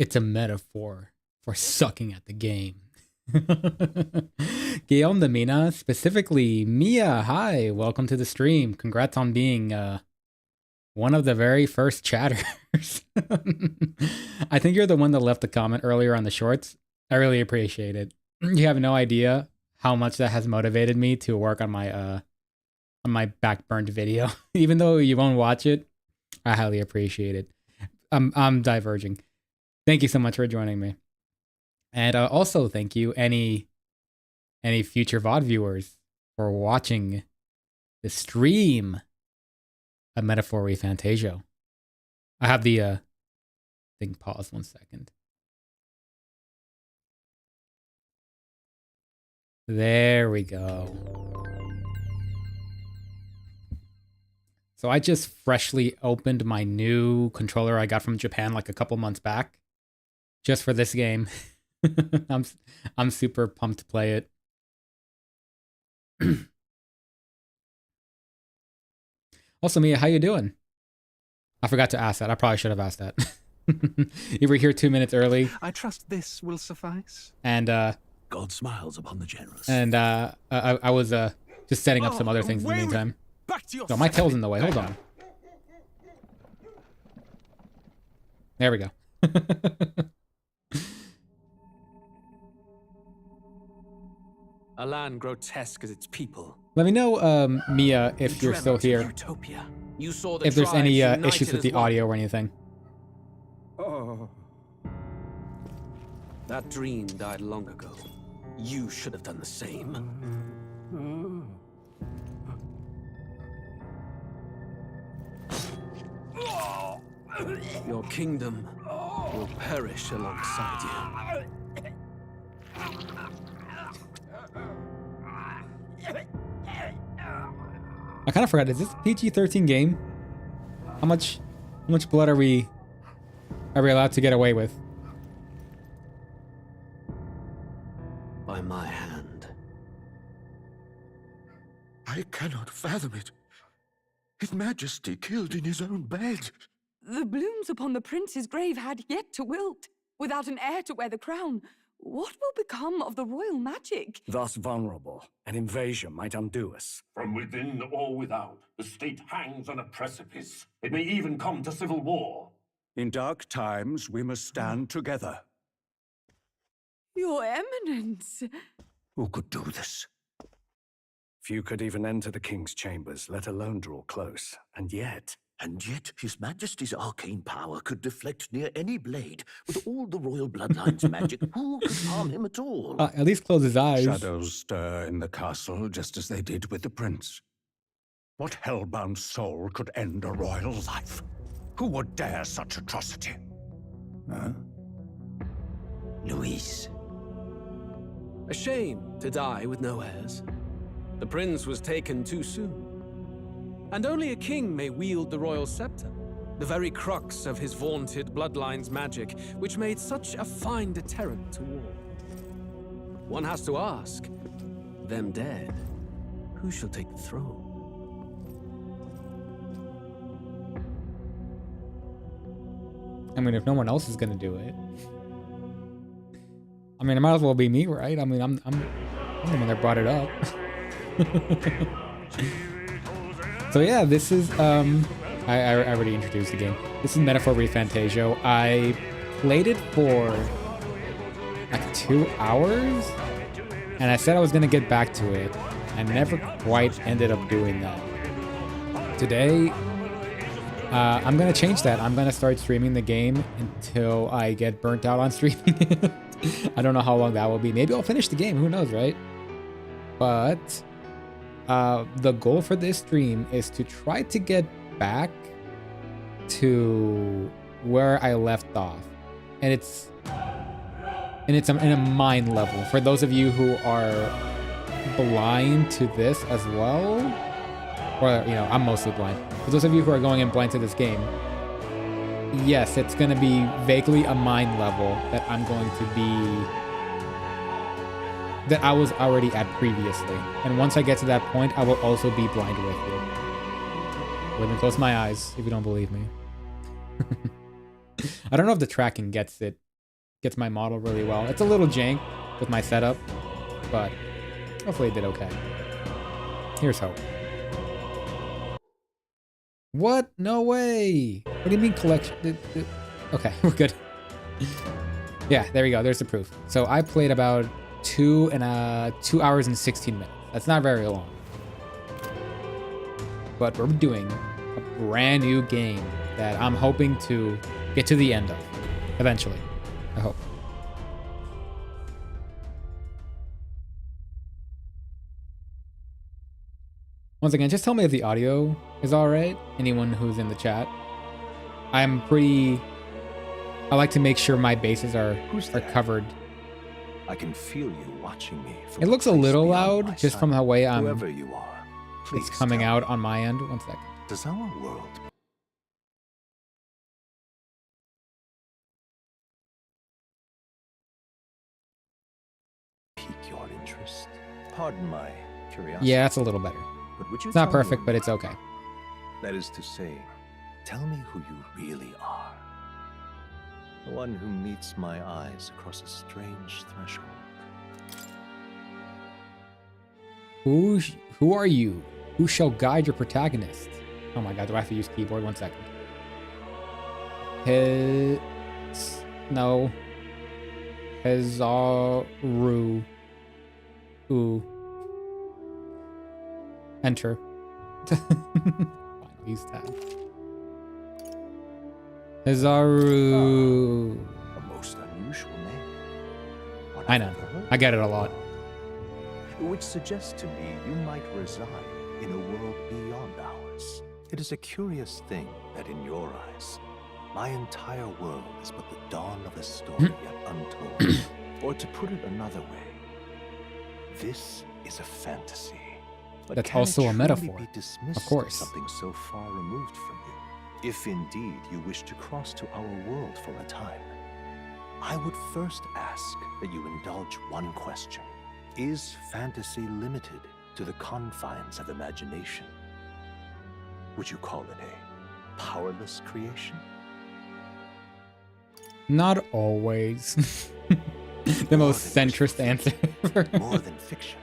It's a metaphor for sucking at the game. Guillaume de Mina, specifically Mia, hi, welcome to the stream. Congrats on being one of the very first chatters. I think you're the one that left a comment earlier on the shorts. I really appreciate it. You have no idea how much that has motivated me to work on my backburned video. Even though you won't watch it, I highly appreciate it. I'm diverging. Thank you so much for joining me. And also thank you any future VOD viewers for watching the stream of Metaphor Refantazio. I have the thing paused 1 second. There we go. So I just freshly opened my new controller I got from Japan like a couple months back, just for this game. I'm super pumped to play it. Also, Mia, how you doing? I forgot to ask that. I probably should have asked that. You were here 2 minutes early. I trust this will suffice. And God smiles upon the generous. And I was just setting up some other things in the meantime. Back to your So my tail's in the way. Hold on. There we go. A land grotesque as its people. Let me know, Mia, if you're still here. Utopia. You saw the If there's any tribes issues united with the as one. audio or anything. Oh. That dream died long ago. You should have done the same. Your kingdom will perish alongside you. I kind of forgot. Is this a PG-13 game? How much blood are we allowed to get away with? By my hand. I cannot fathom it. His Majesty killed in his own bed. The blooms upon the prince's grave had yet to wilt. Without an heir to wear the crown, what will become of the royal magic? Thus vulnerable, an invasion might undo us. From within or without, the state hangs on a precipice. It may even come to civil war. In dark times, we must stand together. Your Eminence. Who could do this? Few could even enter the king's chambers, let alone draw close. And yet, His Majesty's arcane power could deflect near any blade. With all the royal bloodline's magic, who could harm him at all? At least close his eyes. shadows stir in the castle just as they did with the prince. What hellbound soul could end a royal life? Who would dare such atrocity? Huh? Luis. A shame to die with no heirs. The prince was taken too soon. And only a king may wield the royal scepter, the very crux of his vaunted bloodline's magic, which made such a fine deterrent to war. One has to ask, them dead, who shall take the throne? I mean, if no one else is gonna do it, I mean, it might as well be me, right? I mean, I'm the one that brought it up. So yeah, this is I already introduced the game. This is Metaphor Refantazio. I played it for like 2 hours, and I said I was gonna get back to it. I never quite ended up doing that. Today, I'm gonna change that. I'm gonna start streaming the game until I get burnt out on streaming it. I don't know how long that will be. Maybe I'll finish the game. Who knows, right? But the goal for this stream is to try to get back to where I left off, and it's in a mind level. For those of you who are blind to this as well, or you know, I'm mostly blind. For those of you who are going in blind to this game, yes, it's going to be vaguely a mind level that I'm going to be that I was already at previously. And once I get to that point, I will also be blind with it. Let me close my eyes if you don't believe me. I don't know if the tracking gets it gets my model really well. It's a little jank with my setup, but hopefully it did okay. Here's hope. What? No way. What do you mean collection? Okay, we're good. Yeah, there we go. There's the proof. So I played about 2 hours and 16 minutes. That's not very long. But we're doing a brand new game that I'm hoping to get to the end of eventually. I hope. Once again, just tell me if the audio is all right. Anyone who's in the chat. I like to make sure my bases are covered. I can feel you watching me. It looks a little loud just sight. from the way Whoever you are, please it's coming tell out me, on my end. 1 second. Does our world pique your interest? Pardon my curiosity. Yeah, that's a little better. But would you It's not tell me perfect, but it's okay. That is to say, tell me who you really are. The one who meets my eyes across a strange threshold. Who are you? Who shall guide your protagonist? Oh my god, do I have to use keyboard? 1 second. No. Hezaru. Ooh. Enter. Fine, I'll use tab. Hezaru. A most unusual name. One I I've know. never heard I get it a lot. which suggests to me you might reside in a world beyond ours. It is a curious thing that in your eyes, my entire world is but the dawn of a story yet untold. Or to put it another way, this is a fantasy. But That's can also it a truly metaphor, be dismissed of course. as something so far removed from you? If indeed you wish to cross to our world for a time, I would first ask that you indulge one question. Is fantasy limited to the confines of imagination? Would you call it a powerless creation? Not always. The most centrist answer ever. More than fiction.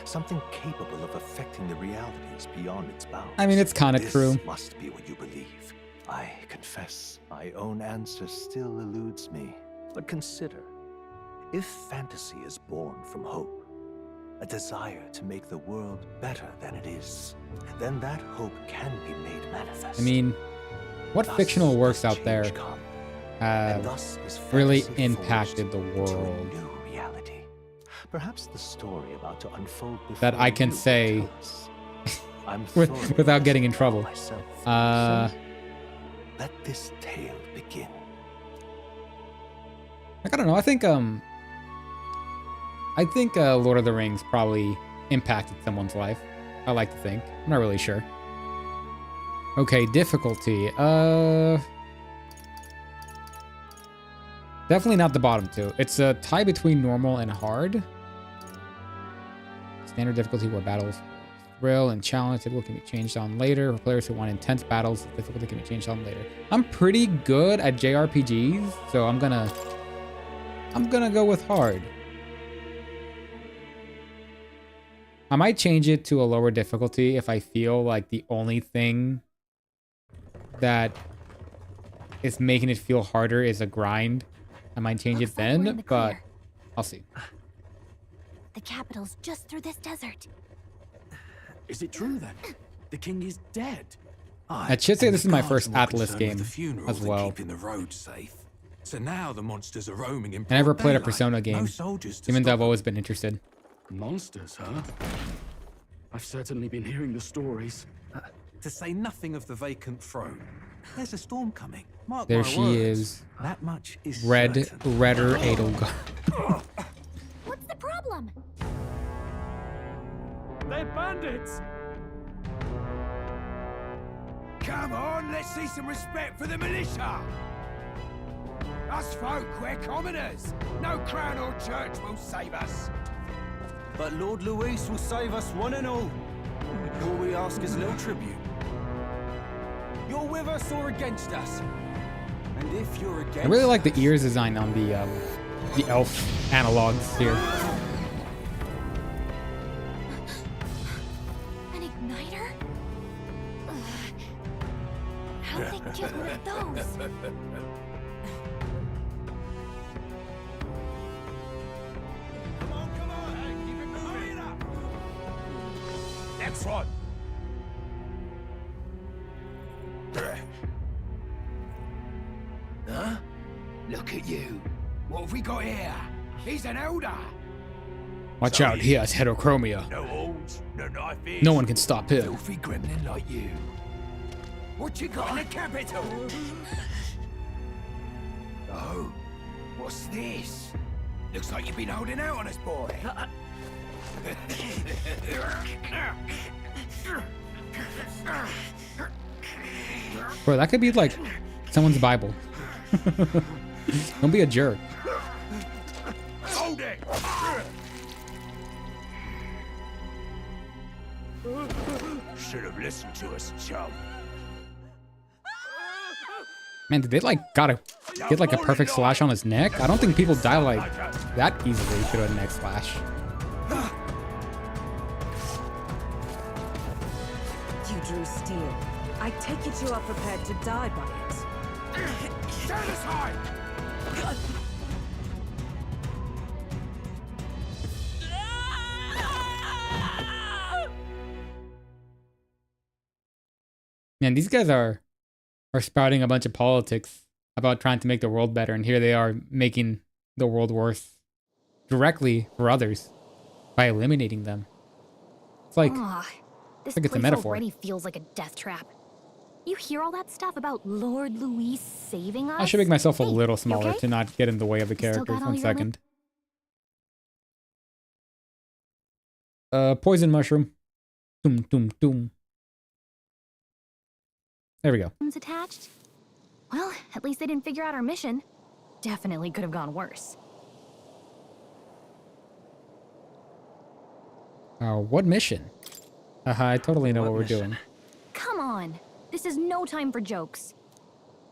Something capable of affecting the realities beyond its bounds. I mean, it's kind of This true. must be what you believe. I confess, my own answer still eludes me. But consider, if fantasy is born from hope, a desire to make the world better than it is, then that hope can be made manifest. I mean, what Thus fictional works does out there change come, and have thus is really fantasy impacted the forged into a world new reality. Perhaps the story about to unfold that I can before you say will tell us. I'm without thoroughly getting in myself. trouble? So let this tale begin. Like, I don't know. I think Lord of the Rings probably impacted someone's life. I like to think. I'm not really sure. Okay, difficulty. Definitely not the bottom two. It's a tie between normal and hard. Standard difficulty where battles thrill and challenge difficulty can be changed on later. For players who want intense battles, the difficulty can be changed on later. I'm pretty good at JRPGs, so I'm gonna go with hard. I might change it to a lower difficulty if I feel like the only thing that is making it feel harder is a grind. I might change it Looks like we're in then, the but clear. I'll see. The capital's just through this desert. Is it true then? The king is dead. I should say this is my first Atlas game as well. Keeping the road safe. So now the monsters are roaming in I never broad played a daylight. Persona No game, soldiers to even though stop I've them. always been interested. Monsters, huh? I've certainly been hearing the stories. To say nothing of the vacant throne. There's a storm coming. Mark There my she words. is. That much is Redder certain. Edelgard. What's the problem? They're bandits! Come on, let's see some respect for the militia! Us folk, we're commoners. No crown or church will save us. But Lord Luis will save us one and all. All we ask is no tribute. You're with us or against us? And if you're against I really like the ears design on the elf analogs here. An igniter? Ugh. How did they get one of those? Come on, hey, keep it moving up. Next one. Huh? Look at you. What have we got here? He's an elder. Watch out, he has heterochromia. No horns, no knife. No one can stop him. Filthy gremlin like you. What you got in the capital? Oh, what's this? Looks like you've been holding out on us, boy. Bro, that could be like someone's Bible. Don't be a jerk. Hold it! Should have listened to us, chum. Man, did they like get like a perfect slash on his neck? I don't think people die like that easily to a neck slash. You drew steel. I take it you are prepared to die by it. Stand aside! Man, these guys are spouting a bunch of politics about trying to make the world better, and here they are making the world worse directly for others by eliminating them. It's like, This like it's a place metaphor. already feels like a death trap. You hear all that stuff about Lord Louis saving us? I should make myself a Hey, little you smaller okay? to not get in the way of the You still characters. got all 1 your second. Poison mushroom. Doom, doom, doom. There we go. Attached? Well, at least they didn't figure out our mission. Definitely could have gone worse. What mission? I totally know what we're doing. Come on. This is no time for jokes.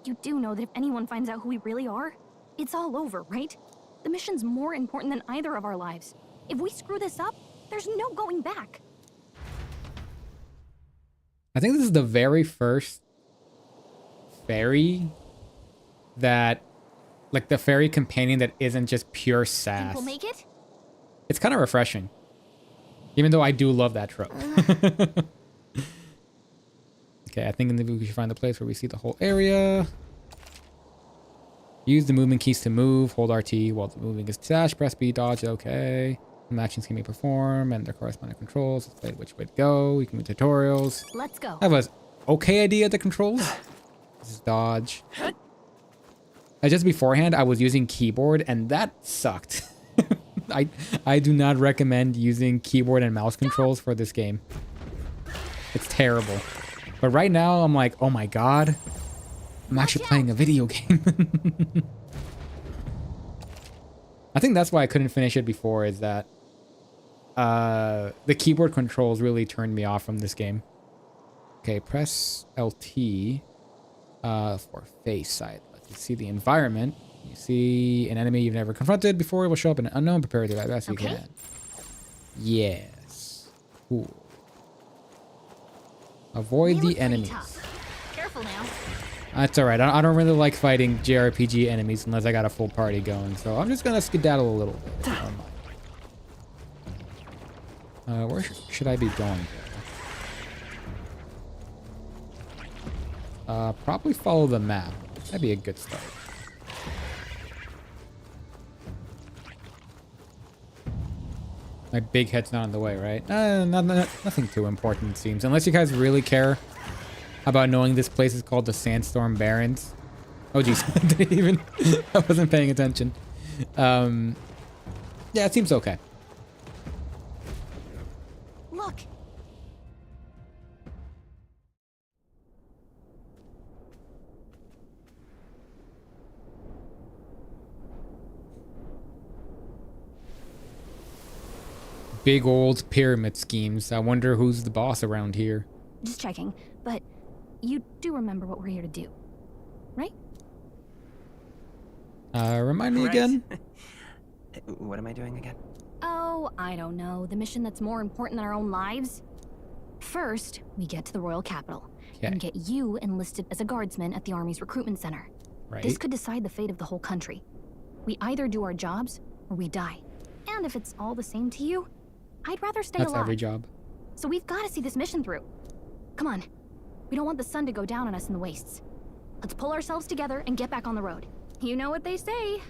You do know that if anyone finds out who we really are, it's all over, right? The mission's more important than either of our lives. If we screw this up, there's no going back. I think this is the very first fairy that, like the fairy companion that isn't just pure Think sass. we'll make it? It's kind of refreshing. Even though I do love that trope. Okay, I think we should find the place where we see the whole area. Use the movement keys to move. Hold RT while the moving is dash. Press B, dodge. Okay. Some actions can be performed and their corresponding controls. Let's play which way to go. We can do tutorials. Let's go. I have a okay idea of the controls. This is dodge. Just beforehand, I was using keyboard and that sucked. I do not recommend using keyboard and mouse controls for this game. It's terrible. But right now, I'm like, oh my god. I'm actually playing a video game. I think that's why I couldn't finish it before, is that the keyboard controls really turned me off from this game. Okay, press LT for face side. Let's see the environment. You see an enemy you've never confronted before. It will show up in an unknown. Prepare to do that best you can. Yes. Cool. Avoid the enemies. Careful now. That's alright. I don't really like fighting JRPG enemies unless I got a full party going. So I'm just going to skedaddle a little bit. If you don't mind. Where should I be going? Probably follow the map. That'd be a good start. My big head's not in the way, right? Nothing too important, it seems. Unless you guys really care about knowing this place is called the Sandstorm Barrens. Oh, geez. I wasn't paying attention. Yeah, it seems okay. Look. Big old pyramid schemes. I wonder who's the boss around here. Just checking, but you do remember what we're here to do, right? Remind me Right. again? What am I doing again? Oh, I don't know. The mission that's more important than our own lives? First, we get to the royal capital and get you enlisted as a guardsman at the army's recruitment center. Right. This could decide the fate of the whole country. We either do our jobs or we die. And if it's all the same to you, I'd rather stay That's alive. every job. So we've got to see this mission through. Come on. We don't want the sun to go down on us in the wastes. Let's pull ourselves together and get back on the road. You know what they say.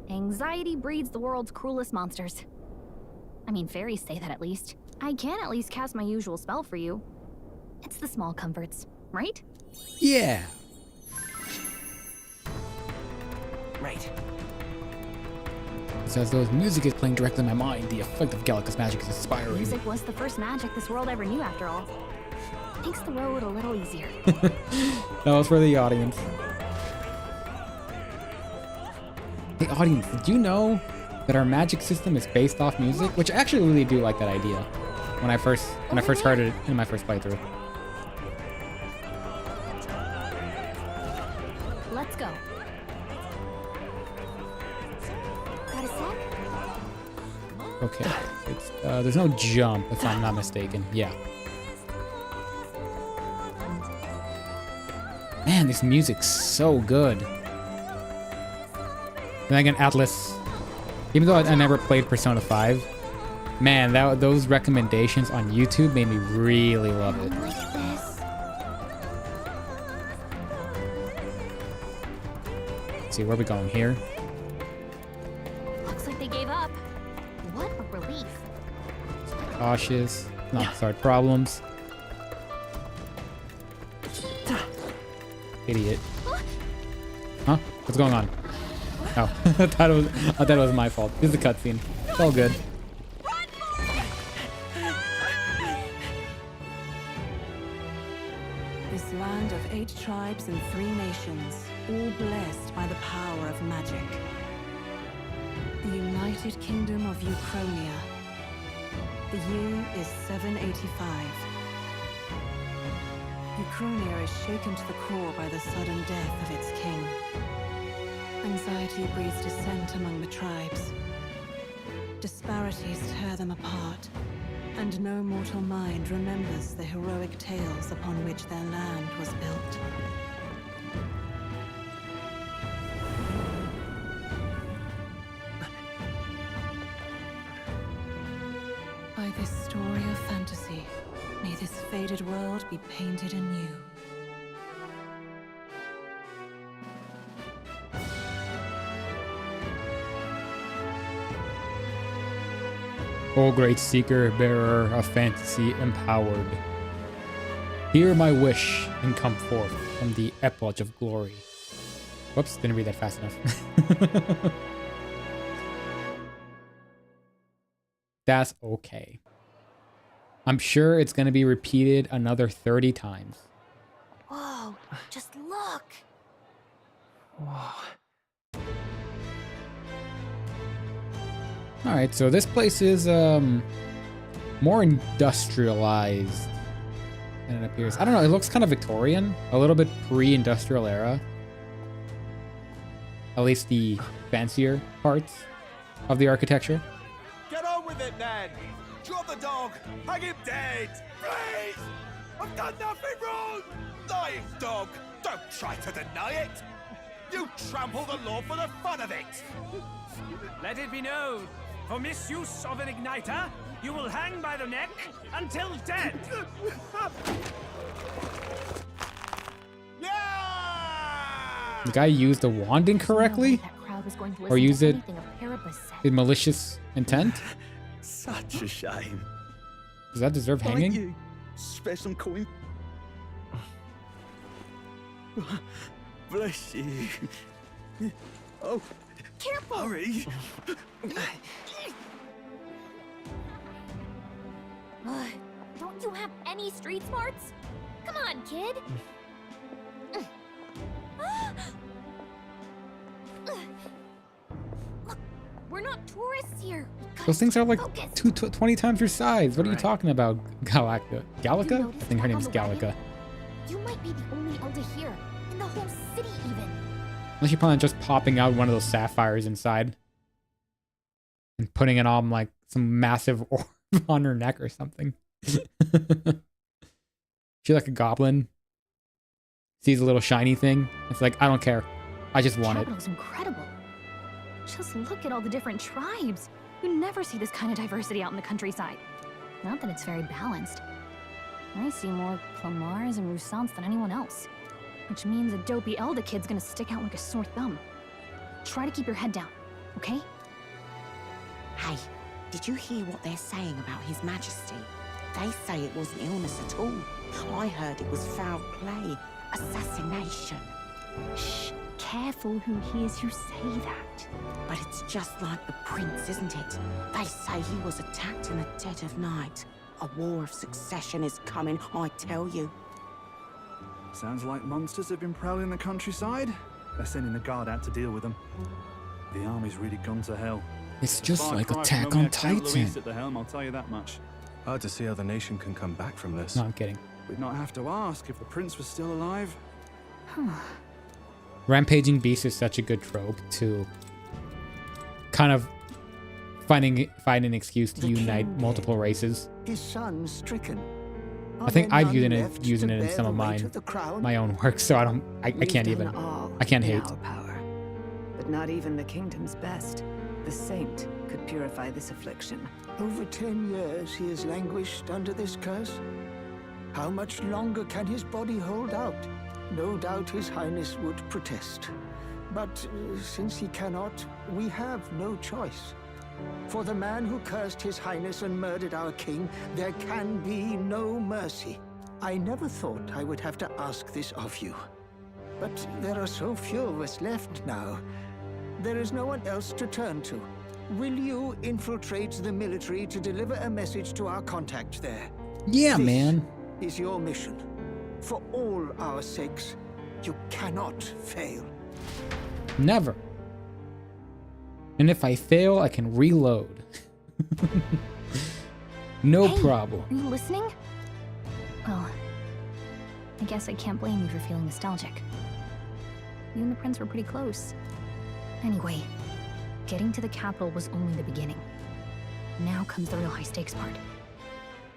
Anxiety breeds the world's cruelest monsters. I mean, fairies say that at least. I can at least cast my usual spell for you. It's the small comforts, right? Yeah. Right. It says those music is playing directly in my mind. The effect of Gallica's magic is inspiring. Music was the first magic this world ever knew, after all. Makes the road a little easier. That was for the audience. Hey audience, did you know that our magic system is based off music? Which I actually really do like that idea. When I first heard it in my first playthrough. Let's go. Got a sec? Okay. It's there's no jump if I'm not mistaken. Yeah. Man, this music's so good. And again, Atlas, even though I never played Persona 5, man, those recommendations on YouTube made me really love it. Like this. Let's see, where are we going here? Looks like they gave up. What a relief. Cautious, not start problems. Idiot. Huh? What's going on? Oh, I thought it was my fault. This is a cutscene. It's all good. This land of 8 tribes and 3 nations, all blessed by the power of magic. The United Kingdom of Uchronia. The year is 785. Uchronia is shaken to the core by the sudden death of its king. Anxiety breeds dissent among the tribes. Disparities tear them apart, and no mortal mind remembers the heroic tales upon which their land was built. By this story of fantasy, may this faded world be painted anew. O great seeker, bearer of fantasy empowered, hear my wish and come forth from the epoch of glory. Whoops, didn't read that fast enough. That's okay. I'm sure it's going to be repeated another 30 times. Whoa, just look. Whoa. All right, so this place is more industrialized than it appears. I don't know, it looks kind of Victorian, a little bit pre-industrial era. At least the fancier parts of the architecture. Get on with it, then! Drop the dog! Hang him dead! Please! I've done nothing wrong! Lying dog! Don't try to deny it! You trample the law for the fun of it! Let it be known, for misuse of an igniter, you will hang by the neck until dead! Yeah! The guy used the wand incorrectly? Or use it in malicious intent? Such a shame. Does that deserve hanging? You spare some coin. Bless you. Oh, careful! Hurry! Don't you have any street smarts? Come on, kid. Look, we're not tourists here. Those things are like focus. 20 times your size. What are you talking about, Gallica? Gallica? I think her name's Gallica. You might be the only Elder here, in the whole city even. Unless you plan on just popping out one of those sapphires inside. And putting it on like some massive orb on her neck or something. She's like a goblin. Sees a little shiny thing. It's like, I don't care. I just want it. Capital's incredible. Just look at all the different tribes. You never see this kind of diversity out in the countryside. Not that it's very balanced. I see more Clamars and Roussants than anyone else. Which means a dopey Elda kid's gonna stick out like a sore thumb. Try to keep your head down, okay? Hey, did you hear what they're saying about His Majesty? They say it wasn't illness at all. I heard it was foul play, assassination. Shh, careful who hears you say that. But it's just like the prince, isn't it? They say he was attacked in the dead of night. A war of succession is coming, I tell you. Sounds like monsters have been prowling the countryside. They're sending the guard out to deal with them. The army's really gone to hell. It's just like Attack on Titan. Luis at the helm, I'll tell you that much. Hard to see how the nation can come back from this. No, I'm kidding. We'd not have to ask if the prince was still alive. Rampaging beast is such a good trope to kind of find an excuse to unite multiple races. His son stricken. I think I've used it in some of my own work, so I can't hate. But not even the kingdom's best, the saint, could purify this affliction. Over 10 years he has languished under this curse. How much longer can his body hold out? No doubt His Highness would protest. But since he cannot, we have no choice. For the man who cursed His Highness and murdered our king, there can be no mercy. I never thought I would have to ask this of you. But there are so few of us left now. There is no one else to turn to. Will you infiltrate the military to deliver a message to our contact there? Yeah, this man. Is your mission. For all our sakes, you cannot fail. Never. And if I fail, I can reload. No problem. Are you listening? Well, I guess I can't blame you for feeling nostalgic. You and the prince were pretty close. Anyway, getting to the capital was only the beginning. Now comes the real high-stakes part.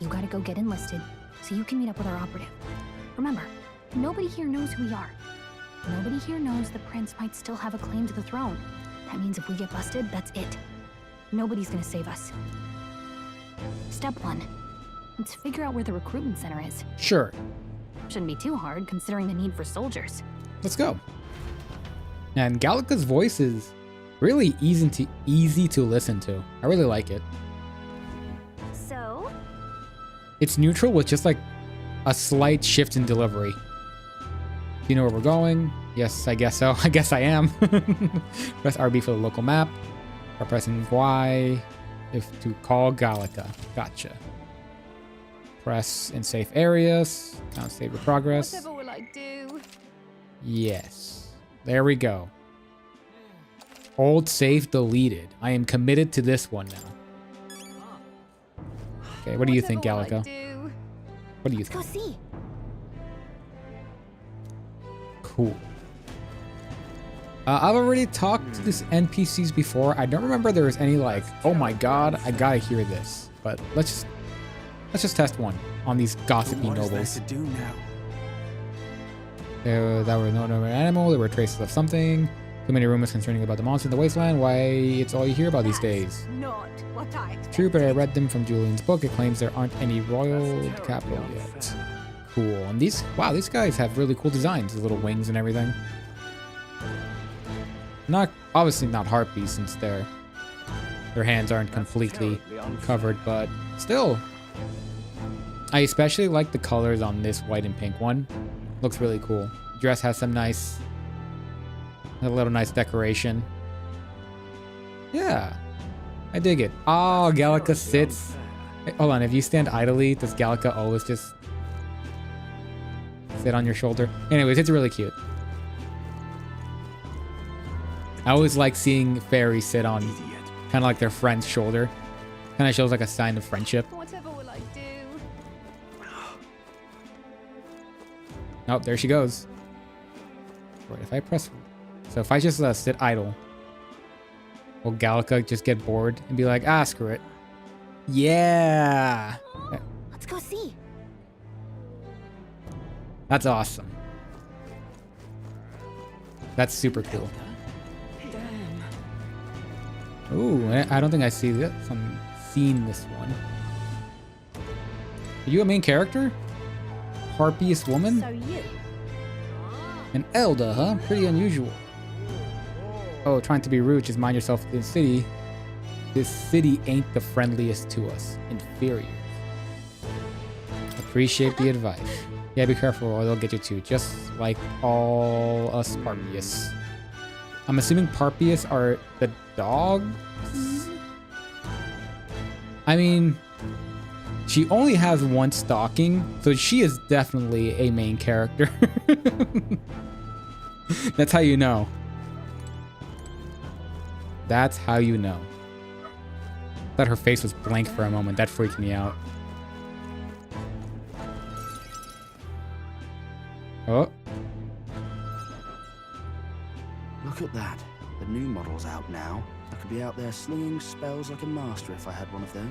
You gotta go get enlisted, so you can meet up with our operative. Remember, nobody here knows who we are. Nobody here knows the prince might still have a claim to the throne. That means if we get busted, that's it. Nobody's gonna save us. Step 1. Let's figure out where the recruitment center is. Sure. Shouldn't be too hard, considering the need for soldiers. Let's go. And Gallica's voice is really easy to listen to. I really like it. So? It's neutral with just like a slight shift in delivery. Do you know where we're going? Yes, I guess so. I guess I am. Press RB for the local map. Or pressing Y if to call Gallica. Gotcha. Press in safe areas. Now save your progress. Whatever will I do? Yes. There we go. Old save deleted. I am committed to this one now. Okay, what do you think, Gallica? What do you think? Let's go see. Cool. I've already talked to these NPCs before. I don't remember there was any like, oh my god, I gotta hear this. But let's just test one on these gossipy nobles. To do now? That were no animal. There were traces of something. Too many rumors concerning about the monster in the wasteland. Why it's all you hear about these days. Not what I expected. True, but I read them from Julian's book. It claims there aren't any royal capital yet. Cool. And these guys have really cool designs. The little wings and everything. Obviously not harpies since their hands aren't completely covered, but still. I especially like the colors on this white and pink one. Looks really cool. Dress has some a little nice decoration. Yeah, I dig it. Oh, Gallica sits. Hey, hold on, if you stand idly, does Gallica always just sit on your shoulder? Anyways, it's really cute. I always like seeing fairies sit on kind of like their friend's shoulder. Kind of shows like a sign of friendship. Whatever will I do? Oh, there she goes. Wait, if I press So if I just sit idle, will Gallica just get bored and be like, ah, screw it. Yeah. Let's go see. That's awesome. That's super cool. Ooh, I don't think I see this. I'm seeing this one. Are you a main character? Harpiest woman? So you. An elder, huh? Pretty unusual. Oh, trying to be rude, just mind yourself in the city. This city ain't the friendliest to us. Inferiors. Appreciate the advice. Yeah, be careful or they'll get you too. Just like all us Parpius. I'm assuming Parpius are the dogs? I mean, she only has one stalking, so she is definitely a main character. That's how you know. That's how you know. Thought her face was blank for a moment. That freaked me out. Oh. Look at that. The new model's out now. I could be out there slinging spells like a master if I had one of those.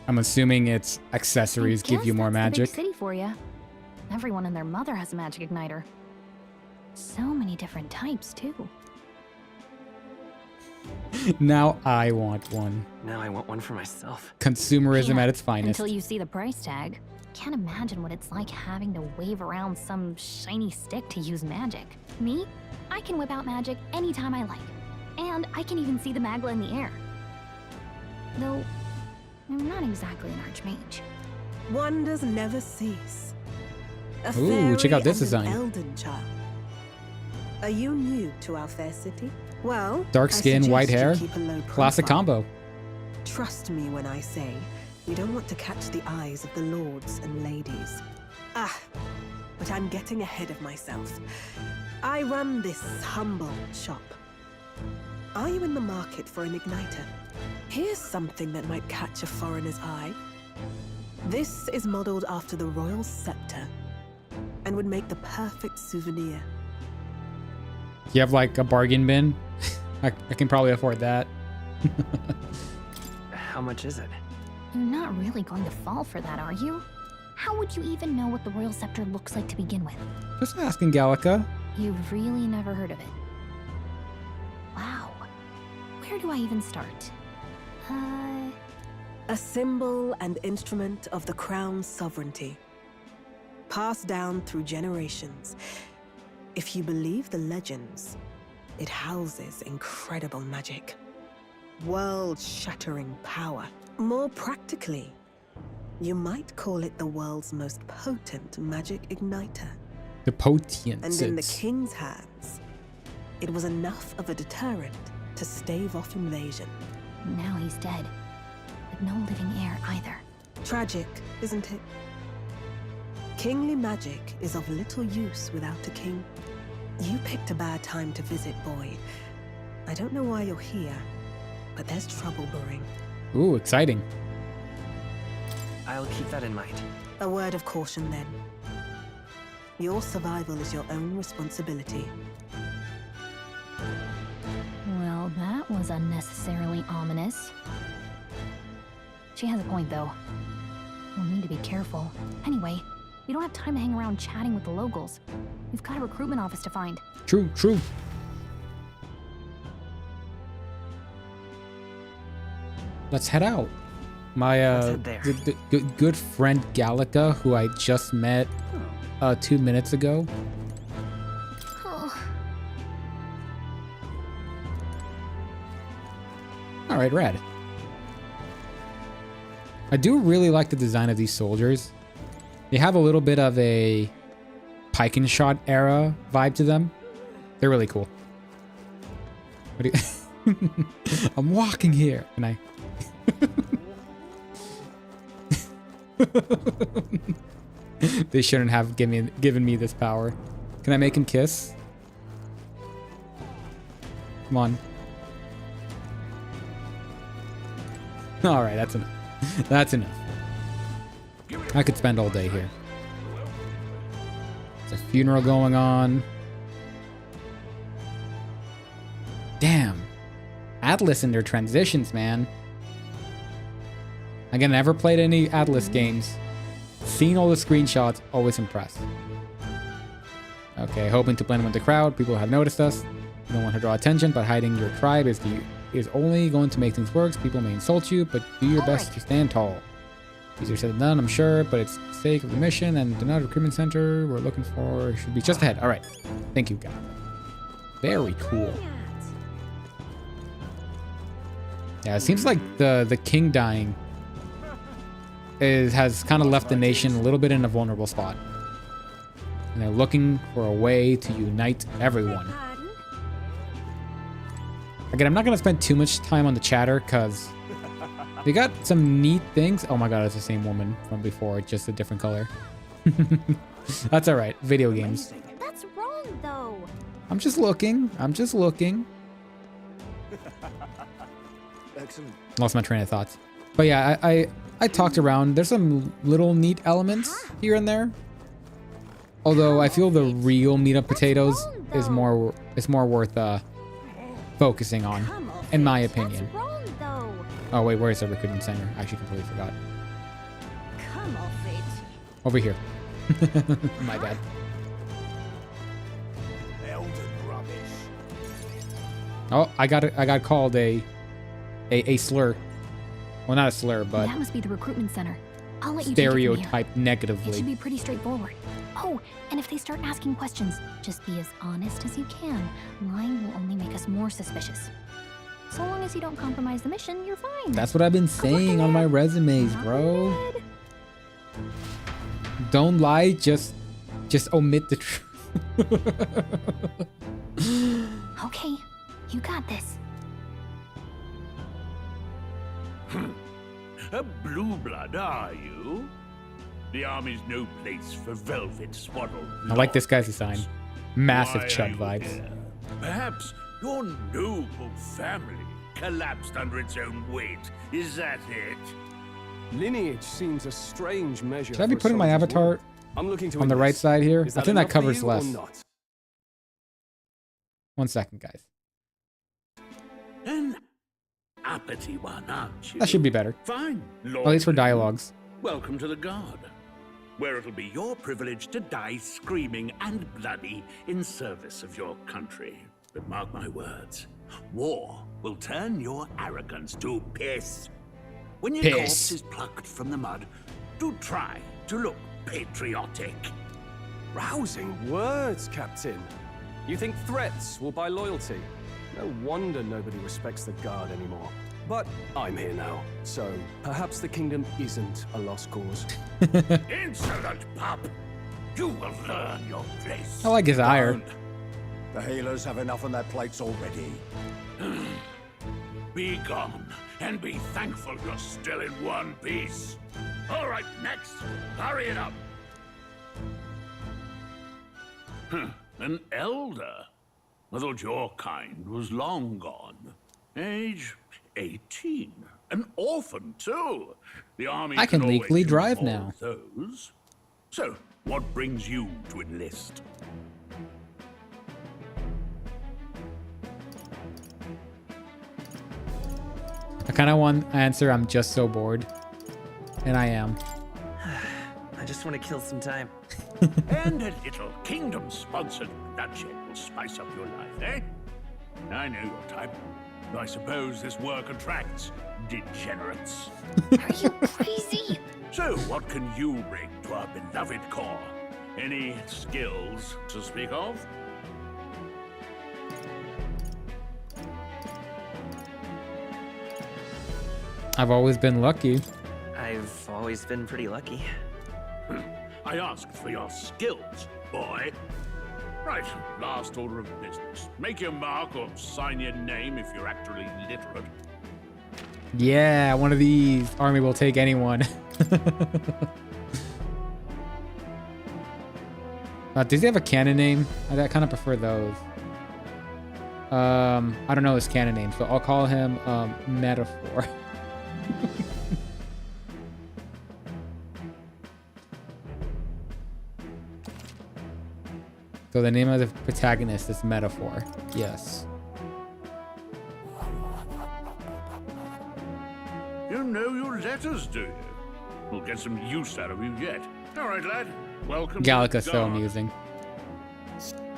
I'm assuming it's accessories give you more magic. Big city for you. Everyone and their mother has a magic igniter. So many different types too. Now I want one. Now I want one for myself. Consumerism at its finest. Until you see the price tag. Can't imagine what it's like having to wave around some shiny stick to use magic. Me? I can whip out magic anytime I like. And I can even see the Magla in the air. Though, I'm not exactly an archmage. Wonders never cease. A Ooh, check out this fairy design. and an Elden child. Are you new to our fair city? Well, Dark I skin, white suggest you hair. keep a low Classic profile. combo. Trust me when I say you don't want to catch the eyes of the lords and ladies. Ah, but I'm getting ahead of myself. I run this humble shop. Are you in the market for an igniter? Here's something that might catch a foreigner's eye. This is modeled after the royal scepter and would make the perfect souvenir. You have like a bargain bin? I can probably afford that. How much is it? You're not really going to fall for that, are you? How would you even know what the royal scepter looks like to begin with? Just asking, Gallica. You've really never heard of it. Wow. Where do I even start? A symbol and instrument of the crown's sovereignty. Passed down through generations. If you believe the legends, it houses incredible magic. World-shattering power. More practically, you might call it the world's most potent magic igniter. The potent. And in the king's hands, it was enough of a deterrent to stave off invasion. Now he's dead. With no living heir either. Tragic, isn't it? Kingly magic is of little use without a king. You picked a bad time to visit, boy. I don't know why you're here, but there's trouble brewing. Ooh, exciting. I'll keep that in mind. A word of caution, then. Your survival is your own responsibility. Well, that was unnecessarily ominous. She has a point, though. We'll need to be careful. Anyway, we don't have time to hang around chatting with the locals. We've got a recruitment office to find. True, true. Let's head out. My good friend Gallica, who I just met 2 minutes ago. All right, rad. I do really like the design of these soldiers. They have a little bit of a pike and shot era vibe to them. They're really cool. What do you I'm walking here. Can I? They shouldn't have given me this power. Can I make him kiss? Come on. All right, that's enough. That's enough. I could spend all day here. There's a funeral going on. Damn. Atlas and their transitions, man. Again, never played any Atlas games. Seen all the screenshots, always impressed. Okay, hoping to blend with the crowd. People have noticed us. You don't want to draw attention, but hiding your tribe is only going to make things worse. People may insult you, but do your best to stand tall. Easier said than done, I'm sure, but it's the sake of the mission and the recruitment center we're looking for should be just ahead. All right. Thank you, God. Very cool. Yeah, it seems like the king dying has kind of left the nation a little bit in a vulnerable spot. And they're looking for a way to unite everyone. Again, I'm not going to spend too much time on the chatter because they got some neat things. Oh my god, it's the same woman from before, just a different color. That's all right. Video games. That's wrong, though. I'm just looking. Excellent. Lost my train of thoughts. But yeah, I talked around. There's some little neat elements here and there. Although I feel the real meat and potatoes is more worth focusing on, in my opinion. Oh wait, where is the recruitment center? I actually completely forgot. Come off it. Over here. My bad. Elden rubbish. Oh, I got called a slur. Well, not a slur, but That must be the recruitment center. I'll let you take it from here. stereotyped It negatively. should be pretty straightforward. Oh, and if they start asking questions, just be as honest as you can. Lying will only make us more suspicious. So long as you don't compromise the mission, you're fine. That's what I've been saying on my resumes, bro. Don't lie, just omit the truth. Okay, you got this. A blue blood, are you? The army's no place for velvet swaddled. I like this guy's design. Massive Why Chud are you vibes. here? Perhaps your noble family collapsed under its own weight. Is that it? Lineage seems a strange measure. Should I be for a putting my soldier's avatar work. I'm looking to on the right enlist. side here? Is I think that enough for covers you or less. not? 1 second, guys. An uppity one, aren't you? That should be better. Fine. At least for dialogues. Welcome to the Guard, where it'll be your privilege to die screaming and bloody in service of your country. But mark my words, war will turn your arrogance to piss. When your Piss. corpse is plucked from the mud, do try to look patriotic. Rousing words, Captain. You think threats will buy loyalty? No wonder nobody respects the Guard anymore. But I'm here now, so perhaps the kingdom isn't a lost cause. Insolent pup! You will learn your place. I like his ire. Don't. The healers have enough on their plates already. Be gone, and be thankful you're still in one piece. All right, next. Hurry it up. An elder? I thought your kind was long gone. Age 18. An orphan, too. The army I can always legally use drive all now. Those. So, what brings you to enlist? I kind of want to answer, I'm just so bored. And I am. I just want to kill some time. And a little kingdom-sponsored bloodshed will spice up your life, eh? I know your type. I suppose this work attracts degenerates. Are you crazy? So, what can you bring to our beloved corps? Any skills to speak of? I've always been lucky. I've always been pretty lucky. I asked for your skills, boy. Right, last order of business. Make your mark or sign your name if you're actually literate. Yeah, one of these. Army will take anyone. Does he have a canon name? I kind of prefer those. I don't know his canon name, so I'll call him Metaphor. So the name of the protagonist is metaphor. Yes. You know your letters, do you? We'll get some use out of you yet. All right, lad. Welcome. Gallica's to the so guard. amusing.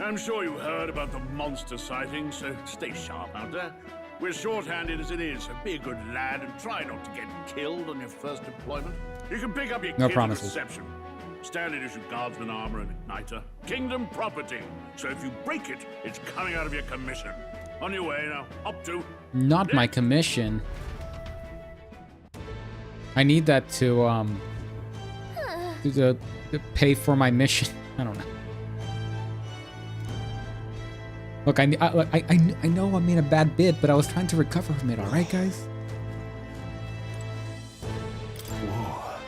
I'm sure you heard about the monster sighting, so stay sharp out there. We're short-handed as it is, so be a good lad and try not to get killed on your first deployment. You can pick up your No kit promises. at reception. Standard issue guardsman armor and igniter. Kingdom property. So if you break it, it's coming out of your commission. On your way now. Up to. Not my commission. I need that to pay for my mission. I don't know. Look, I know I'm in a bad bit, but I was trying to recover from it. All right, guys. Whoa.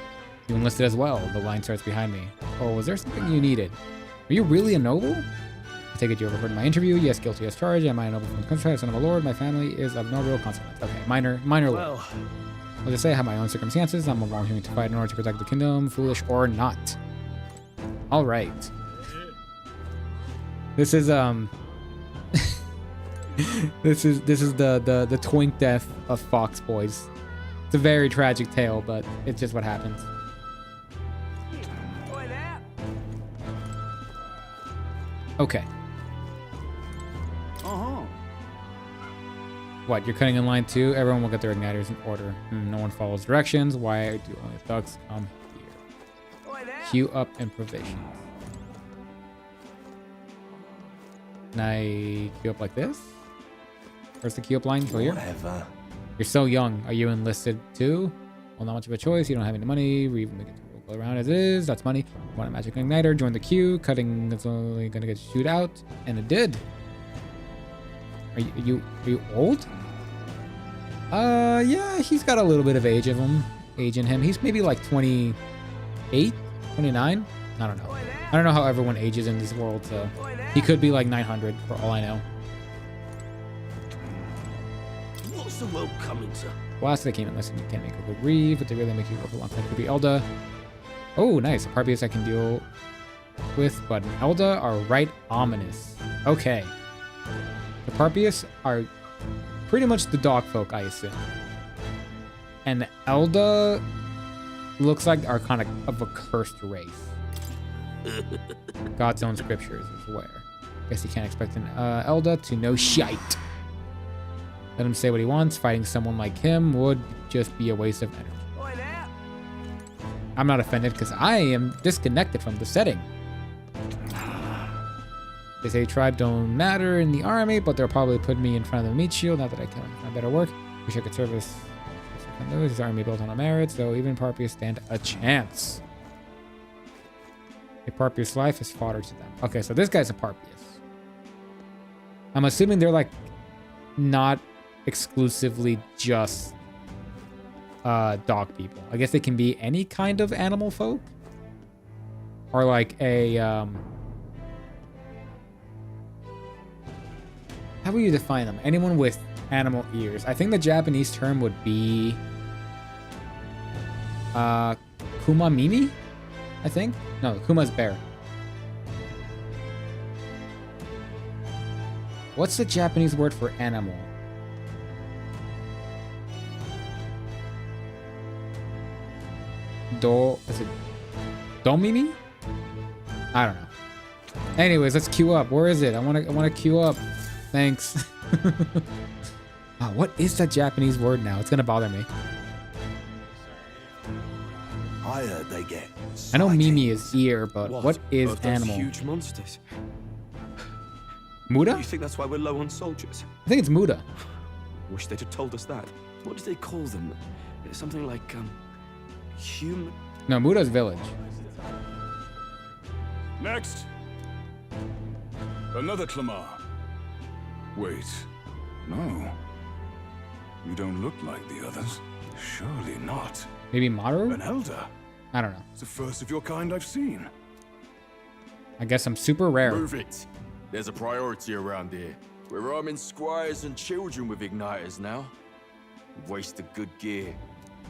You enlisted as well. The line starts behind me. Oh, was there something you needed? Are you really a noble? I take it you overheard my interview. Yes, guilty as charged. Am I a noble from the country? Son of a lord. My family is of no real consequence. Okay, minor lord. I'll just say I have my own circumstances. I'm volunteering to fight in order to protect the kingdom, foolish or not. All right. This is this is the twink death of Fox Boys. It's a very tragic tale, but it's just what happens. Okay. What, you're cutting in line too? Everyone will get their igniters in order. No one follows directions. Why do only thugs come here? Queue up improvisations. Can I queue up like this? Where's the queue up line? Go here? Whatever. You're so young. Are you enlisted too? Well, not much of a choice. You don't have any money. We even make it go around as is. That's money. Want a magic igniter? Join the queue. Cutting is only gonna get shoot out. And it did. Are you old? Yeah, he's got a little bit of age in him. He's maybe like 28, 29. I don't know. I don't know how everyone ages in this world, so he could be like 900 for all I know. What's the world coming to? Last they came and listen, you can't make a good read, but they really make you work a long time. Could be Elda. Oh, nice. A Parpius I can deal with, but an Elda are right ominous. Okay. The Parpius are pretty much the dog folk, I assume. And the Elda looks like are kind of a cursed race. God's own scriptures is where. Guess you can't expect an Elda to know shite. Let him say what he wants. Fighting someone like him would just be a waste of energy. I'm not offended because I am disconnected from the setting. They say tribe don't matter in the army, but they'll probably put me in front of the meat shield. Not that I can find better work. Wish I could service his army built on a merit, so even Parpius stand a chance. A Parpius life is fodder to them. Okay, so this guy's a Parpius. I'm assuming they're like not exclusively just dog people. I guess they can be any kind of animal folk. Or like a how would you define them? Anyone with animal ears. I think the Japanese term would be kumamimi, I think. No, kuma's bear. What's the Japanese word for animal? Is it domimi? I don't know. Anyways, let's queue up. Where is it? I wanna queue up. Thanks. What is that Japanese word now? It's gonna bother me. I heard they get. I know Mimi is ear, but what is Both those animal? huge monsters. Muda? You think that's why we're low on soldiers? I think it's Muda. Wish they'd have told us that. What do they call them? Something like human. No, Muda's village. Next. Another Clamar. Wait. No. You don't look like the others. Surely not. Maybe Maru? An elder? I don't know. It's the first of your kind I've seen. I guess I'm super rare. Move it. There's a priority around here. We're arming squires and children with igniters now. Waste of good gear.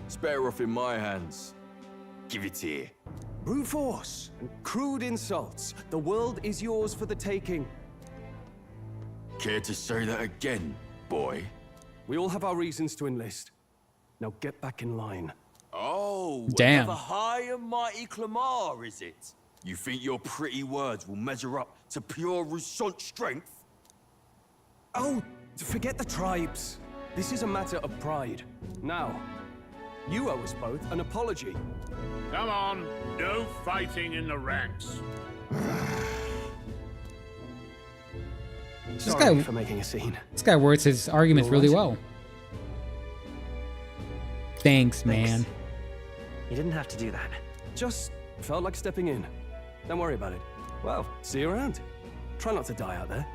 It's better off in my hands. Give it here. Brute force and crude insults. The world is yours for the taking. Care to say that again, boy? We all have our reasons to enlist. Now get back in line. Oh, damn. another high and mighty Clamar, is it? You think your pretty words will measure up to pure Rousseau strength? Oh, forget the tribes. This is a matter of pride. Now, you owe us both an apology. Come on, no fighting in the ranks. Sorry for making a scene. This guy words his arguments really well. Thanks, man. You didn't have to do that. Just felt like stepping in. Don't worry about it. Well, see you around. Try not to die out there.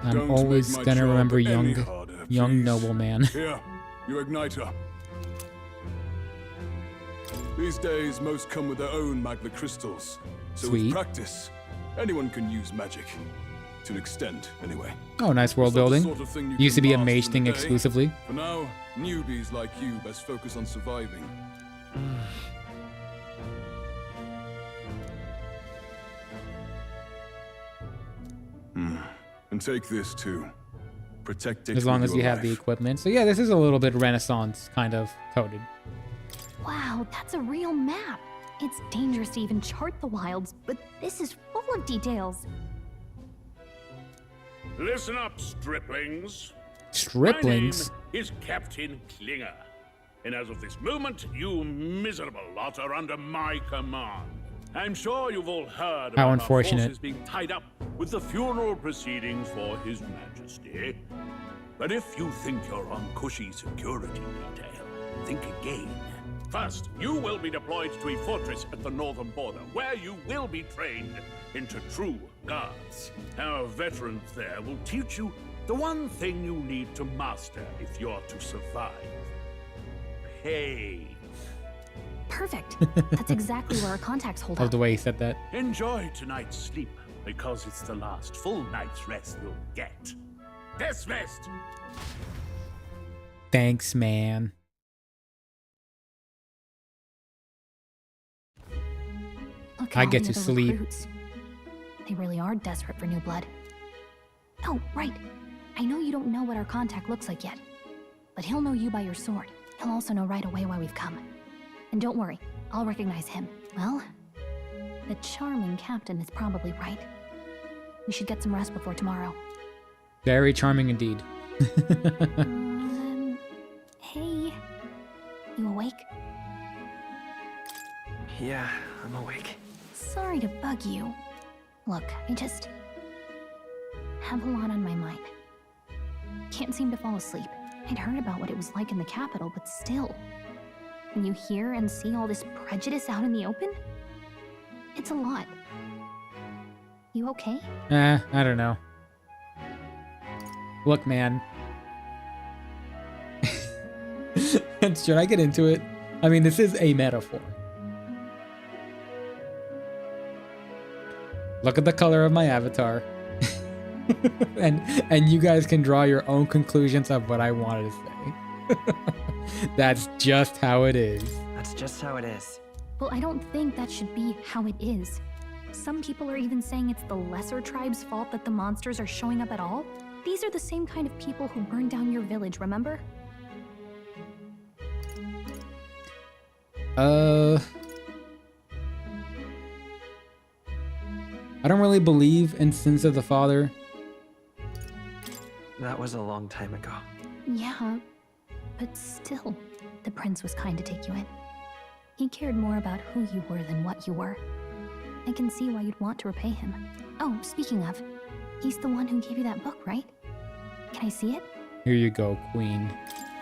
I'm always gonna remember young nobleman. Here, you igniter. These days, most come with their own magna crystals. So Sweet. with practice, anyone can use magic. To an extent, anyway. Oh, nice world It's not the building. sort of thing you Used to can be a master mage in thing day. exclusively. For now, newbies like you best focus on surviving. And take this too. Protect it As long with as you your have the life. equipment. So yeah, this is a little bit Renaissance kind of coded. Wow, that's a real map. It's dangerous to even chart the wilds, but this is full of details. Listen up, striplings. Striplings? My name is Captain Klinger. And as of this moment, you miserable lot are under my command. I'm sure you've all heard about How our unfortunate. forces being tied up with the funeral proceedings for His Majesty. But if you think you're on cushy security detail, think again. First, you will be deployed to a fortress at the northern border, where you will be trained into true guards. Our veterans there will teach you the one thing you need to master if you're to survive. Pain. Perfect. That's exactly where our contacts hold Love up. the way he said that. Enjoy tonight's sleep, because it's the last full night's rest you'll get. Dismissed! Thanks, man. Look at I all get the to other sleep. recruits. They really are desperate for new blood. Oh, right. I know you don't know what our contact looks like yet, but he'll know you by your sword. He'll also know right away why we've come. And don't worry, I'll recognize him. Well, the charming captain is probably right. We should get some rest before tomorrow. Very charming indeed. Hey. You awake? Yeah, I'm awake. Sorry to bug you. Look, I just have a lot on my mind. Can't seem to fall asleep. I'd heard about what it was like in the capital, but still. When you hear and see all this prejudice out in the open, it's a lot. You okay? I don't know. Look, man. Should I get into it? I mean, this is a metaphor. Look at the color of my avatar. and you guys can draw your own conclusions of what I wanted to say. That's just how it is. That's just how it is. Well, I don't think that should be how it is. Some people are even saying it's the lesser tribe's fault that the monsters are showing up at all. These are the same kind of people who burned down your village, remember? I don't really believe in sins of the father. That was a long time ago. Yeah, but still, the prince was kind to take you in. He cared more about who you were than what you were. I can see why you'd want to repay him. Oh, speaking of, he's the one who gave you that book, right? Can I see it? Here you go, queen.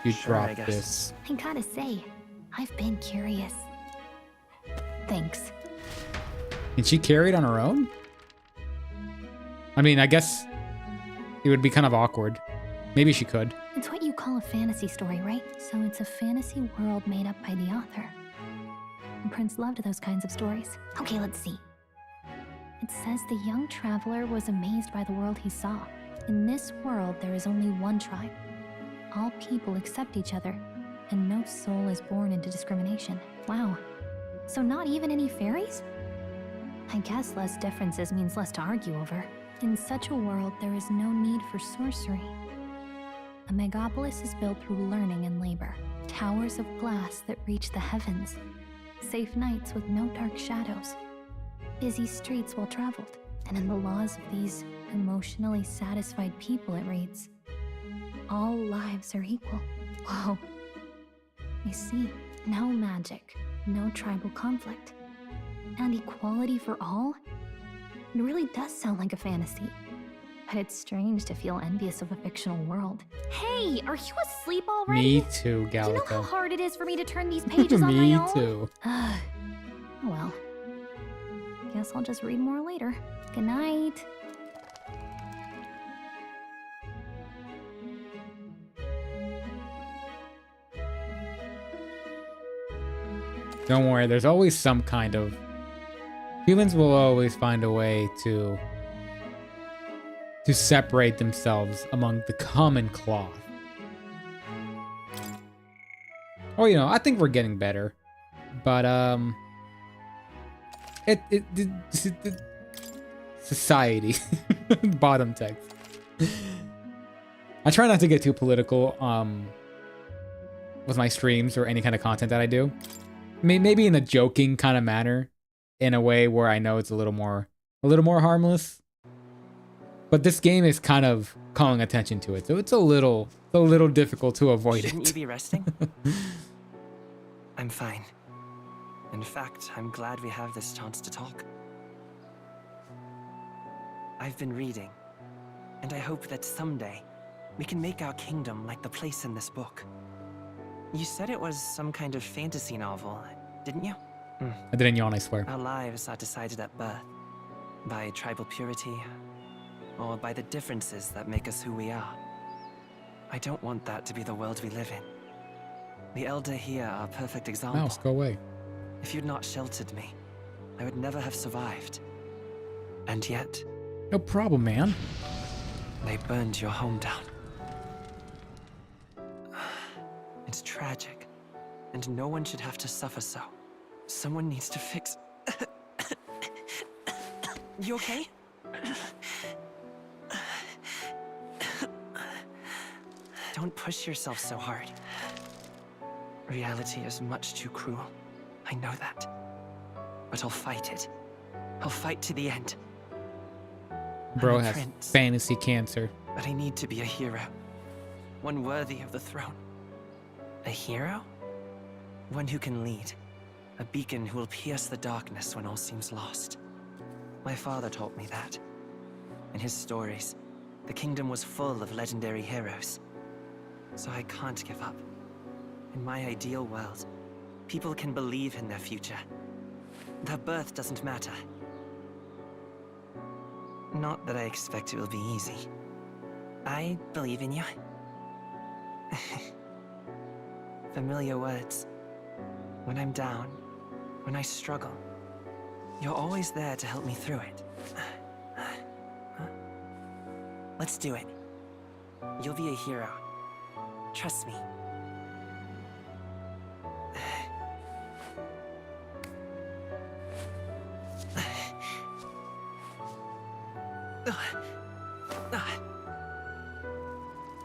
You Sure, I drop guess. this. I gotta say, I've been curious. Thanks. Can she carry it on her own? I mean, I guess it would be kind of awkward. Maybe she could. It's what you call a fantasy story, right? So it's a fantasy world made up by the author. The prince loved those kinds of stories. Okay, let's see. It says the young traveler was amazed by the world he saw. In this world, there is only one tribe. All people accept each other, and no soul is born into discrimination. Wow, So not even any fairies? I guess less differences means less to argue over. In such a world, there is no need for sorcery. A megapolis is built through learning and labor. Towers of glass that reach the heavens. Safe nights with no dark shadows. Busy streets well traveled. And in the laws of these emotionally satisfied people, it reads, all lives are equal. Whoa. You see, no magic, no tribal conflict, and equality for all? It really does sound like a fantasy. But it's strange to feel envious of a fictional world. Hey, are you asleep already? Me too, Gallica. Do you know how hard it is for me to turn these pages on my own? Me too. Oh well. Guess I'll just read more later. Good night. Don't worry, there's always some kind of... Humans will always find a way to separate themselves among the common cloth. Oh, you know, I think we're getting better. But, society. Bottom text. I try not to get too political, with my streams or any kind of content that I do. Maybe in a joking kind of manner, in a way where I know it's a little more harmless. But this game is kind of calling attention to it, so it's a little difficult to avoid Shouldn't it. you be resting? I'm fine. In fact, I'm glad we have this chance to talk. I've been reading, and I hope that someday we can make our kingdom like the place in this book. You said it was some kind of fantasy novel, didn't you? I didn't yawn, I swear. Our lives are decided at birth, by tribal purity, or by the differences that make us who we are. I don't want that to be the world we live in. The Elder here are a perfect example. Mouse, go away. If you'd not sheltered me, I would never have survived. And yet... No problem, man. They burned your home down. It's tragic, and no one should have to suffer so. Someone needs to fix... You okay? Don't push yourself so hard. Reality is much too cruel. I know that. But I'll fight it. I'll fight to the end. Bro I'm a has prince, fantasy cancer. but I need to be a hero. One worthy of the throne. A hero? One who can lead. A beacon who will pierce the darkness when all seems lost. My father taught me that. In his stories, the kingdom was full of legendary heroes. So I can't give up. In my ideal world, people can believe in their future. Their birth doesn't matter. Not that I expect it will be easy. I believe in you. Familiar words. When I'm down, when I struggle, you're always there to help me through it. Let's do it. You'll be a hero. Trust me.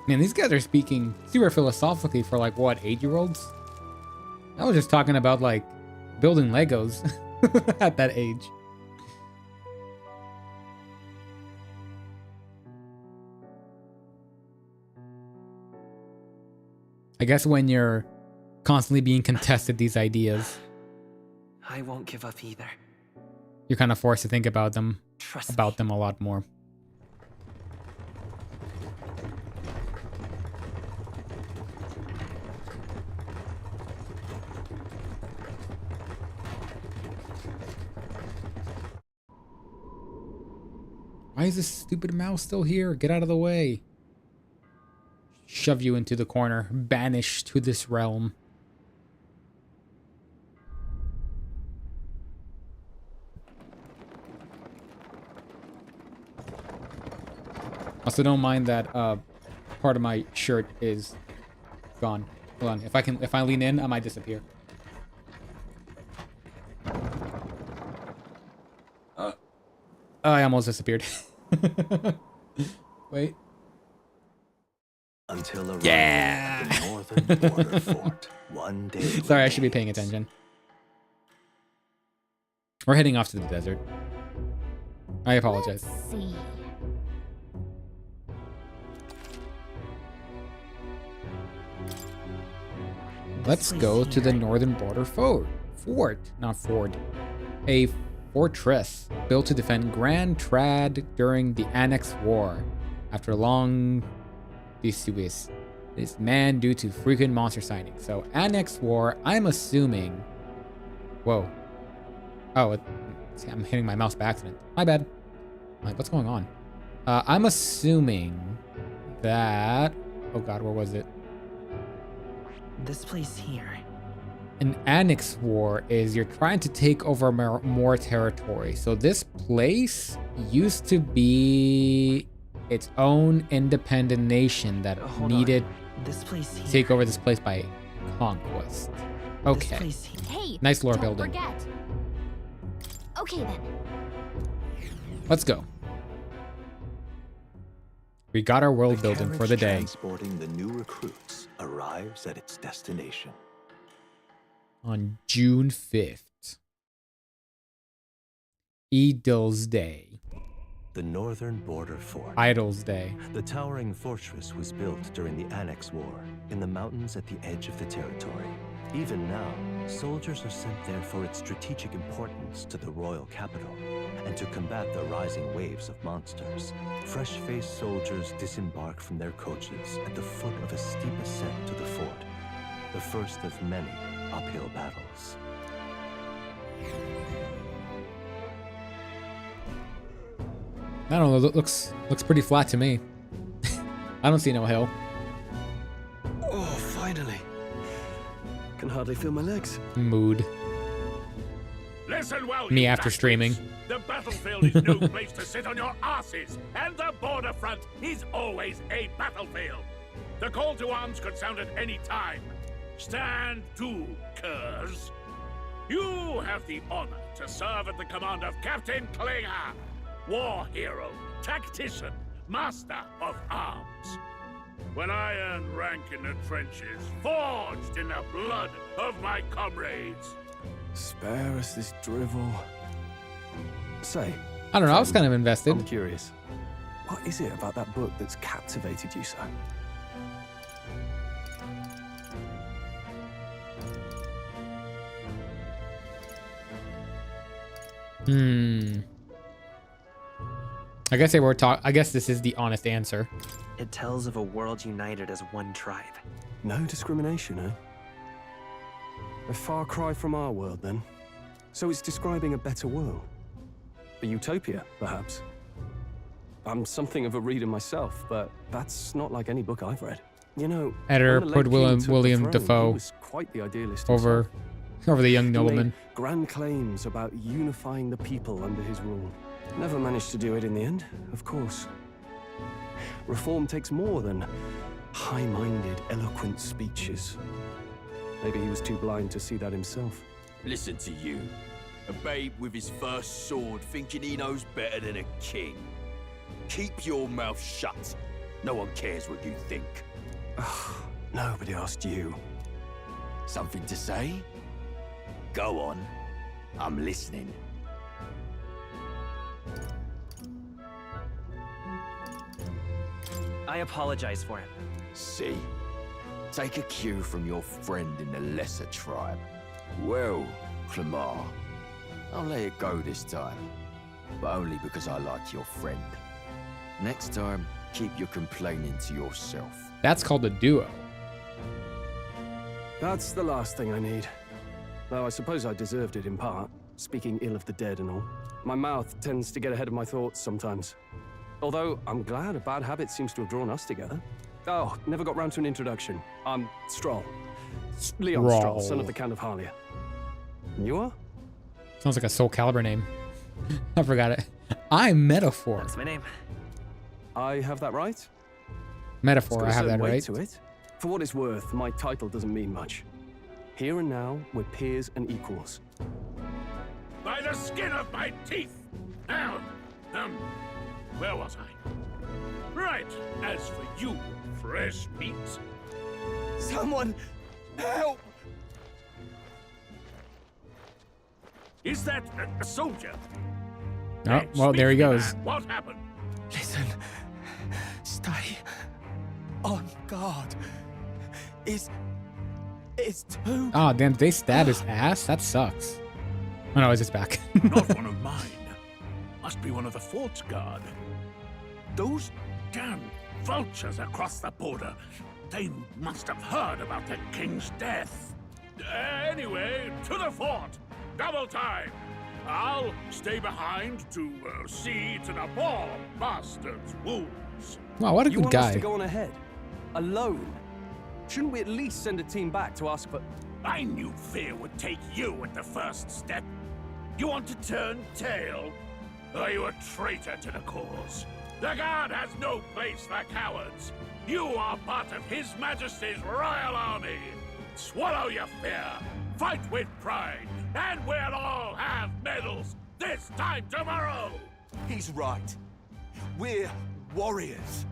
Man, these guys are speaking super philosophically for like, what, 8-year-olds? I was just talking about like building Legos at that age. I guess when you're constantly being contested these ideas, I won't give up either. you're kind of forced to think about them, Trust them a lot more. Why is this stupid mouse still here? Get out of the way. Shove you into the corner. Banish to this realm. Also, don't mind that part of my shirt is gone. Hold on. If I lean in, I might disappear. Oh, I almost disappeared. Wait. Until arrival Yeah. at the northern border fort. One day. Sorry, I should be paying attention. We're heading off to the desert. I apologize. Let's see. Let's go to the northern border fort. Not fort. A fortress built to defend Grand Trad during the Annex War. After a long disuse, is manned due to frequent monster sightings. So Annex War, I'm assuming. Whoa. Oh, I'm hitting my mouse by accident. My bad. Like, what's going on? I'm assuming that. Oh God, where was it? This place here. An Annex War is you're trying to take over more territory. So this place used to be its own independent nation that needed this place to take over this place by conquest. Okay. Hey, nice lore don't building. Forget. Okay then. Let's go. We got our world building for the day. Transporting the new recruits arrives at its destination. On June 5th. Idil's Day. The northern border fort. Idol's Day. The towering fortress was built during the Annex War in the mountains at the edge of the territory. Even now, soldiers are sent there for its strategic importance to the royal capital and to combat the rising waves of monsters. Fresh-faced soldiers disembark from their coaches at the foot of a steep ascent to the fort, the first of many uphill battles. I don't know, looks pretty flat to me. I don't see no hill. Oh, finally. Can hardly feel my legs. Mood. Listen well, Me you after bastards. streaming. The battlefield is no place to sit on your asses, and the border front is always a battlefield. The call to arms could sound at any time. Stand to, curs. You have the honor to serve at the command of Captain Klinger, war hero, tactician, master of arms. When I earned rank in the trenches, forged in the blood of my comrades. Spare us this drivel. Say, I don't know, I was kind of invested. I'm curious. What is it about that book that's captivated you so? I guess they were I guess this is the honest answer. It tells of a world united as one tribe. No discrimination, eh? A far cry from our world, then. So it's describing a better world. A utopia, perhaps. I'm something of a reader myself, but that's not like any book I've read. You know, Editor when the put late king took the William throne, Dafoe he was quite the idealist over the young He nobleman. made grand claims about unifying the people under his rule. Never managed to do it in the end, of course. Reform takes more than high-minded, eloquent speeches. Maybe he was too blind to see that himself. Listen to you. A babe with his first sword thinking he knows better than a king. Keep your mouth shut. No one cares what you think. Nobody asked you. Something to say? Go on. I'm listening. I apologize for him. See? Take a cue from your friend in the lesser tribe. Well, Clamar, I'll let it go this time. But only because I like your friend. Next time, keep your complaining to yourself. That's called a duo. That's the last thing I need. Though I suppose I deserved it in part, speaking ill of the dead and all. My mouth tends to get ahead of my thoughts sometimes. Although, I'm glad a bad habit seems to have drawn us together. Oh, never got round to an introduction. I'm Stroll. Leon Stroll, son of the Count of Harlia. And you are? Sounds like a Soul Calibur name. I forgot it. I'm Metaphor. That's my name. I have that right? Metaphor, I It's got have a that certain weight right. to it. For what it's worth, my title doesn't mean much. Here and now, we're peers and equals. By the skin of my teeth! Now, Where was I? Right, as for you, fresh meat. Someone help! Is that a soldier? Oh, well, there he goes. What happened? Listen. Stay on guard. It's too... Oh, damn, they stabbed his ass? That sucks. Oh, no, it's his back. Not one of mine. Must be one of the fort's guard. Those damn vultures across the border. They must have heard about the king's death. Anyway, to the fort. Double time. I'll stay behind to see to the poor bastard's wounds. Wow, what a You good want us guy. to go on ahead? Alone? Shouldn't we at least send a team back to ask for... I knew fear would take you at the first step. You want to turn tail? Are you a traitor to the cause? The guard has no place for cowards. You are part of His Majesty's royal army. Swallow your fear. Fight with pride. And we'll all have medals this time tomorrow. He's right. We're warriors.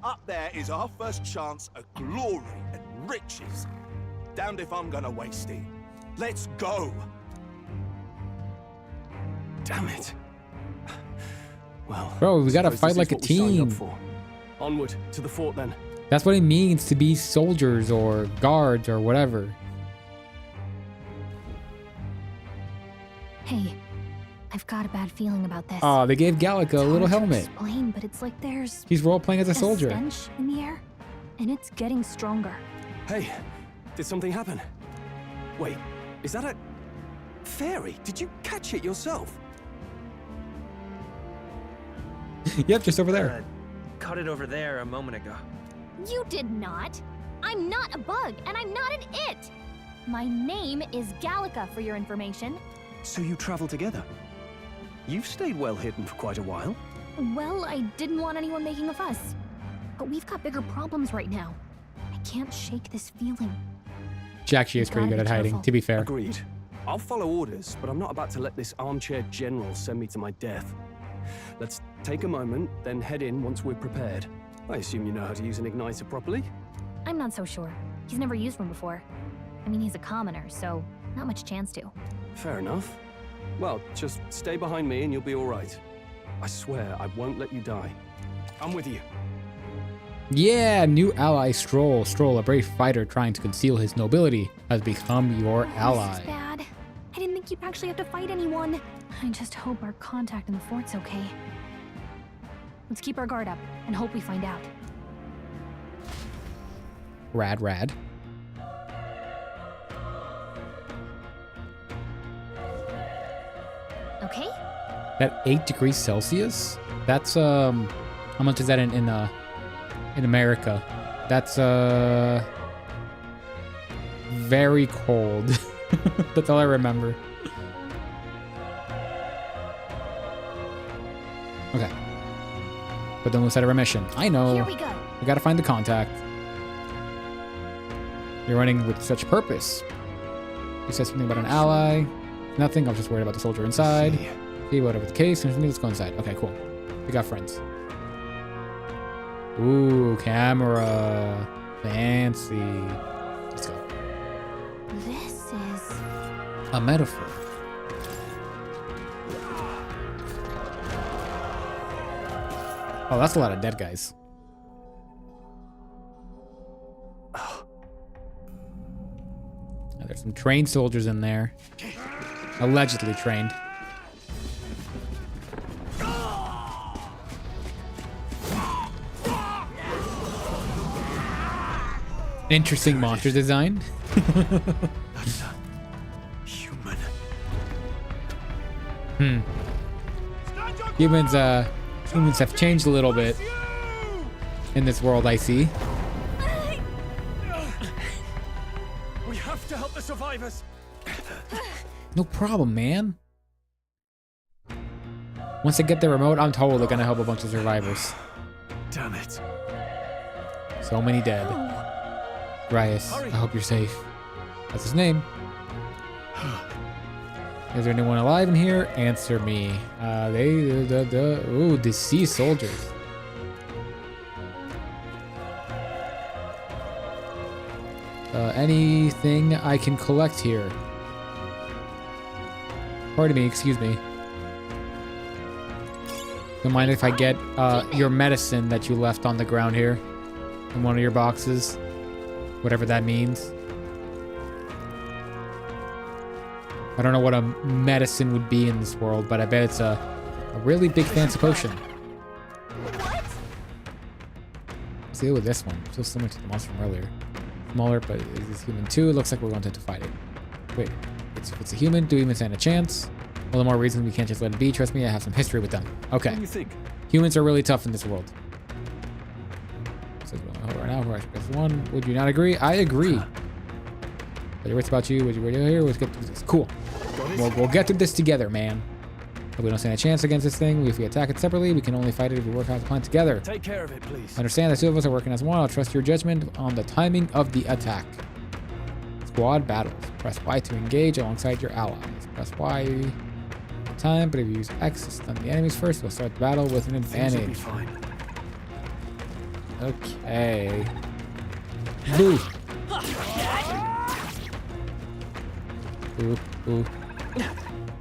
Up there is our first chance at glory and riches. Damned if I'm gonna waste it. Let's go. Damn it. Well, Bro, we gotta suppose fight this like is a what we signed up team. for. Onward to the fort then. That's what it means to be soldiers or guards or whatever. Hey, I've got a bad feeling about this. Oh, they gave Gallica a little Hard to helmet. explain, but it's like there's He's role-playing as a soldier. stench in the air, and it's getting stronger. Hey, did something happen? Wait, is that a... fairy? Did you catch it yourself? Yep, just over there. Caught it over there a moment ago. You did not. I'm not a bug, and I'm not an it. My name is Gallica, for your information. So you travel together? You've stayed well hidden for quite a while. Well, I didn't want anyone making a fuss. But we've got bigger problems right now. I can't shake this feeling. She actually is pretty good at hiding, to be fair. Agreed. I'll follow orders, but I'm not about to let this armchair general send me to my death. Let's take a moment, then head in once we're prepared. I assume you know how to use an igniter properly? I'm not so sure. He's never used one before. I mean, he's a commoner, so not much chance to. Fair enough. Well, just stay behind me and you'll be all right. I swear I won't let you die. I'm with you. Yeah, new ally Stroll. Stroll, a brave fighter trying to conceal his nobility, has become your This ally. is bad. I didn't think you'd actually have to fight anyone. I just hope our contact in the fort's okay. Let's keep our guard up and hope we find out. Rad, rad. Okay? At 8 degrees Celsius? That's, how much is that in America? That's, very cold. That's all I remember. Okay. But then we'll set a remission. I know. Here we go. We gotta find the contact. You're running with such purpose. You said something about an ally. Nothing. I was just worried about the soldier inside. See, whatever the case. Let's go inside. Okay, cool. We got friends. Ooh, camera. Fancy. Let's go. This is... A metaphor. Oh, that's a lot of dead guys. Now, there's some trained soldiers in there. Allegedly trained. Interesting monster design. Human. Humans have changed a little bit in this world, I see. We have to help the survivors. No problem, man. Once I get the remote, I'm totally gonna help a bunch of survivors. Damn it. So many dead. Rias, I hope you're safe. That's his name. Is there anyone alive in here? Answer me. Ooh, deceased soldiers. Anything I can collect here? Pardon me, excuse me. Don't mind if I get your medicine that you left on the ground here in one of your boxes, whatever that means. I don't know what a medicine would be in this world, but I bet it's a really big fancy potion. Let's deal with this one. So similar to the monster from earlier. Smaller, but is this human too? It looks like we're going to have to fight it. Wait, if it's a human, do humans stand a chance? Well, the more reason we can't just let it be. Trust me, I have some history with them. Okay. What do you think? Humans are really tough in this world. So right now, press 1. Would you not agree? I agree. But your wits about you. Would you radio here? Let's get through this. Cool. We'll get through this together, man. If we don't stand a chance against this thing, if we attack it separately, we can only fight it if we work out the plan together. Take care of it, please. Understand the two of us are working as one. I'll trust your judgment on the timing of the attack. Squad battles. Press Y to engage alongside your allies. Press Y time, but if you use X to stun the enemies first, we'll start the battle with an advantage. Be fine. Okay. Boo. Ooh, ooh.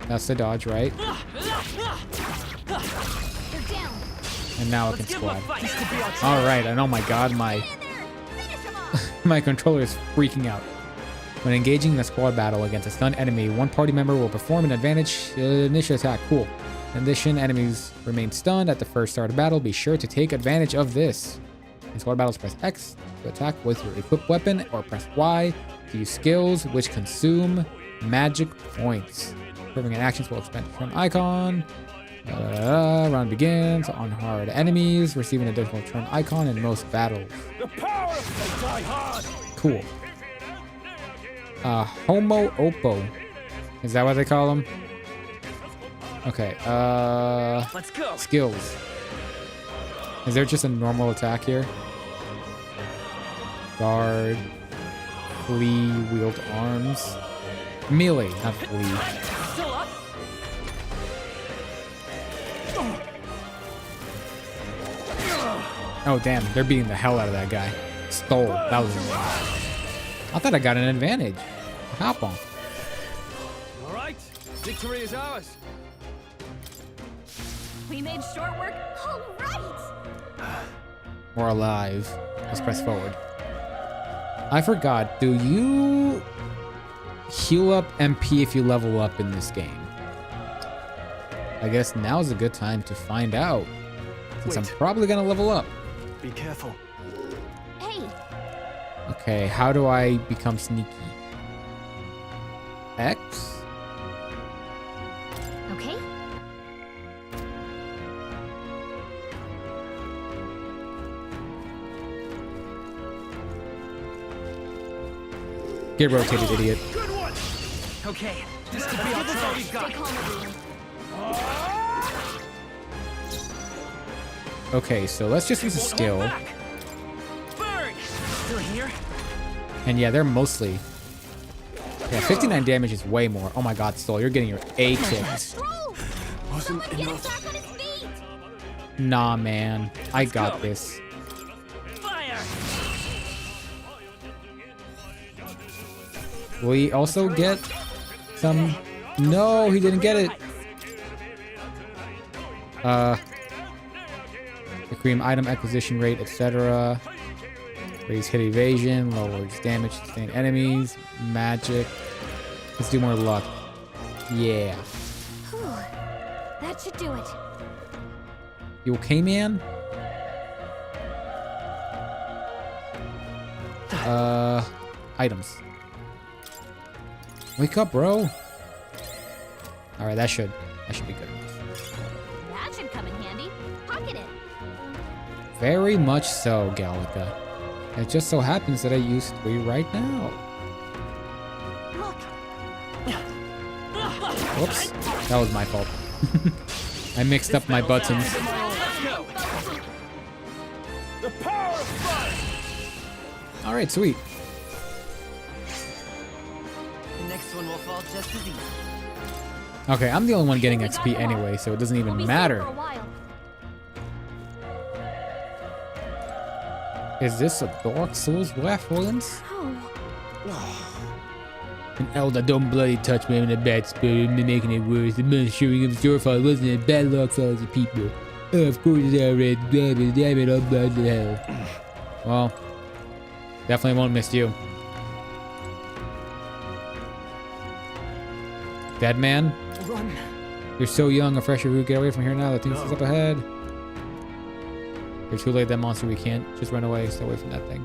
That's the dodge, right? And now it can squad. Alright, and oh my god, my my controller is freaking out. When engaging in a squad battle against a stunned enemy, one party member will perform an advantage initial attack. Cool. In addition, enemies remain stunned at the first start of battle. Be sure to take advantage of this. In squad battles, press X to attack with your equipped weapon, or press Y to use skills which consume magic points. Performing actions will expend a turn icon. Round begins on hard enemies, receiving an additional turn icon in most battles. The power of the die hard. Cool. Homo Oppo. Is that what they call them? Okay, let's go. Skills. Is there just a normal attack here? Guard. Flee, wield arms. Melee, not flee. Still up? Oh damn, they're beating the hell out of that guy. Stole. That was amazing. I thought I got an advantage. Hop on. All right, victory is ours. We made short work. All right. We're alive. Let's press forward. I forgot. Do you heal up MP if you level up in this game? I guess now's a good time to find out, since I'm probably gonna level up. Be careful. Hey. Okay, how do I become sneaky? X? Okay. Get rotated, idiot. Good one. Okay, this could be all we've got. Okay, so let's just use a skill. Burn. Still here? And yeah, they're mostly... Yeah, 59 damage is way more. Oh my god, Stole, you're getting your A kicked. Wasn't enough. Nah, man. I got this. Fire. We also get some... No, he didn't get it. Increase item acquisition rate, etc. Raise hit evasion, lowers damage to sustained enemies, magic. Let's do more luck. Yeah. Whew. That should do it. You okay, man? Items. Wake up, bro. Alright, that should be good enough. That should come in handy. Pocket it. Very much so, Gallica. It just so happens that I use 3 right now. Look. Whoops. That was my fault. I mixed up my buttons. The power of fire. Alright, sweet. The next one will fall just as easy. Okay, I'm the only one getting XP anyway, so it doesn't even matter. Is this a Dark Souls reference? An elder, don't bloody touch me in a bad spirit, making it worse. The monster of your fault wasn't it? Bad luck for all the people. Oh, of course it's already. Damn it, I'm bad to hell. Well, definitely won't miss you. Dead man? Run. You're so young, a fresher who get away from here now. The thing's up ahead. You're too late, that monster. We can't just run away. Stay away from that thing.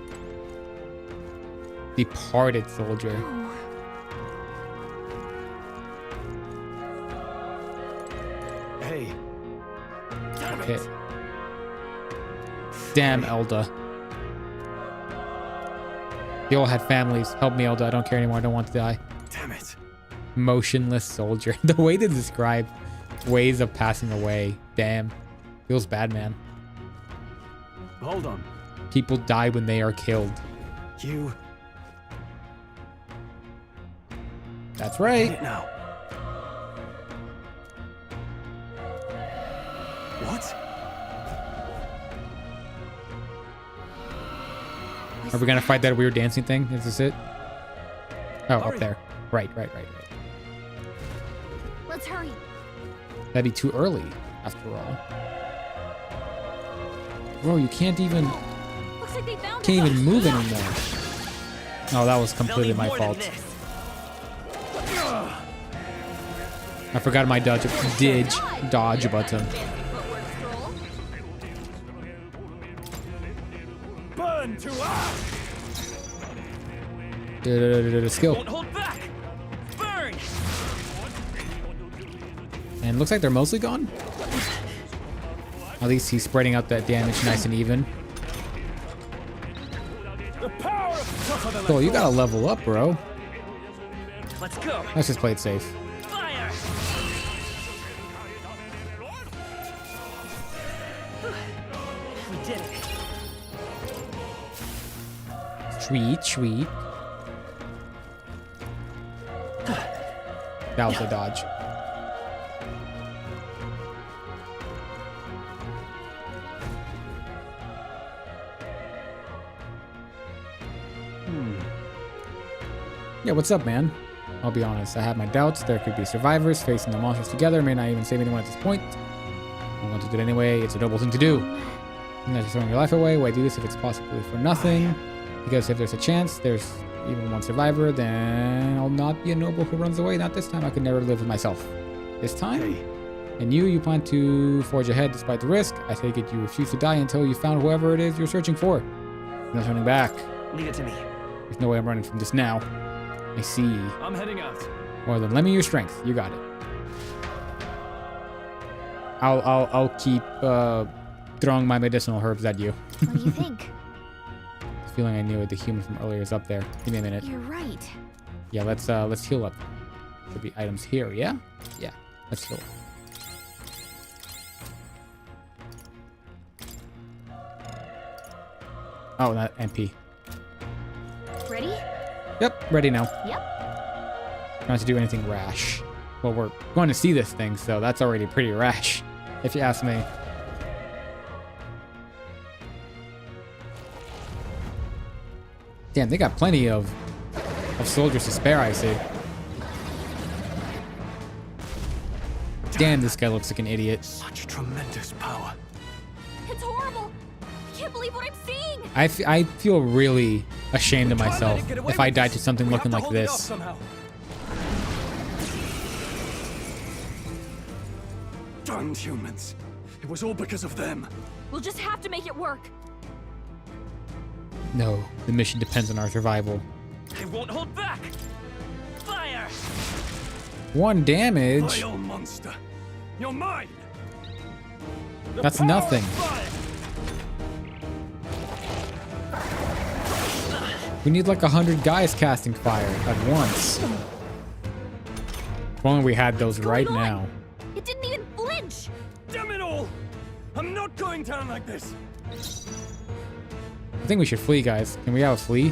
Departed soldier. Hey. Damn Okay. it. Damn, Elda. They all had families. Help me, Elda. I don't care anymore. I don't want to die. Damn it. Motionless soldier. The way to describe ways of passing away. Damn. Feels bad, man. Hold on. People die when they are killed. You. That's right. Get it now. What? Are we gonna fight that weird dancing thing? Is this it? Oh, up there. Right. Let's hurry. That'd be too early, after all. Bro, you can't even... Looks like they found Can't even move anymore. Oh, that was completely my fault. I forgot my dodge button. Burn to ash! Skill. Won't hold back! Burn! And looks like they're mostly gone. At least he's spreading out that damage nice and even. Cool, you gotta level up, bro. Let's go. Let's just play it safe. Fire! We did it. Sweet. That was a dodge. Yeah, what's up, man? I'll be honest, I have my doubts. There could be survivors facing the monsters together. May not even save anyone at this point. I'm going to do it anyway. It's a noble thing to do. You're not just throwing your life away. Why do this if it's possibly for nothing? Because if there's a chance there's even one survivor, then I'll not be a noble who runs away. Not this time. I could never live with myself. This time? And you plan to forge ahead despite the risk. I take it you refuse to die until you found whoever it is you're searching for. No turning back. Leave it to me. There's no way I'm running from this now. I see. I'm heading out. Well, then lend me your strength. You got it. I'll keep throwing my medicinal herbs at you. What do you think? The feeling I knew it. The human from earlier is up there. Give me a minute. You're right. Yeah, let's heal up. Should be items here. Yeah. Let's heal up. Oh, that MP. Ready? Yep, ready now. Yep. Not to do anything rash. Well, we're going to see this thing, so that's already pretty rash, if you ask me. Damn, they got plenty of soldiers to spare, I see. Damn, this guy looks like an idiot. Such tremendous power. It's horrible. I can't believe what I'm seeing. I feel really ashamed of myself if I died to something looking like this. Darned humans. It was all because of them. We'll just have to make it work. No, the mission depends on our survival. I won't hold back. Fire! 1 damage. Vile monster. You're mine. That's nothing. We need like 100 guys casting fire at once. If only we had those right now. It didn't even flinch. Damn it all! I'm not going down like this. I think we should flee, guys. Can we have a flee?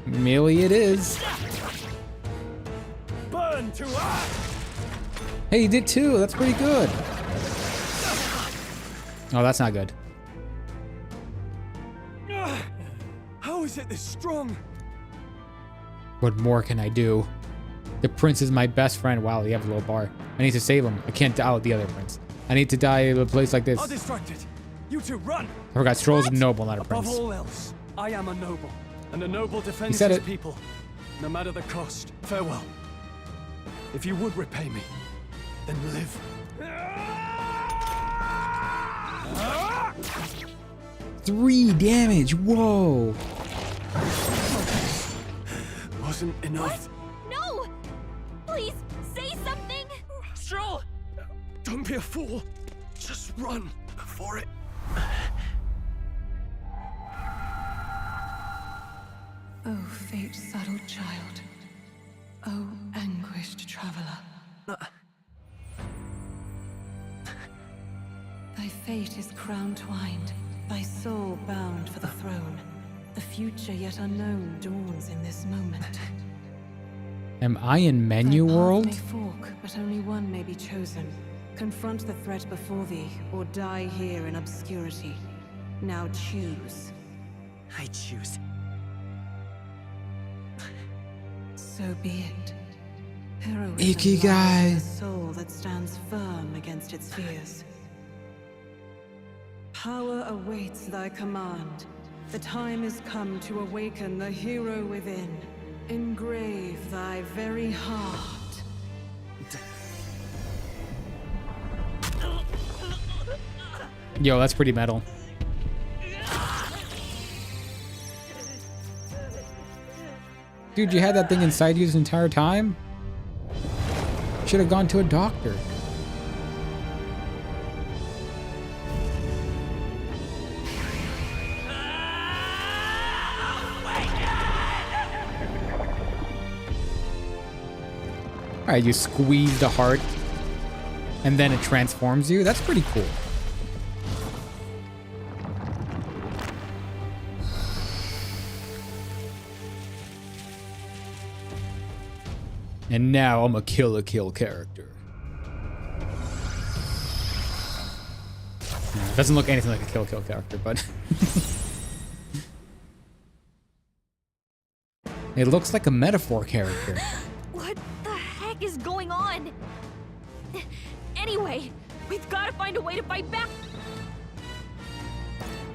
Melee it is. Burn to earth! Hey, he did too. That's pretty good. Oh, that's not good. How is it this strong? What more can I do? The prince is my best friend. Wow, you have a low bar. I need to save him. I can't die with the other prince. I need to die in a place like this. I'll distract it. You two run. I forgot Stroll's a noble, not a Above prince. all else, I am a noble, and a noble defends said his it. people, no matter the cost. Farewell. If you would repay me, then live. 3 damage. Whoa. Wasn't enough. No! Please, say something! Stroll! Don't be a fool. Just run for it. Oh, fate-saddled child. Oh, anguished traveler. Thy fate is crown-twined, thy soul bound for the throne. The future yet unknown dawns in this moment. Am I in menu Thy path world? may fork, but only one may be chosen. Confront the threat before thee, or die here in obscurity. Now choose. I choose. So be it. Heroism Icky lies guy. in a soul that stands firm against its fears. Power awaits thy command. The time is come to awaken the hero within. Engrave thy very heart. Yo, that's pretty metal. Dude, you had that thing inside you this entire time? Should have gone to a doctor. Alright, you squeeze the heart and then it transforms you. That's pretty cool. And now I'm a kill character. Doesn't look anything like a kill character, but it looks like a metaphor character. What the heck is going on? Anyway, we've got to find a way to fight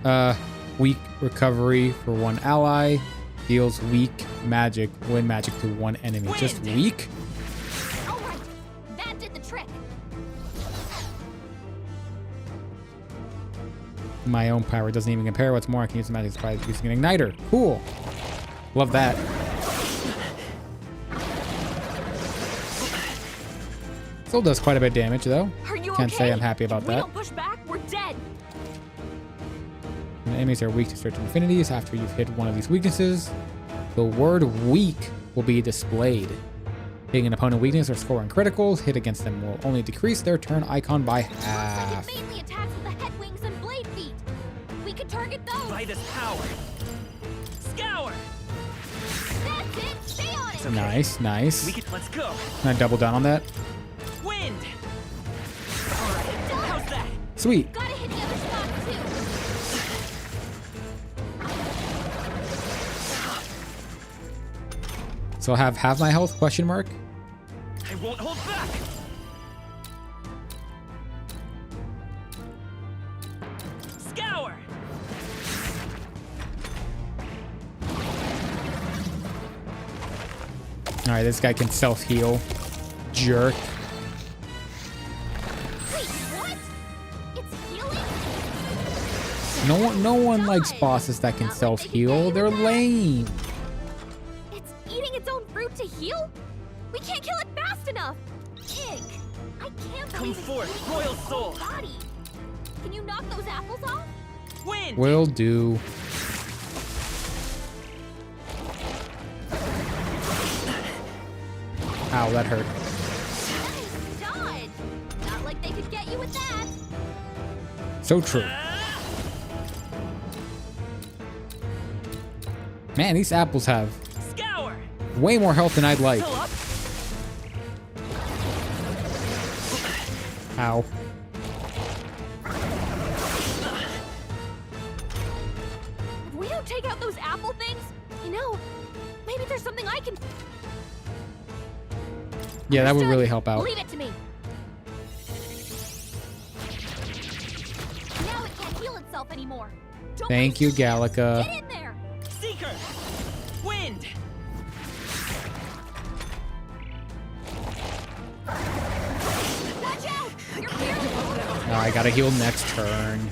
back. Weak recovery for one ally. Deals weak magic, win magic to one enemy. Wind. Just weak? All right, that did the trick. My own power doesn't even compare. What's more, I can use the magic by using an igniter. Cool. Love that. Still does quite a bit of damage though. Are you Can't say okay? I'm happy about If we that. don't push back, we're dead. When enemies are weak to certain affinities, after you've hit one of these weaknesses, the word weak will be displayed. Hitting an opponent weakness or scoring criticals, hit against them will only decrease their turn icon by half. It mainly attacks with the head wings and blade feet. We could target those. By this power. Scour! That's it. Stay on it. Nice, nice. Let's go. Can I double down on that? Wind! Alright, how's that? Sweet. Gotta hit the other spot too. So I'll have half my health, question mark? I won't hold back! Scour! Alright, this guy can self-heal. Jerk. Wait, what? It's healing? No one likes bosses that can self-heal. They're lame. It's eating its own fruit to heal? We can't kill it fast enough. Ick. I can't Come believe it's forth, eating royal its soul. own body. Can you knock those apples off? Wind! Will do. Ow, that hurt. Nice dodge. Not like they could get you with that. So true. Man, these apples have way more health than I'd like. Ow. If we don't take out those apple things, you know, maybe there's something I can... Yeah, that would really help out. Leave it to me. Now it can't heal itself anymore. Don't Thank you, Gallica. Get in there. Seeker! Wind! Watch out! You're barely Oh, I gotta heal next turn.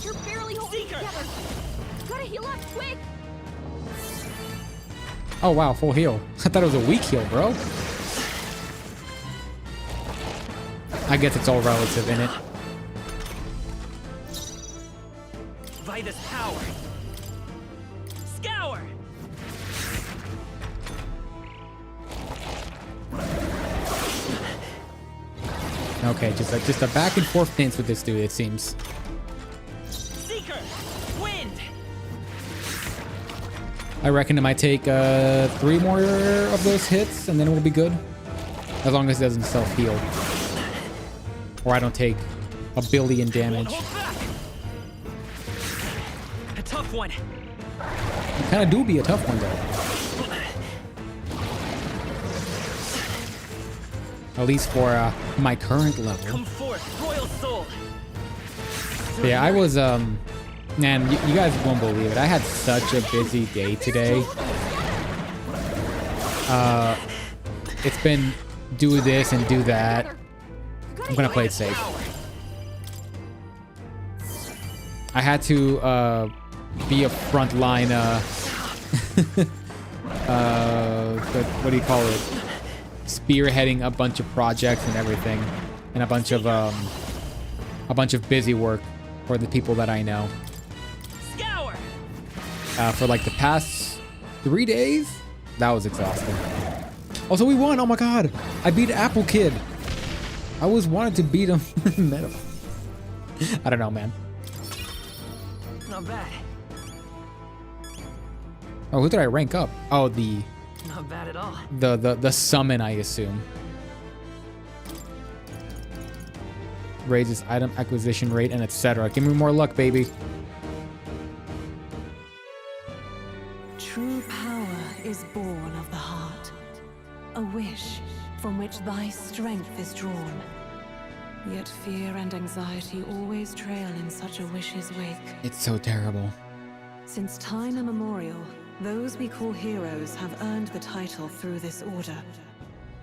You're barely holding it together. Gotta heal up quick. Oh wow, full heal. I thought it was a weak heal, bro. I guess it's all relative in it. Vitus power! Scour! Okay, just a back and forth dance with this dude, it seems. Seeker! Wind! I reckon it might take 3 more of those hits, and then we'll be good. As long as it doesn't self-heal. Or I don't take a billion damage. A tough one. It kind of do be a tough one, though. At least for my current level. Come forth, royal soul. But yeah, I was, man, you guys won't believe it. I had such a busy day today. It's been do this and do that. I'm gonna play it safe. I had to be a frontline what do you call it? Spearheading a bunch of projects and everything, and a bunch of busy work for the people that I know. Scour! For like the past 3 days, that was exhausting. Also, we won! Oh my god! I beat Apple Kid! I always wanted to beat him. I don't know, man. Not bad. Oh, who did I rank up? Oh, Not bad at all. the summon, I assume. Raises item acquisition rate and etc. Give me more luck, baby. True power is born of the heart. A wish from which thy strength is drawn. Yet fear and anxiety always trail in such a wish's wake. It's so terrible. Since time immemorial, those we call heroes have earned the title through this order.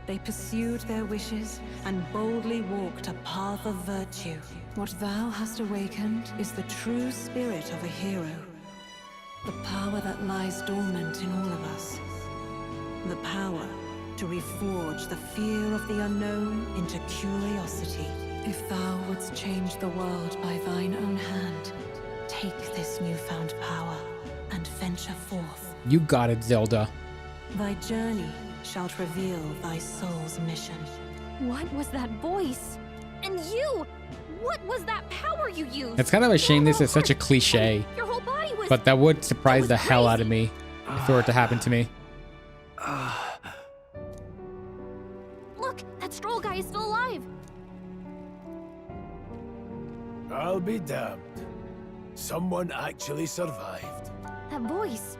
They pursued their wishes and boldly walked a path of virtue. What thou hast awakened is the true spirit of a hero. The power that lies dormant in all of us. The power to reforge the fear of the unknown into curiosity. If thou wouldst change the world by thine own hand, take this newfound power and venture forth. You got it, Zelda. Thy journey shalt reveal thy soul's mission. What was that voice? And you! What was that power you used? It's kind of a shame this is such a cliche. Your whole body was... But that would surprise the hell out of me if it were to happen to me. Look, that stroll guy is still alive. I'll be damned. Someone actually survived. That voice.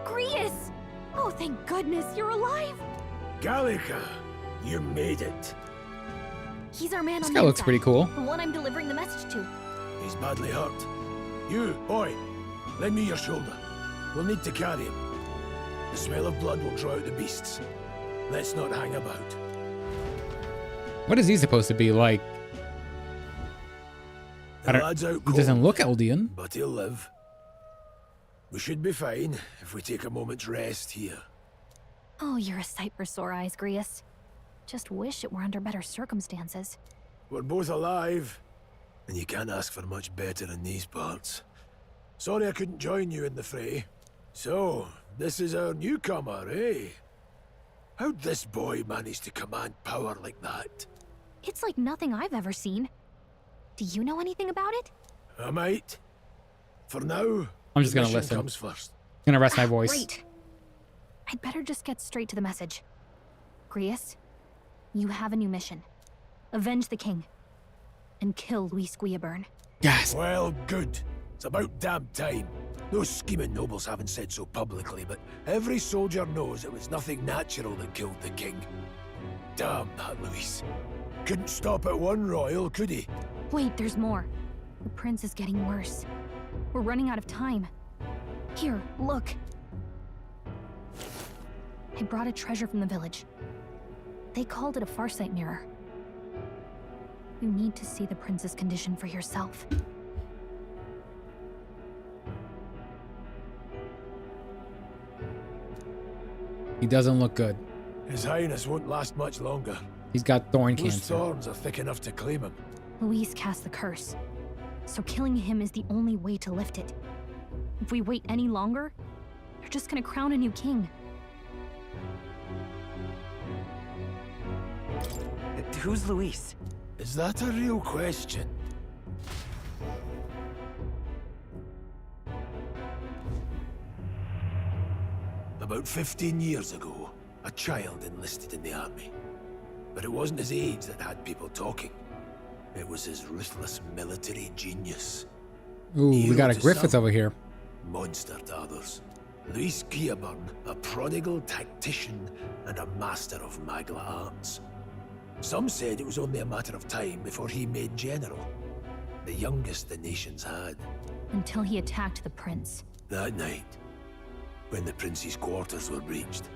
Grius! Oh, thank goodness you're alive. Gallica, you made it. He's our man This on guy the looks inside, pretty cool. The one I'm delivering the message to. He's badly hurt. You, boy, lend me your shoulder. We'll need to carry him. The smell of blood will draw out the beasts. Let's not hang about. What is he supposed to be like? The lad's out He doesn't cold, look Eldian. but he'll live. We should be fine if we take a moment's rest here. Oh, you're a sight for sore eyes, Grius. Just wish it were under better circumstances. We're both alive, and you can't ask for much better in these parts. Sorry I couldn't join you in the fray. So, this is our newcomer, eh? How'd this boy manage to command power like that? It's like nothing I've ever seen. Do you know anything about it? I might. For now, I'm just the gonna mission listen. comes first. Gonna rest my voice. Great. I'd better just get straight to the message. Grius, you have a new mission. Avenge the king. And kill Luis Guillaburn. Yes. Well, good. It's about damn time. Those scheming nobles haven't said so publicly, but every soldier knows it was nothing natural that killed the king. Damn that Luis. Couldn't stop at one royal, could he? Wait, there's more. The prince is getting worse. We're running out of time. Here, look. I brought a treasure from the village. They called it a farsight mirror. You need to see the prince's condition for yourself. He doesn't look good. His Highness won't last much longer. He's got thorn Those cancer. thorns are thick enough to claim him. Luis cast the curse, so killing him is the only way to lift it. If we wait any longer, they're just gonna crown a new king. Who's Luis? Is that a real question? About 15 years ago, a child enlisted in the army. But it wasn't his age that had people talking. It was his ruthless military genius. Ooh, we got a Griffith over here. Monster to others. Luis Guillaburn, a prodigal tactician and a master of Magla arts. Some said it was only a matter of time before he made general. The youngest the nations had. Until he attacked the prince. That night, when the prince's quarters were breached,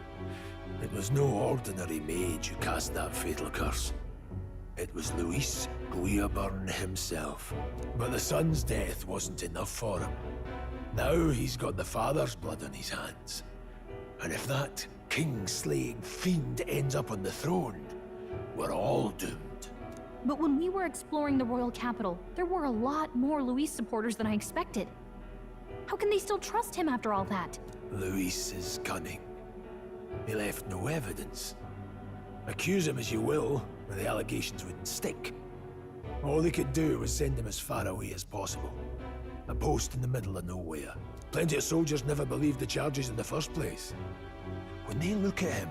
it was no ordinary mage who cast that fatal curse. It was Luis Guillaburn himself. But the son's death wasn't enough for him. Now he's got the father's blood on his hands. And if that king-slaying fiend ends up on the throne, we're all doomed. But when we were exploring the royal capital, there were a lot more Luis supporters than I expected. How can they still trust him after all that? Luis is cunning. He left no evidence. Accuse him as you will, but the allegations wouldn't stick. All they could do was send him as far away as possible. A post in the middle of nowhere. Plenty of soldiers never believed the charges in the first place. When they look at him,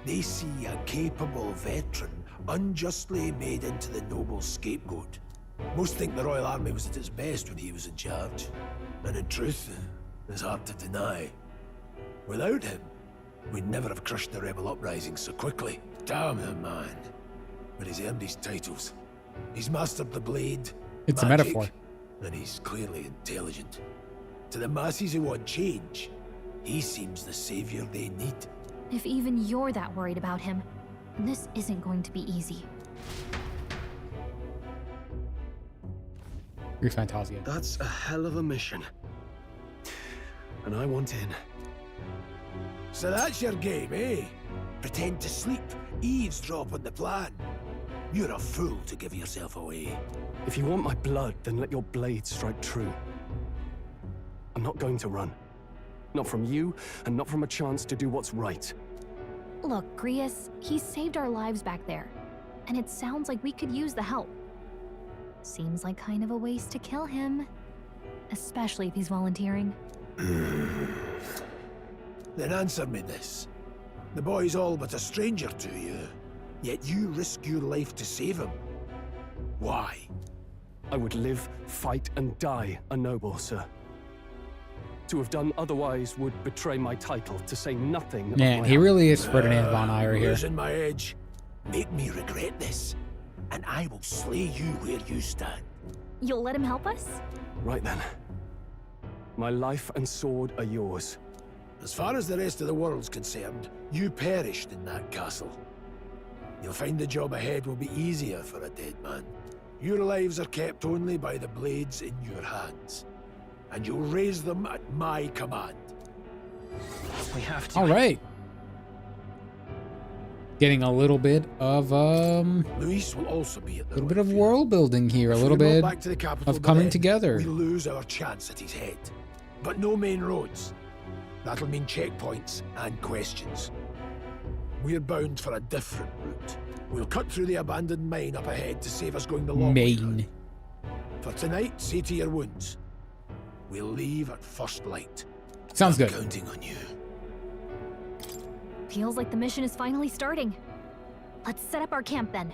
they see a capable veteran unjustly made into the noble's scapegoat. Most think the Royal Army was at its best when he was in charge. And in truth, it's hard to deny. Without him, we'd never have crushed the rebel uprising so quickly. Damn the man. But he's earned his titles. He's mastered the blade. It's a magic, metaphor. And he's clearly intelligent. To the masses who want change, he seems the savior they need. If even you're that worried about him, this isn't going to be easy. Refantazio. That's a hell of a mission. And I want in. So that's your game, eh? Pretend to sleep, eavesdrop on the plan. You're a fool to give yourself away. If you want my blood, then let your blade strike true. I'm not going to run. Not from you, and not from a chance to do what's right. Look, Grius, he saved our lives back there. And it sounds like we could use the help. Seems like kind of a waste to kill him. Especially if he's volunteering. Then answer me this. The boy's all but a stranger to you, yet you risk your life to save him. Why? I would live, fight, and die a noble, sir. To have done otherwise would betray my title, to say nothing of Man, my he really is Ferdinand von Eyre here. Losing my edge. Make me regret this, and I will slay you where you stand. You'll let him help us? Right then. My life and sword are yours. As far as the rest of the world's concerned, you perished in that castle. You'll find the job ahead will be easier for a dead man. Your lives are kept only by the blades in your hands. And you'll raise them at my command. We have to. All right. Getting a little bit of Luis will also be at the little bit of world building here, a little bit back to the capital of coming then, together. We lose our chance at his head. But no main roads. That'll mean checkpoints and questions. We're bound for a different route. We'll cut through the abandoned mine up ahead to save us going the long way round. Main. For tonight, see to your wounds. We'll leave at first light. Sounds I'm good. Counting on you. Feels like the mission is finally starting. Let's set up our camp then.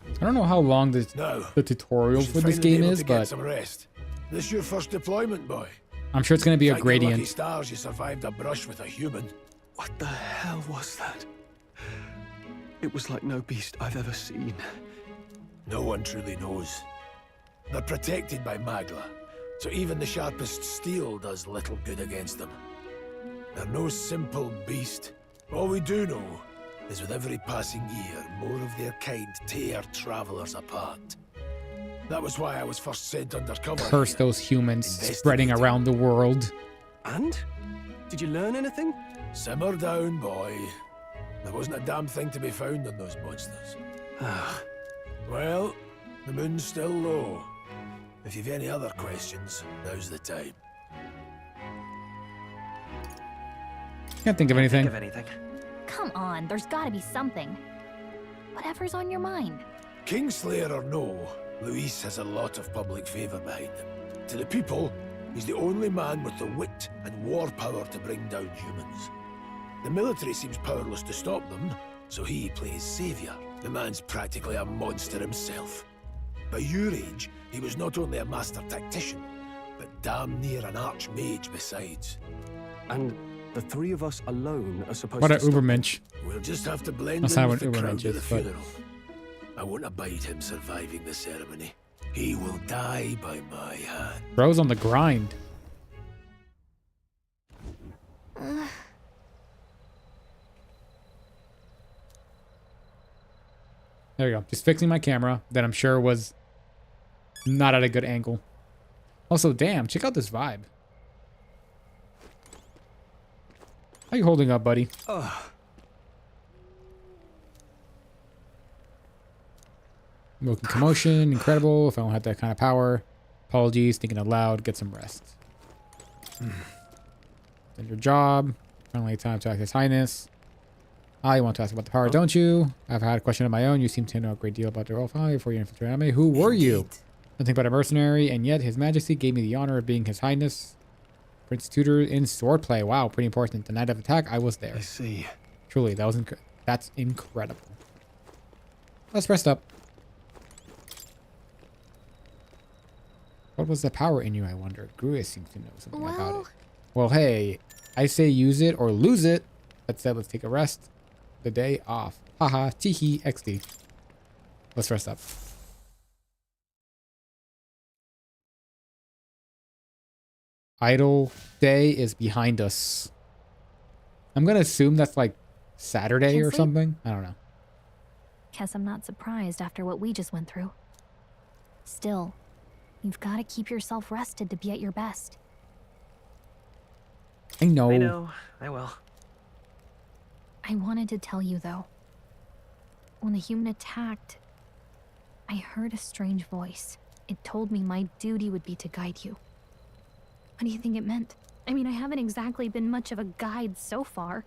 I don't know how long the tutorial for this game is, but some rest. This your first deployment, boy? I'm sure it's going to be a Thank your lucky gradient. stars you survived a brush with a human. What the hell was that? It was like no beast I've ever seen. No one truly knows. They're protected by Magla, so even the sharpest steel does little good against them. They're no simple beast. All we do know is with every passing year, more of their kind tear travelers apart. That was why I was first sent undercover. Curse here. those humans spreading around the world. And? Did you learn anything? Simmer down, boy. There wasn't a damn thing to be found on those monsters. Well, the moon's still low. If you've any other questions, now's the time. Can't think of anything. Come on, there's gotta be something. Whatever's on your mind. Kingslayer or no, Luis has a lot of public favour behind him. To the people, he's the only man with the wit and war power to bring down humans. The military seems powerless to stop them, so he plays saviour. The man's practically a monster himself. By your age, he was not only a master tactician, but damn near an archmage besides. And the three of us alone are supposed What to an stop Ubermensch. We'll just have to blend That's in how with an the crowd Ubermensch at the is, but- funeral. I won't abide him surviving the ceremony. He will die by my hand. Bro's on the grind. There you go. Just fixing my camera that I'm sure was not at a good angle. Also, damn, check out this vibe. How you holding up, buddy? Milking commotion, incredible. If I don't have that kind of power. Apologies, thinking aloud, get some rest. Then your job. Finally, time to act His Highness. I want to ask about the power, don't you? I've had a question of my own. You seem to know a great deal about the royal family before you infiltrated Anime. Who were you? Nothing but a mercenary, and yet His Majesty gave me the honor of being His Highness. Prince Tutor in swordplay. Wow, pretty important. The night of attack, I was there. I see. Truly, that was that's incredible. Let's rest up. What was the power in you, I wonder? Gruis seems to know something about it. Well, hey, I say use it or lose it. That said, let's take a rest. The day off. Haha, teehee, XD. Let's rest up. Idle day is behind us. I'm gonna assume that's like Saturday or something. I don't know. Guess I'm not surprised after what we just went through. Still, you've got to keep yourself rested to be at your best. I know. I know. I will. I wanted to tell you, though. When the human attacked, I heard a strange voice. It told me my duty would be to guide you. What do you think it meant? I mean, I haven't exactly been much of a guide so far.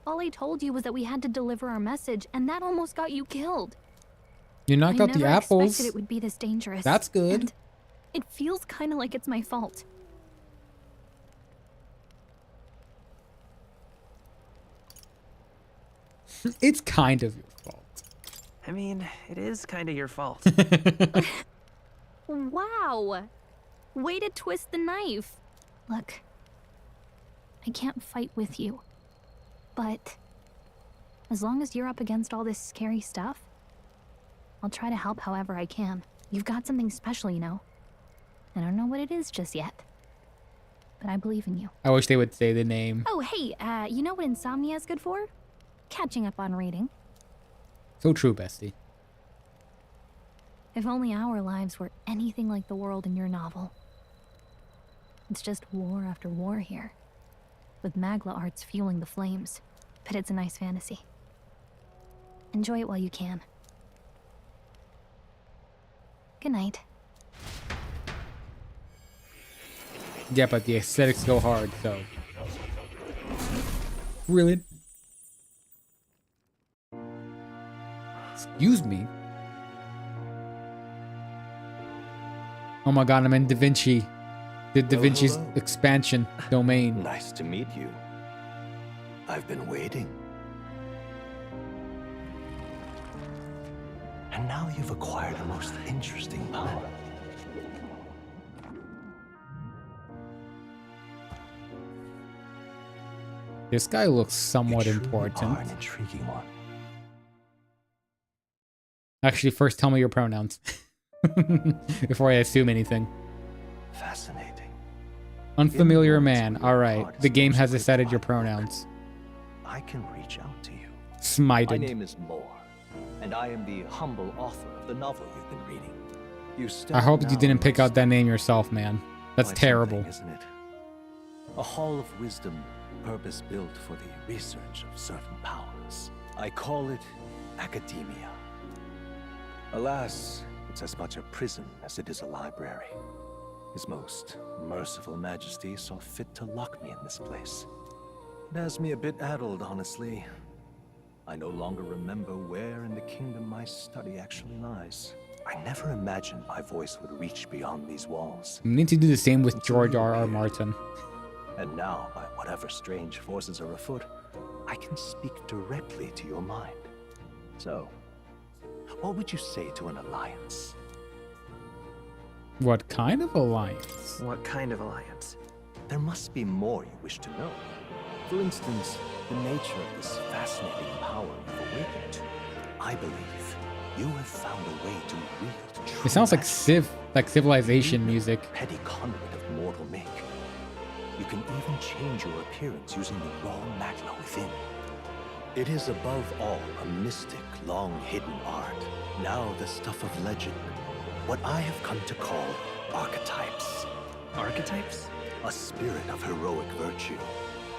All I told you was that we had to deliver our message, and that almost got you killed. You knocked out the I never apples. expected it would be this dangerous. That's good. And it feels kind of like it's my fault. It's kind of your fault. I mean, it is kind of your fault. Wow! Way to twist the knife. Look, I can't fight with you. But as long as you're up against all this scary stuff, I'll try to help however I can. You've got something special, you know. I don't know what it is just yet, but I believe in you. I wish they would say the name. Oh, hey, you know what insomnia is good for? Catching up on reading. So true, bestie. If only our lives were anything like the world in your novel. It's just war after war here, with Magla arts fueling the flames. But it's a nice fantasy. Enjoy it while you can. Good night. Yeah, but the aesthetics go hard, so. Really? Excuse me. Oh my god, I'm in Da Vinci. The Da Vinci's expansion domain. Nice to meet you. I've been waiting. And now you've acquired a most interesting power. This guy looks somewhat important. An intriguing one. Actually, first tell me your pronouns. Before I assume anything. Fascinating. Unfamiliar man. Alright. The game has decided your pronouns. I can reach out to you. Smited. My name is Moore, and I am the humble author of the novel you've been reading. I hope you didn't pick out that name yourself, man. That's terrible. Isn't it? A hall of wisdom, purpose-built for the research of certain powers. I call it academia. Alas, it's as much a prison as it is a library. His most merciful majesty saw fit to lock me in this place. It has me a bit addled, honestly. I no longer remember where in the kingdom my study actually lies. I never imagined my voice would reach beyond these walls. You need to do the same with George R.R. Martin. And now, by whatever strange forces are afoot, I can speak directly to your mind. So, what would you say to an alliance? What kind of alliance? What kind of alliance? There must be more you wish to know. For instance, the nature of this fascinating power you've awakened to. I believe you have found a way to wield true It sounds like magic. Civilization music. Petty conduit of mortal make. You can even change your appearance using the raw magma within. It is above all a mystic, long-hidden art. Now the stuff of legend. What I have come to call archetypes. Archetypes? A spirit of heroic virtue.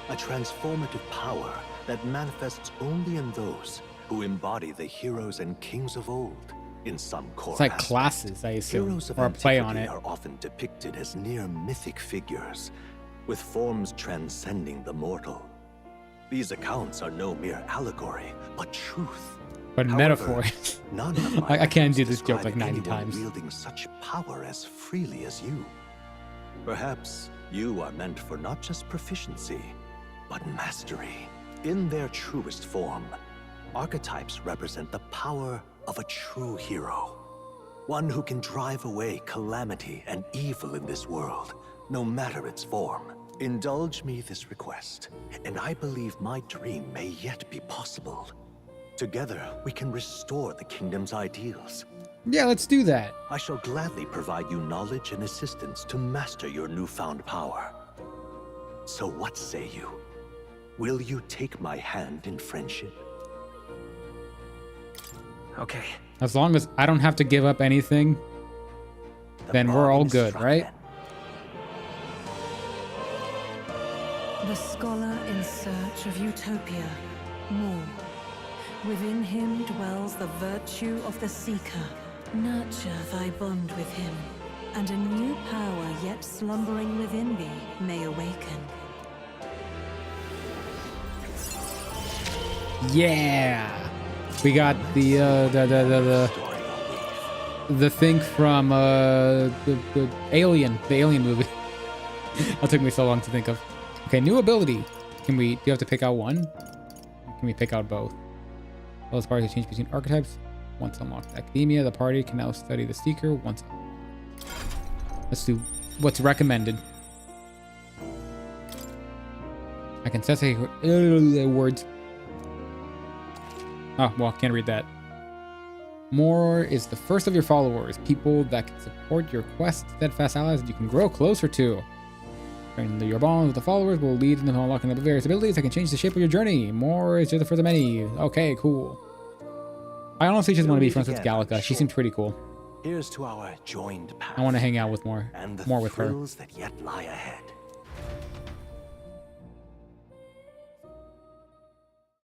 A transformative power that manifests only in those who embody the heroes and kings of old. In some core It's like aspect, classes, I assume, heroes of or a play on antiquity it. are often depicted as near mythic figures, with forms transcending the mortal. These accounts are no mere allegory, but truth. But However, metaphor. none of my I can't do this describe joke like 90 anyone times. wielding such power as freely as you. Perhaps you are meant for not just proficiency, but mastery. In their truest form, archetypes represent the power of a true hero. One who can drive away calamity and evil in this world, no matter its form. Indulge me this request, and I believe my dream may yet be possible. Together, we can restore the kingdom's ideals. Yeah, let's do that. I shall gladly provide you knowledge and assistance to master your newfound power. So what say you? Will you take my hand in friendship? Okay. As long as I don't have to give up anything, then we're all good, right? The scholar in search of utopia, more. Within him dwells the virtue of the seeker. Nurture thy bond with him, and a new power yet slumbering within thee may awaken. Yeah, we got the thing from the Alien movie. That took me so long to think of. Okay, new ability. Do you have to pick out one? Can we pick out both? Those parties change between archetypes. Once unlocked academia, the party can now study the seeker once unlocked. Let's do what's recommended. I can say words. Oh, well, can't read that. More is the first of your followers, people that can support your quest, steadfast allies that you can grow closer to. And your bonds with the followers will lead them to unlocking the various abilities that can change the shape of your journey. More is just the first of many. Okay, cool. I honestly just want to be friends with Gallica. She seems pretty cool. Here's to our joined path. I want to hang out with more with her. Thrills that yet lie ahead.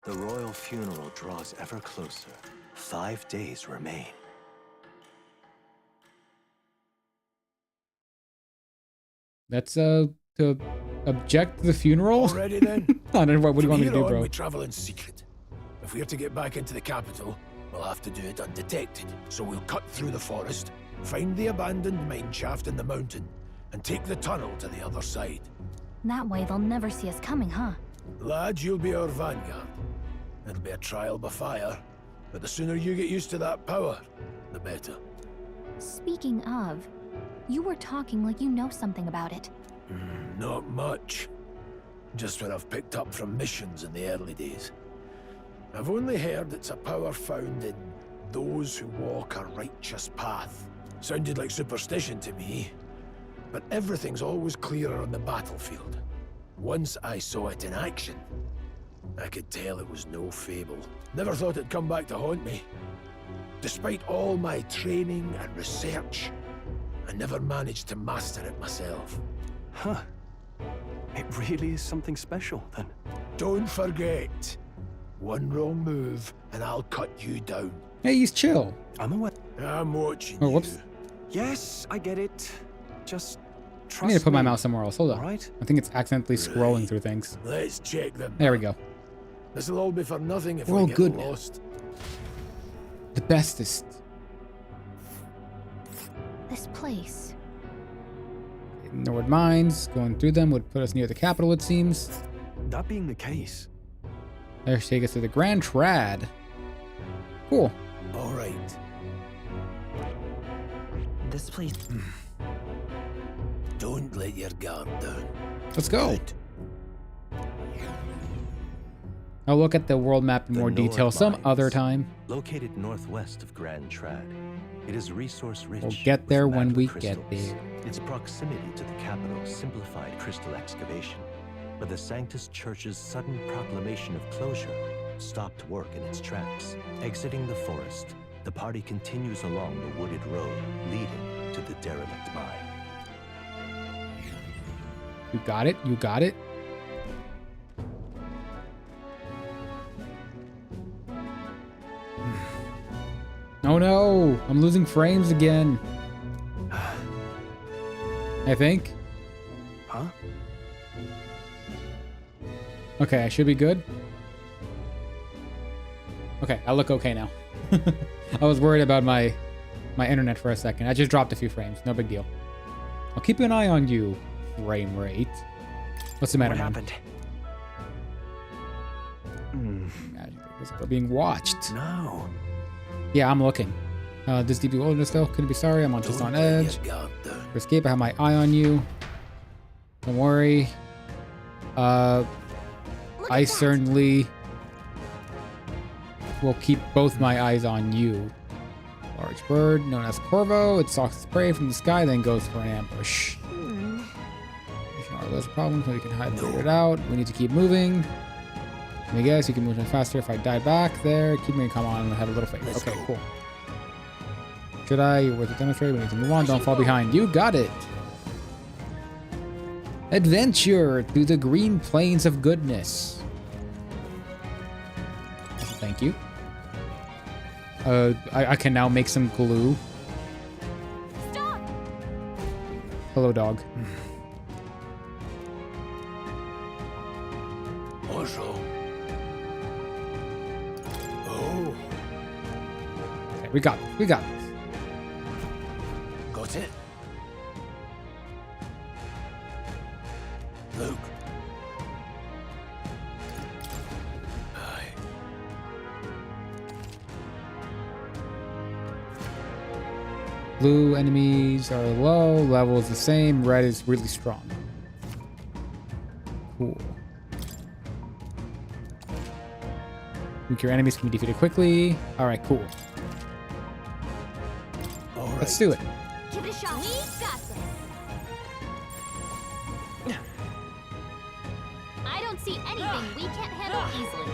The royal funeral draws ever closer. 5 days remain. That's to object to the funeral. Ready then? I don't know what do you want me to do, From here on, bro? we travel in secret. If we are to get back into the capital, we'll have to do it undetected. So we'll cut through the forest, find the abandoned mine shaft in the mountain, and take the tunnel to the other side. That way they'll never see us coming, huh? Lad, you'll be our vanguard. It'll be a trial by fire, but the sooner you get used to that power, the better. Speaking of, you were talking like you know something about it. Not much. Just what I've picked up from missions in the early days. I've only heard it's a power found in those who walk a righteous path. Sounded like superstition to me, but everything's always clearer on the battlefield. Once I saw it in action, I could tell it was no fable. Never thought it'd come back to haunt me. Despite all my training and research, I never managed to master it myself. Huh. It really is something special, then. Don't forget, one wrong move and I'll cut you down. Hey, he's chill. I'm aware. I'm watching Oh, whoops. Yes, I get it. Just trust I need to put my me. mouse somewhere else. Hold on. Right? I think it's accidentally scrolling through things. Let's check them. There we go. This'll all be for nothing if We're all we get good now. lost. The bestest. This place. Norwood Mines, going through them would put us near the capital, it seems. That being the case. There's take us to the Grand Trad. Cool. All right. This place. Don't let your guard down. Let's go. I'll look at the world map in more detail some other time. Located northwest of Grand Trad, it is resource rich. We'll get there with when magic we crystals. get there. Its proximity to the capital simplified crystal excavation, but the Sanctus Church's sudden proclamation of closure stopped work in its tracks. Exiting the forest, the party continues along the wooded road leading to the derelict mine. You got it? You got it? Oh no! I'm losing frames again. I think. Huh? Okay, I should be good. Okay, I look okay now. I was worried about my internet for a second. I just dropped a few frames. No big deal. I'll keep an eye on you, frame rate. What's the matter, What man? happened? We're being watched. No. Yeah, I'm looking. This deep wilderness though, couldn't be sorry. I'm on just on edge. For escape, I have my eye on you. Don't worry. I certainly will keep both my eyes on you. Large bird known as Corvo. It stalks its prey from the sky, then goes for an ambush. Ignore those problems, so we can hide and figure it out. We need to keep moving. Let me guess, you can move much faster if I die back there. Keep moving, come on, have a little faith. Okay, cool. Should I? You're worth to demonstrate. We need to move on. Don't fall behind. You got it. Adventure through the green plains of goodness. Thank you. I can now make some glue. Stop! Hello, dog. Also. Oh. Okay, we got this. We got this. Got it. Luke. Aye. Blue enemies are low. Level is the same. Red is really strong. Cool. Your enemies can be defeated quickly. All right, cool. Let's do it. Give it a shot. We got this. I don't see anything we can't handle easily.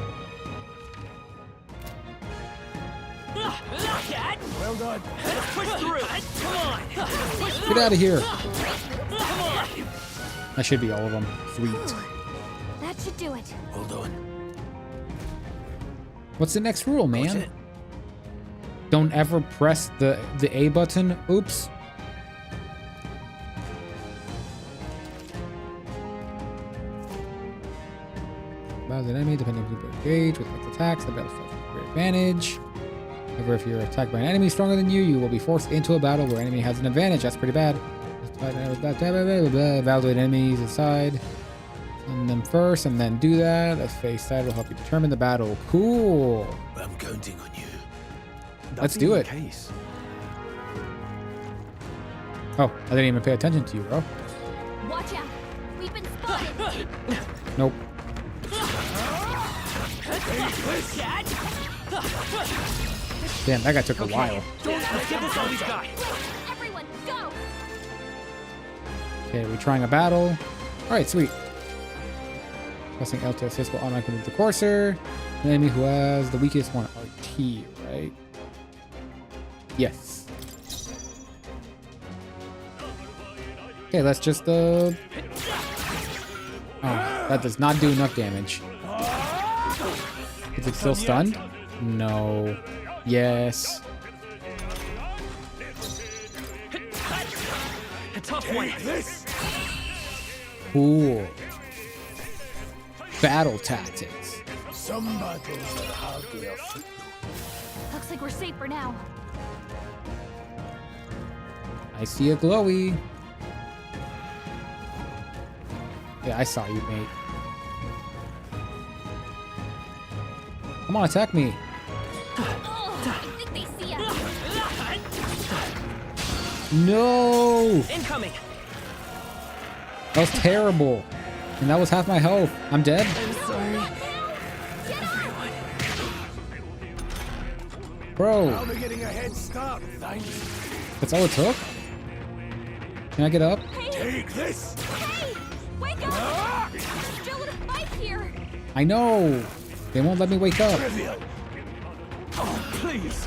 Well done. Let's push through. Come on. Get out of here. Come on. That should be all of them. Sweet. That should do it. Hold on. What's the next rule, man? Don't ever press the A button. Oops. Battles an enemy, depending on who you engage with its attacks, the battle starts with great advantage. However, if you're attacked by an enemy stronger than you, you will be forced into a battle where an enemy has an advantage. That's pretty bad. Evaluate enemies aside. And then first, and then do that. A face side will help you determine the battle. Cool. I'm counting on you. Let's do it. Oh, I didn't even pay attention to you, bro. Watch out. We've been spotted. Nope. Damn, that guy took a while. Let's give this all we've got. Everyone, go. Okay, we're trying a battle. All right, sweet. Pressing L to assist will automatically move the cursor. The enemy who has the weakest one, RT, right? Yes. Okay, let's just Oh, that does not do enough damage. Is it still stunned? No. Yes. A tough one. Cool. Battle tactics. Some battles are hardly a footnote. Looks like we're safe for now. I see a glowy. Yeah, I saw you, mate. Come on, attack me. I think they see us. No! Incoming. That was terrible. And that was half my health. I'm dead? I'm sorry. Bro. I'll be getting a head start, thanks. That's all it took? Can I get up? Take this! Hey! Wake up! Still in a fight here. I know. They won't let me wake up. Oh, please.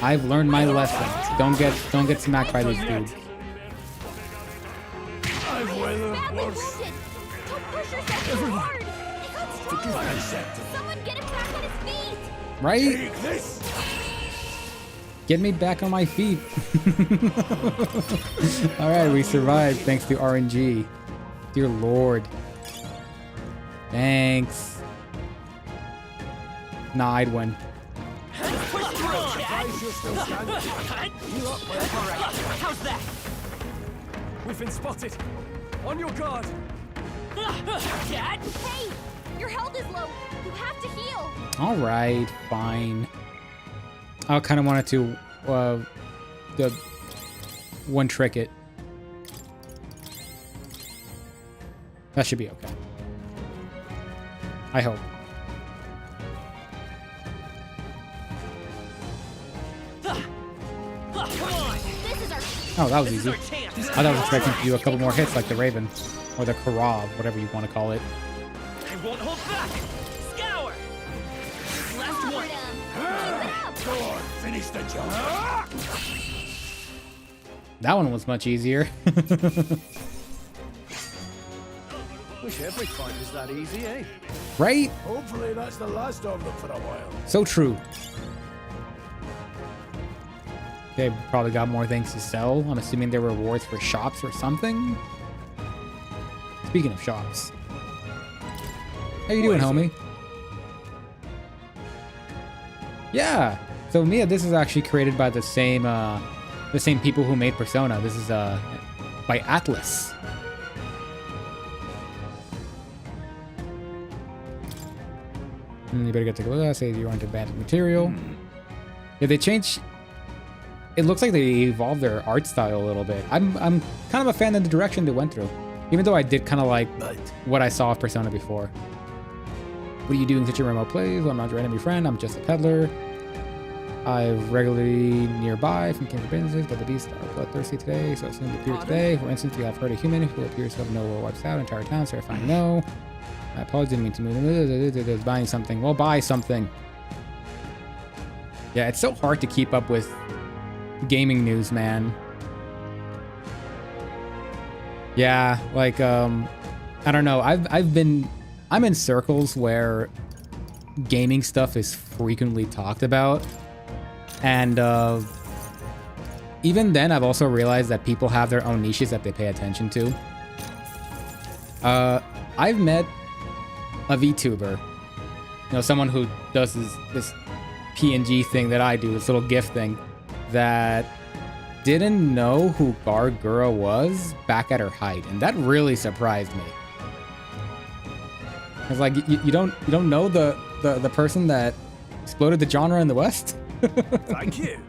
I've learned my lessons. Don't get smacked by these dudes. I've weathered worse. Don't push yourself so hard. He got strong. Someone get him back on his feet. Right? Take this. Get me back on my feet. All right, we survived thanks to RNG. Dear Lord. Thanks. Nah, I'd win. How's that? We've been spotted. On your guard. Dad? Hey, your health is low. You have to heal. All right, fine. I kind of wanted to the one trick it. That should be okay. I hope. Oh, that was easy. I thought I was expecting to do a couple more hits like the Raven. Or the Karov, whatever you want to call it. I won't hold back. Scour. Last one. Go on, finish the job. That one was much easier. Wish every fight was that easy, eh? Right? Hopefully that's the last of them for a while. So true. Okay, probably got more things to sell. I'm assuming they're rewards for shops or something. Speaking of shops. How you doing, homie? Yeah. So Mia, this is actually created by the same people who made Persona. This is by Atlas. You better get to go. Say you're into abandoned material. Yeah, they changed. It looks like they evolved their art style a little bit. I'm kind of a fan of the direction they went through, even though I did kind of like what I saw of Persona before. What are you doing such a remote place? Well, I'm not your enemy friend. I'm just a peddler. I'm regularly nearby from kin to businesses, but the beasts are bloodthirsty today, so as soon as they appear today. For instance, you have heard a human who appears to have no will wipes out entire town, terrifying no. My apologies, didn't mean to move. Buying something. Well, buy something. Yeah, it's so hard to keep up with gaming news, man. Yeah, like I don't know. I'm in circles where gaming stuff is frequently talked about, and even then I've also realized that people have their own niches that they pay attention to. I've met a VTuber, you know, someone who does this PNG thing that I do, this little GIF thing, that didn't know who Gargura was back at her height, and that really surprised me. It's like you don't know the person that exploded the genre in the West. Thank you.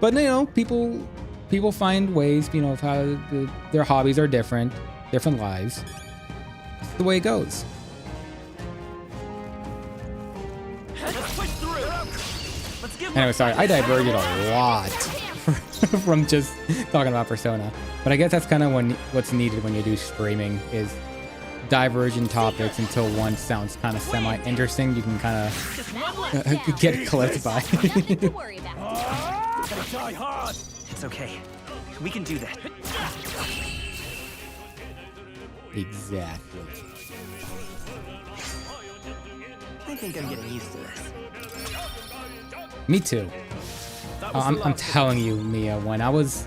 But you know, people find ways, you know, of how their hobbies are different lives. It's the way it goes. Anyway, sorry, I diverged a lot from just talking about Persona, but I guess that's kind of what's needed when you do streaming is divergent topics until one sounds kind of semi-interesting. You can kind of get clipped by. It's okay. We can do that. Exactly. I think I'm getting used to this. Me too. I'm telling you, Mia, when I was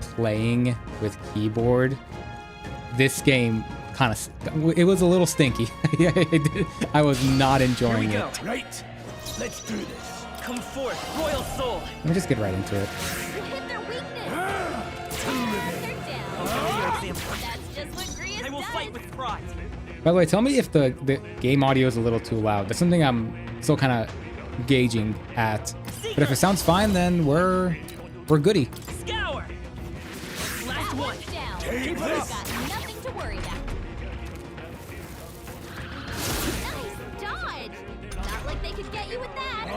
playing with keyboard, this game kind of, it was a little stinky. I was not enjoying it. Right. Let's do this. Come forth, royal soul. Let me just get right into it. You hit their weakness. That's just what Grius I will fight with pride. By the way, tell me if the game audio is a little too loud. That's something I'm still kind of gauging at. But if it sounds fine, then we're goody. Scour. Last one. Keep this. Got nothing to worry about. Nice dodge. Not like they could get you with that.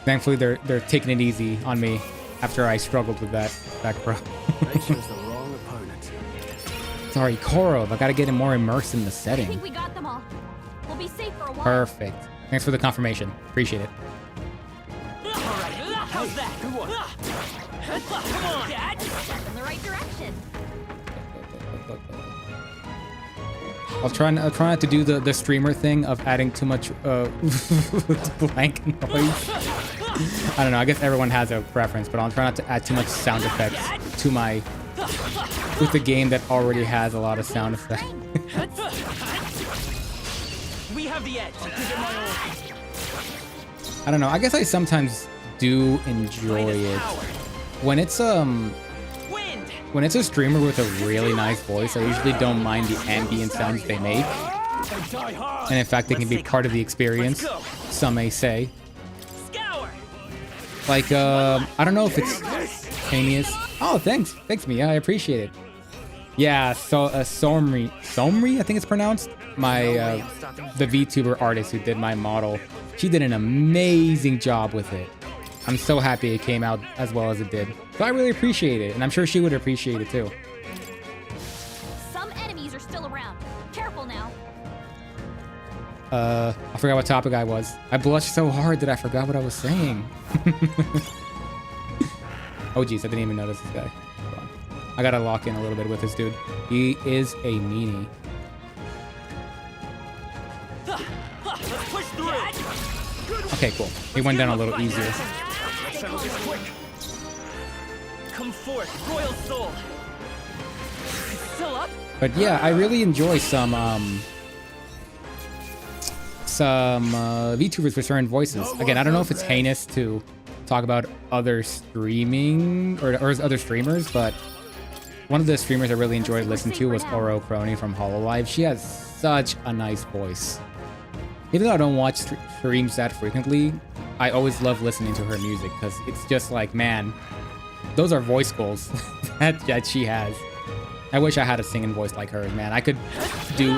Thankfully, they're taking it easy on me after I struggled with that back row. They chose the wrong opponent. Sorry, Korov. I gotta get him more immersed in the I setting. think we got them all. We'll be safe for a while. Perfect. Thanks for the confirmation. Appreciate it. How's that? Good one. Come on, Dad. Step in the right direction. I'll try not to do the streamer thing of adding too much blank noise. I don't know. I guess everyone has a preference, but I'll try not to add too much sound effects to my with the game that already has a lot of sound effects. We have the edge. I don't know. I guess I sometimes do enjoy it when it's a streamer with a really nice voice. I usually don't mind the ambient sounds they make, and in fact, they can be part of the experience. Some may say. Like, I don't know if it's heinous. Oh, thanks, Mia. I appreciate it. Yeah, so Somri, I think it's pronounced. My the VTuber artist who did my model, she did an amazing job with it. I'm so happy it came out as well as it did. So I really appreciate it, and I'm sure she would appreciate it too. Some enemies are still around. Careful now. I forgot what topic I was. I blushed so hard that I forgot what I was saying. Oh geez, I didn't even notice this guy. Hold on. I gotta lock in a little bit with this dude. He is a meanie. Okay, cool. He went down a little easier. Come forth, royal soul. Still up? But yeah, I really enjoy some VTubers with certain voices. Again, I don't know if it's heinous to talk about other streaming or other streamers, but one of the streamers I really enjoyed listening to was Oro Crony from Hololive. She has such a nice voice. Even though I don't watch streams that frequently, I always love listening to her music because it's just like, man, those are voice goals that she has. I wish I had a singing voice like hers, man. I could do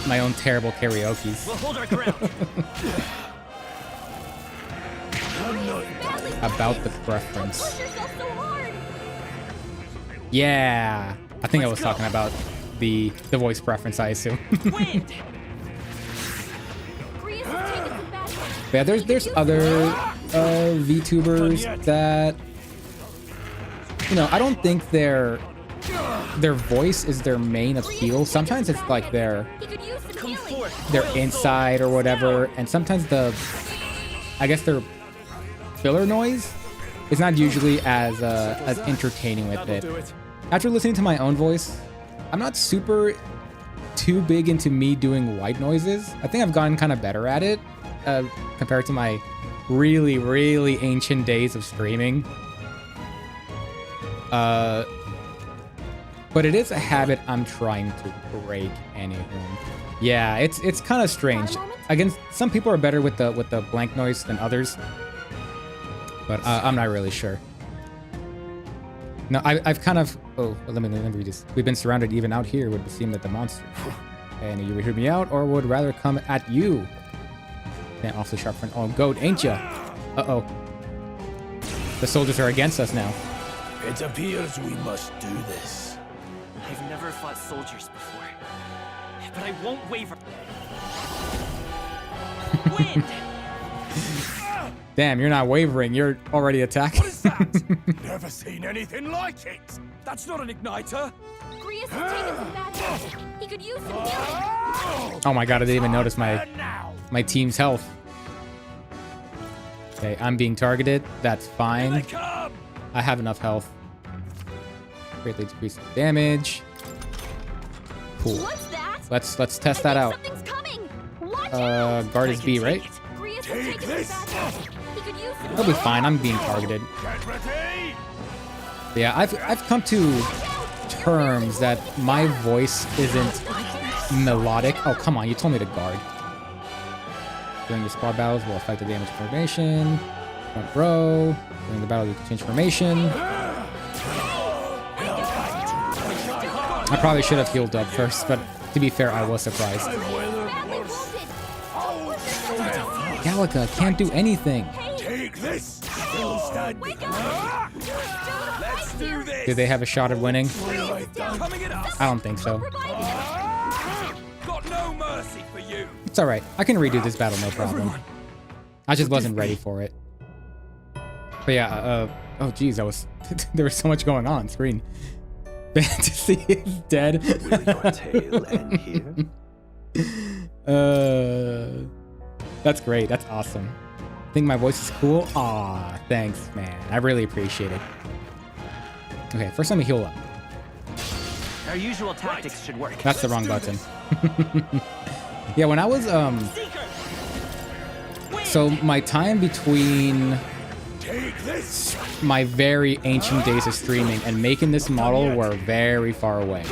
my own terrible karaoke's. We'll hold our ground. About the preference. Yeah, I think I was talking about the voice preference, I assume. Yeah, there's other VTubers that, you know, I don't think their voice is their main appeal. Sometimes it's like their inside or whatever, and sometimes I guess their filler noise is not usually as entertaining with it. After listening to my own voice, I'm not too big into me doing white noises. I think I've gotten kind of better at it, compared to my really, really ancient days of streaming. But it is a habit I'm trying to break anyway. Yeah, it's kind of strange. Again, some people are better with the blank noise than others, but I'm not really sure. No, I've kind of... Oh, let me read this. We've been surrounded even out here. It would seem that the monster... And you would hear me out, or would rather come at you? Man, awfully sharp friend. Oh, goat, ain't ya? Uh-oh. The soldiers are against us now. It appears we must do this. I've never fought soldiers before, but I won't waver. Wind! Damn, you're not wavering. You're already attacking. What is that? Never seen anything like it. That's not an igniter. Grius has taken some bad hits. He could use some healing. Oh my god, I didn't even notice my team's health. Okay, I'm being targeted. That's fine. I have enough health. Greatly decrease damage. Cool. What's that? Let's test that out. Something's coming. Watch out. Guard is B, right? Grius has taken some bad hits. He could use some I'll be fine. I'm being targeted. Yeah, I've come to terms that my voice isn't melodic. Oh, come on. You told me to guard. During the squad battles will affect the damage formation. Front row. During the battle, you can change formation. I probably should have healed up first, but to be fair, I was surprised. Gallica can't do anything. Take this. Still standing. Let's do this. Do they have a shot at winning? Coming at us. I don't think so. Got no mercy for you. It's alright. I can redo this battle, no problem. I just wasn't ready for it. But yeah, oh geez, there was so much going on screen. Fantasy is dead. Will your tale end here? That's great. That's awesome. Think my voice is cool? Aw, thanks, man. I really appreciate it. Okay, first let me heal up. Our usual tactics should work. That's the wrong button. Yeah, when I was so my time between my very ancient days of streaming and making this model were very far away.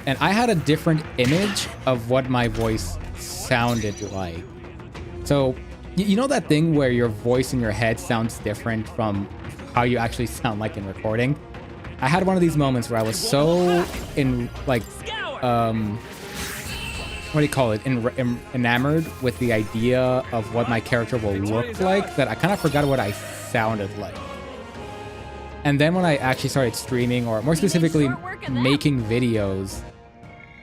And I had a different image of what my voice sounded like. So, you know that thing where your voice in your head sounds different from how you actually sound like in recording? I had one of these moments where I was so what do you call it? Enamored with the idea of what my character will look like that I kind of forgot what I sounded like. And then when I actually started streaming, or more specifically making videos,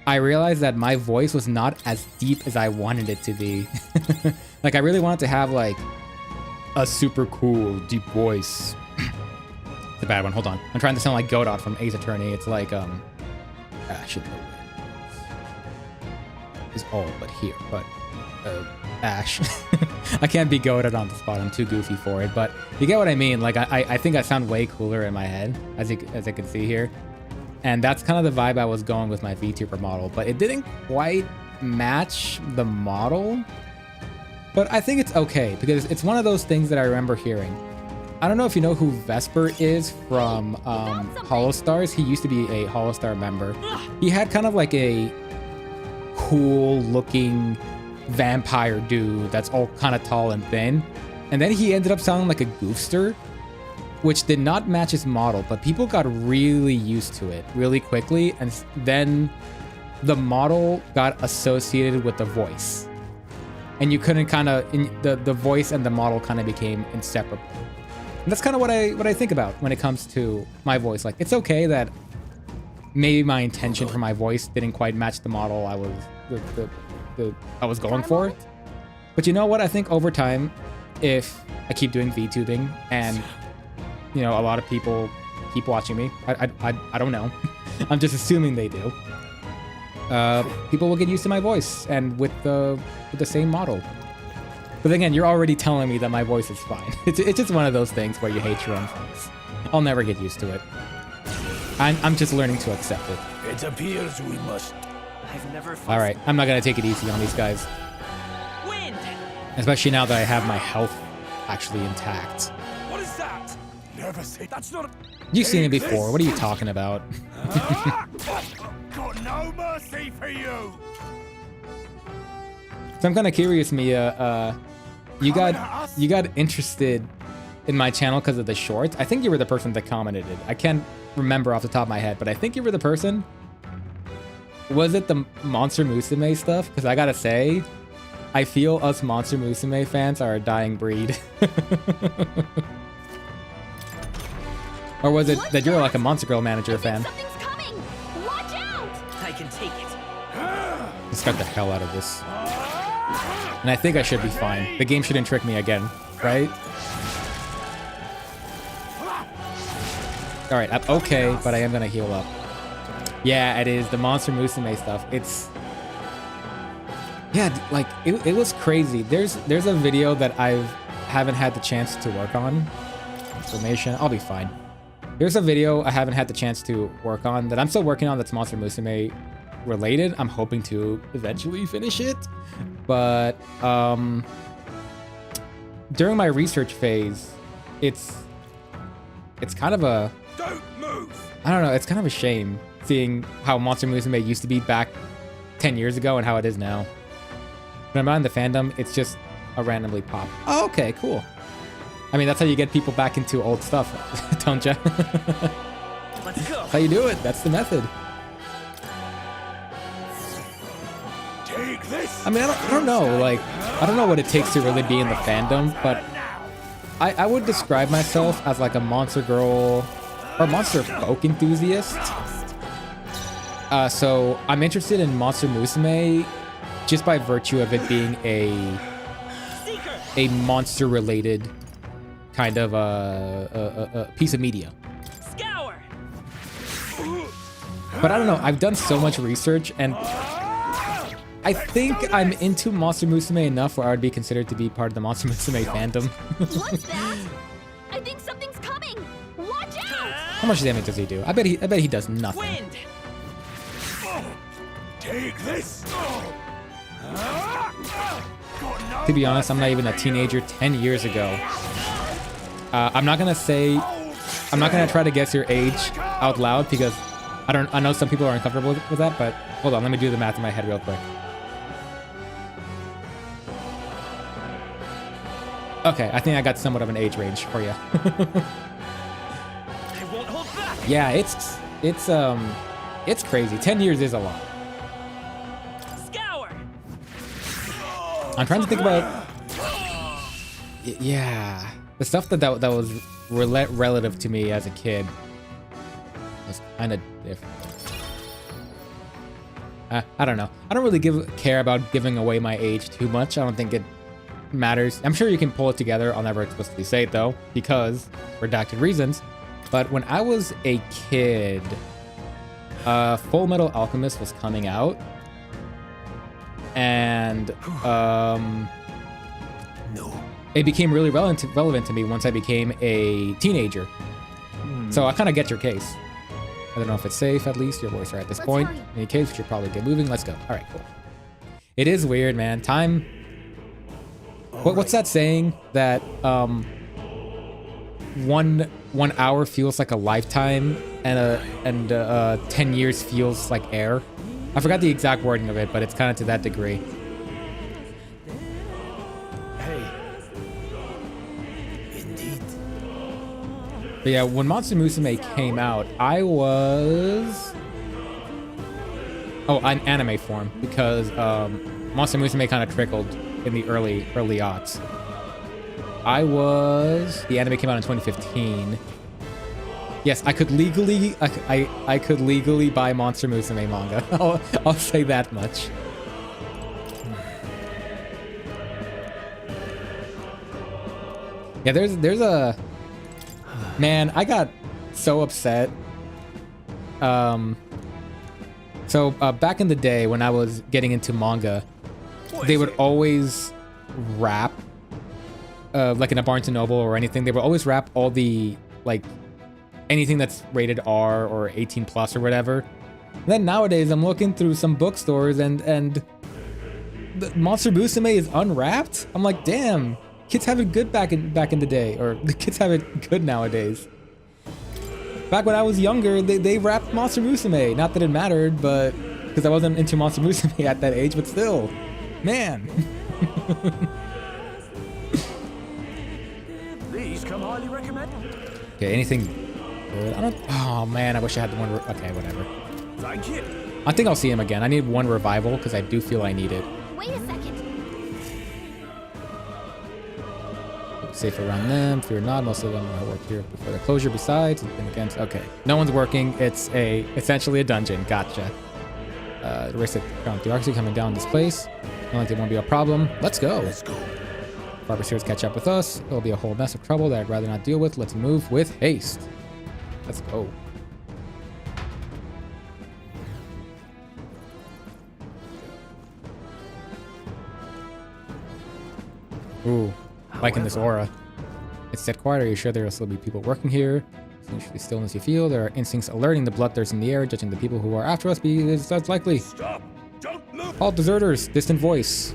I realized that my voice was not as deep as I wanted it to be. Like I really wanted to have like a super cool deep voice. It's a bad one. Hold on. I'm trying to sound like Godot from Ace Attorney. It's like I should know. Is all but here, but Ash. I can't be goated on the spot. I'm too goofy for it, but you get what I mean. Like I think I sound way cooler in my head, as I can see here, and that's kind of the vibe I was going with my VTuber model. But it didn't quite match the model. But I think it's okay because it's one of those things that I remember hearing. I don't know if you know who Vesper is from Holostars. He used to be a Holostar member. He had kind of like a cool looking vampire dude that's all kind of tall and thin, and then he ended up sounding like a goofster, which did not match his model, but people got really used to it really quickly, and then the model got associated with the voice, and you couldn't the voice and the model kind of became inseparable. And that's kind of what I think about when it comes to my voice. Like, it's okay that maybe my intention for my voice didn't quite match the model I was going for. But you know what? I think over time, if I keep doing VTubing and, you know, a lot of people keep watching me, I don't know. I'm just assuming they do. People will get used to my voice and with the same model. But again, you're already telling me that my voice is fine. It's just one of those things where you hate your own voice. I'll never get used to it. I'm just learning to accept it. It appears we must. I've never. All right, I'm not gonna take it easy on these guys. Wind. Especially now that I have my health actually intact. What is that? Never say that's not. You've seen it before. What are you talking about? Got no mercy for you. So I'm kind of curious, Mia. You got interested in my channel because of the shorts. I think you were the person that commented it. I can't remember off the top of my head, but I think you were the person. Was it the Monster Musume stuff? Because I gotta say, I feel us Monster Musume fans are a dying breed. Or was it that you're like a Monster Girl Manager fan? I can take it. Let's get the hell out of this. And I think I should be fine. The game shouldn't trick me again, right? Alright, I'm okay, but I am gonna heal up. Yeah, it is. The Monster Musume stuff. It's... Yeah, like, it was crazy. There's a video that haven't had the chance to work on. Information. I'll be fine. There's a video I haven't had the chance to work on that I'm still working on that's Monster Musume related. I'm hoping to eventually finish it. But during my research phase, it's kind of a... Don't move! I don't know, it's kind of a shame seeing how Monster Musume used to be back 10 years ago and how it is now. When I'm not in the fandom, it's just a randomly pop. Oh, okay, cool. I mean, that's how you get people back into old stuff, don't ya? Let's go. That's how you do it. That's the method. Take this. I mean, I don't know. Like, I don't know what it takes to really be in the fandom, but I would describe myself as like a Monster Girl or Monster Folk enthusiast. So I'm interested in Monster Musume just by virtue of it being a monster-related kind of a piece of media. Scour. But I don't know. I've done so much research, and I think I'm into Monster Musume enough where I would be considered to be part of the Monster Musume fandom. What's that? I think something's coming. Watch out! How much damage does he do? I bet he does nothing. Wind. Take this. To be honest, I'm not even a teenager 10 years ago. I'm not gonna try to guess your age out loud because I know some people are uncomfortable with that, but hold on, let me do the math in my head real quick. Okay, I think I got somewhat of an age range for you. I won't hold back. Yeah, it's crazy. 10 years is a lot. Scour. I'm trying to think about... Yeah. The stuff that was relative to me as a kid was kind of different. I don't know. I don't really care about giving away my age too much. I don't think it matters. I'm sure you can pull it together. I'll never explicitly say it though, because redacted reasons. But when I was a kid, Full Metal Alchemist was coming out. And it became really relevant to me once I became a teenager. So I kind of get your case. I don't know if it's safe, at least. Your voice right at this point. In any case, we should probably get moving. Let's go. All right, cool. It is weird, man. Time... What's that saying? That 1 hour feels like a lifetime and 10 years feels like air? I forgot the exact wording of it, but it's kind of to that degree. But yeah, when Monster Musume came out, I was... Oh, in anime form, because Monster Musume kind of trickled in the early aughts. The anime came out in 2015. Yes, I could legally, I could legally buy Monster Musume manga. I'll say that much. Yeah, there's a... Man, I got so upset. So back in the day when I was getting into manga, they would always wrap, like in a Barnes & Noble or anything, they would always wrap all the, like, anything that's rated R or 18 plus or whatever. And then nowadays I'm looking through some bookstores and the Monster Musume is unwrapped? I'm like, damn, kids have it good back in the day, or the kids have it good nowadays. Back when I was younger, they wrapped Monster Musume. Not that it mattered, but because I wasn't into Monster Musume at that age, but still, man. These come highly recommended. Okay, anything good? I don't. Oh man, I wish I had the one. Okay, whatever. Thank you. I think I'll see him again. I need one revival because I do feel I need it. Wait a second. Safe around them. Fear not. Most of them will work here before the closure. Besides, been against. Okay, no one's working. It's essentially a dungeon. Gotcha. The race of bureaucracy coming down this place. I don't think it won't be a problem. Let's go. Let's go. Barbers catch up with us. It'll be a whole mess of trouble that I'd rather not deal with. Let's move with haste. Let's go. Ooh, liking this aura. It's dead quiet. Are you sure there will still be people working here? The stillness you feel. There are instincts alerting the bloodthirst in the air, judging the people who are after us. That's likely. Stop! Don't move! All deserters. Distant voice.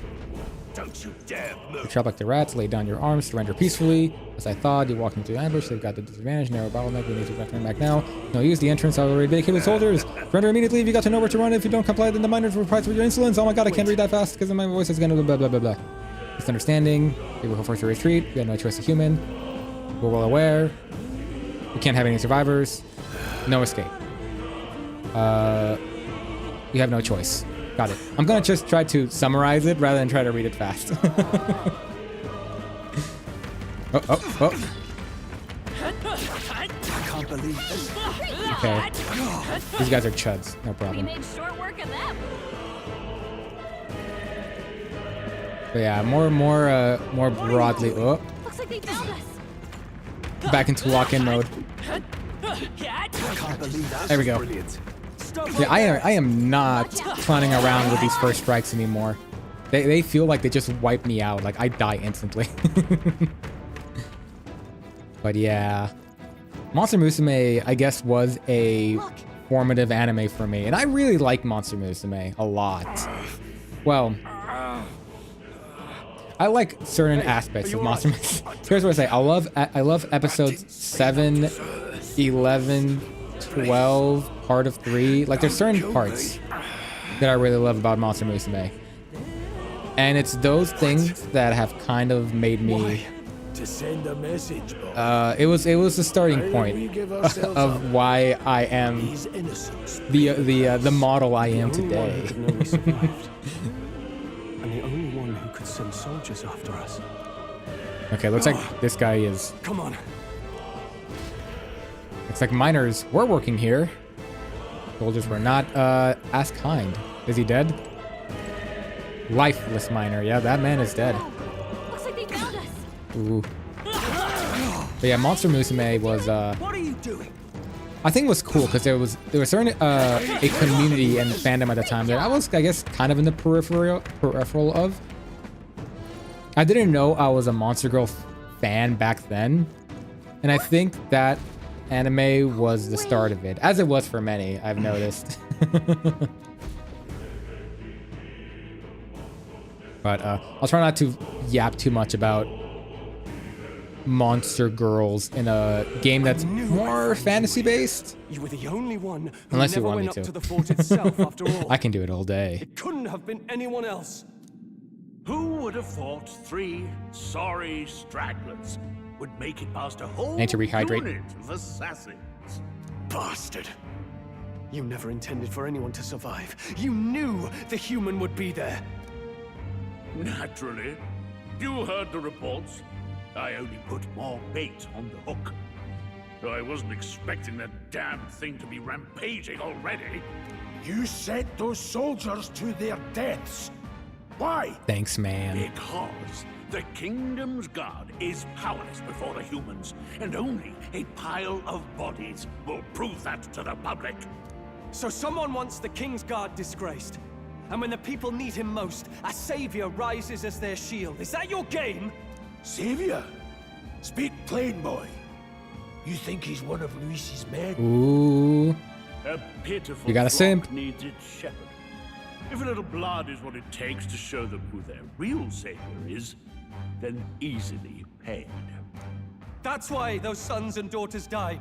Don't you dare move! You trap like the rats. Lay down your arms. Surrender peacefully. As I thought, you walk into ambush. They've got the disadvantage. Narrow bottleneck. We need to turn back now. No use. The entrance. I've already vacated with soldiers. Surrender immediately. If you got to know where to run. If you don't comply, then the miners will price for your insolence. Oh my god, I can't read that fast because my voice is gonna go blah blah blah blah. Misunderstanding. People who force a retreat. We had no choice of human. We're well aware. We can't have any survivors. No escape. You have no choice. Got it. I'm gonna just try to summarize it rather than try to read it fast. Oh. I can't believe this. Okay. These guys are chuds. No problem. We made short work of them. But yeah, more broadly. Oh. Looks like they found us. Back into lock-in mode. There we go. Yeah, I am not clowning around with these first strikes anymore. They feel like they just wipe me out. Like I die instantly. But yeah, Monster Musume, I guess, was a formative anime for me, and I really like Monster Musume a lot. Well, I like certain aspects of Monster Musume. Here's what I say: I love episodes 7, 11, 12, part of 3. Like there's certain parts that I really love about Monster Musume, and it's those things that have kind of made me. To send a message, it was the starting point of why I am the model I am today. And the only one who could send soldiers after us. Okay, looks like this guy is. Come on. Looks like miners were working here. Soldiers were not as kind. Is he dead? Lifeless miner. Yeah, that man is dead. Looks like they found us. Ooh. But yeah, Monster Musume was What are you doing? I think it was cool because there was certain a community and fandom at the time that I was, I guess, kind of in the peripheral of. I didn't know I was a Monster Girl fan back then, and I think that anime was the start of it, as it was for many, I've noticed. But I'll try not to yap too much about monster girls in a game that's more fantasy based. You were the only one who Unless you never want me went up to. to the fort itself after all. I can do it all day. It couldn't have been anyone else. Who would have thought 3 sorry stragglers would make it past a whole Need to rehydrate. unit of assassins? Bastard. You never intended for anyone to survive. You knew the human would be there. Naturally. You heard the reports. I only put more bait on the hook. I wasn't expecting that damn thing to be rampaging already. You sent those soldiers to their deaths. Why? Thanks, man. Because the kingdom's guard is powerless before the humans, and only a pile of bodies will prove that to the public. So someone wants the King's Guard disgraced. And when the people need him most, a savior rises as their shield. Is that your game? Savior? Speak plain, boy. You think he's one of Luis's men? Ooh. A pitiful You got a simp. flock needs its shepherd. If a little blood is what it takes to show them who their real savior is, then easily paid. That's why those sons and daughters died.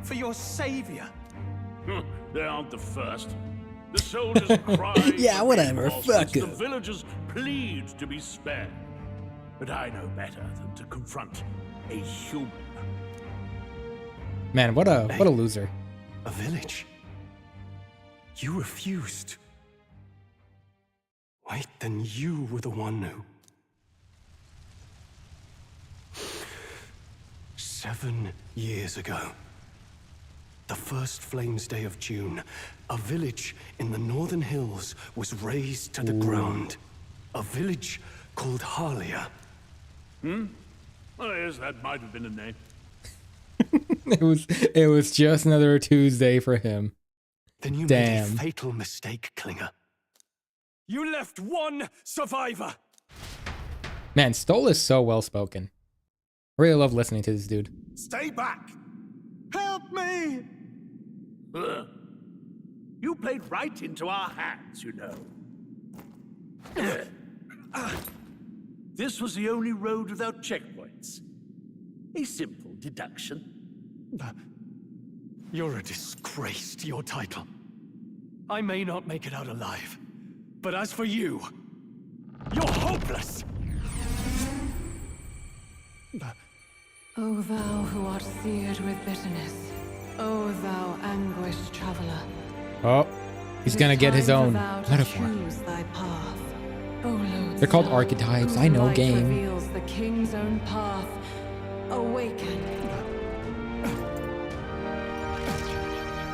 For your savior. They aren't the first. The soldiers cry. Yeah, whatever. Fuck The it. villagers plead to be spared. But I know better than to confront a human. Man, what a loser. A village? You refused. Wait, then you were the one who... 7 years ago, the first Flames Day of June, a village in the northern hills was razed to the ground. A village called Harlia. Well, yes, that might have been a name. It was just another Tuesday for him. Then you made a fatal mistake, Klinger. You left one survivor! Man, Stoll is so well spoken. I really love listening to this dude. Stay back! Help me! You played right into our hands, you know. This was the only road without checkpoints. A simple deduction. You're a disgrace to your title. I may not make it out alive, but as for you, you're hopeless! O thou who art seared with bitterness, O thou anguished traveler. Oh, he's gonna get his own metaphor. Thy path. O They're called archetypes. I know, light game. reveals the king's own path. Awaken.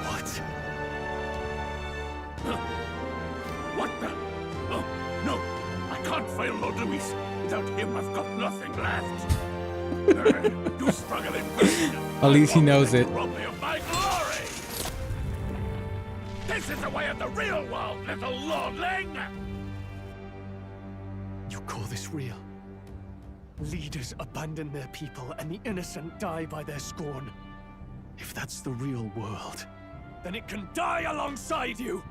What? What the? Oh, no. I can't fail Lord Luis. Without him, I've got nothing left. You struggle in vain. At least he knows it. Rob me of my glory. This is the way of the real world, little lordling. You call this real? Leaders abandon their people and the innocent die by their scorn. If that's the real world, then it can die alongside you!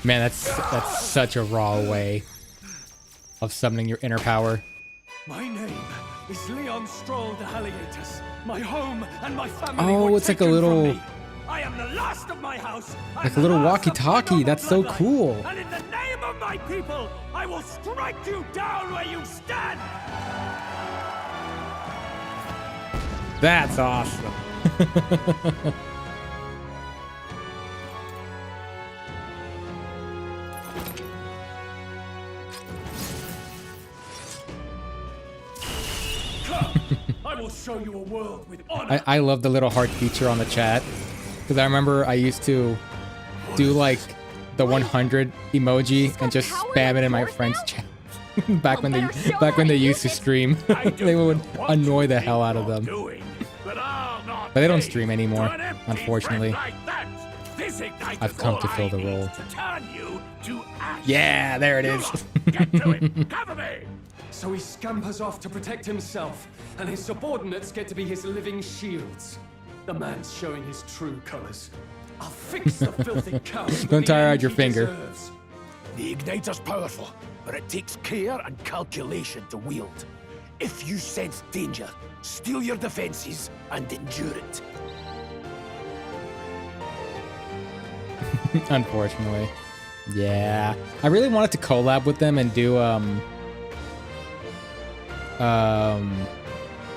Man, that's such a raw way of summoning your inner power. My name is Leon Stroll de Haliatus. My home and my family Oh, were it's like a taken little, from me. I am the last of my house. like a little walkie-talkie. That's so cool. And in the name of my people, I will strike you down where you stand. That's awesome. I will show you a world with honor. I love the little heart feature on the chat because I remember I used to do like the 100 emoji and just spam it in my friends' chat back when they used to stream. They would annoy the hell out of them. But they don't stream anymore, unfortunately. I've come to fill the role. Yeah, there it is. So he scampers off to protect himself, and his subordinates get to be his living shields. The man's showing his true colors. I'll fix the filthy cow. Don't tire out your finger. The igniter's powerful, but it takes care and calculation to wield. If you sense danger, steel your defenses and endure it. Unfortunately. Yeah. I really wanted to collab with them and do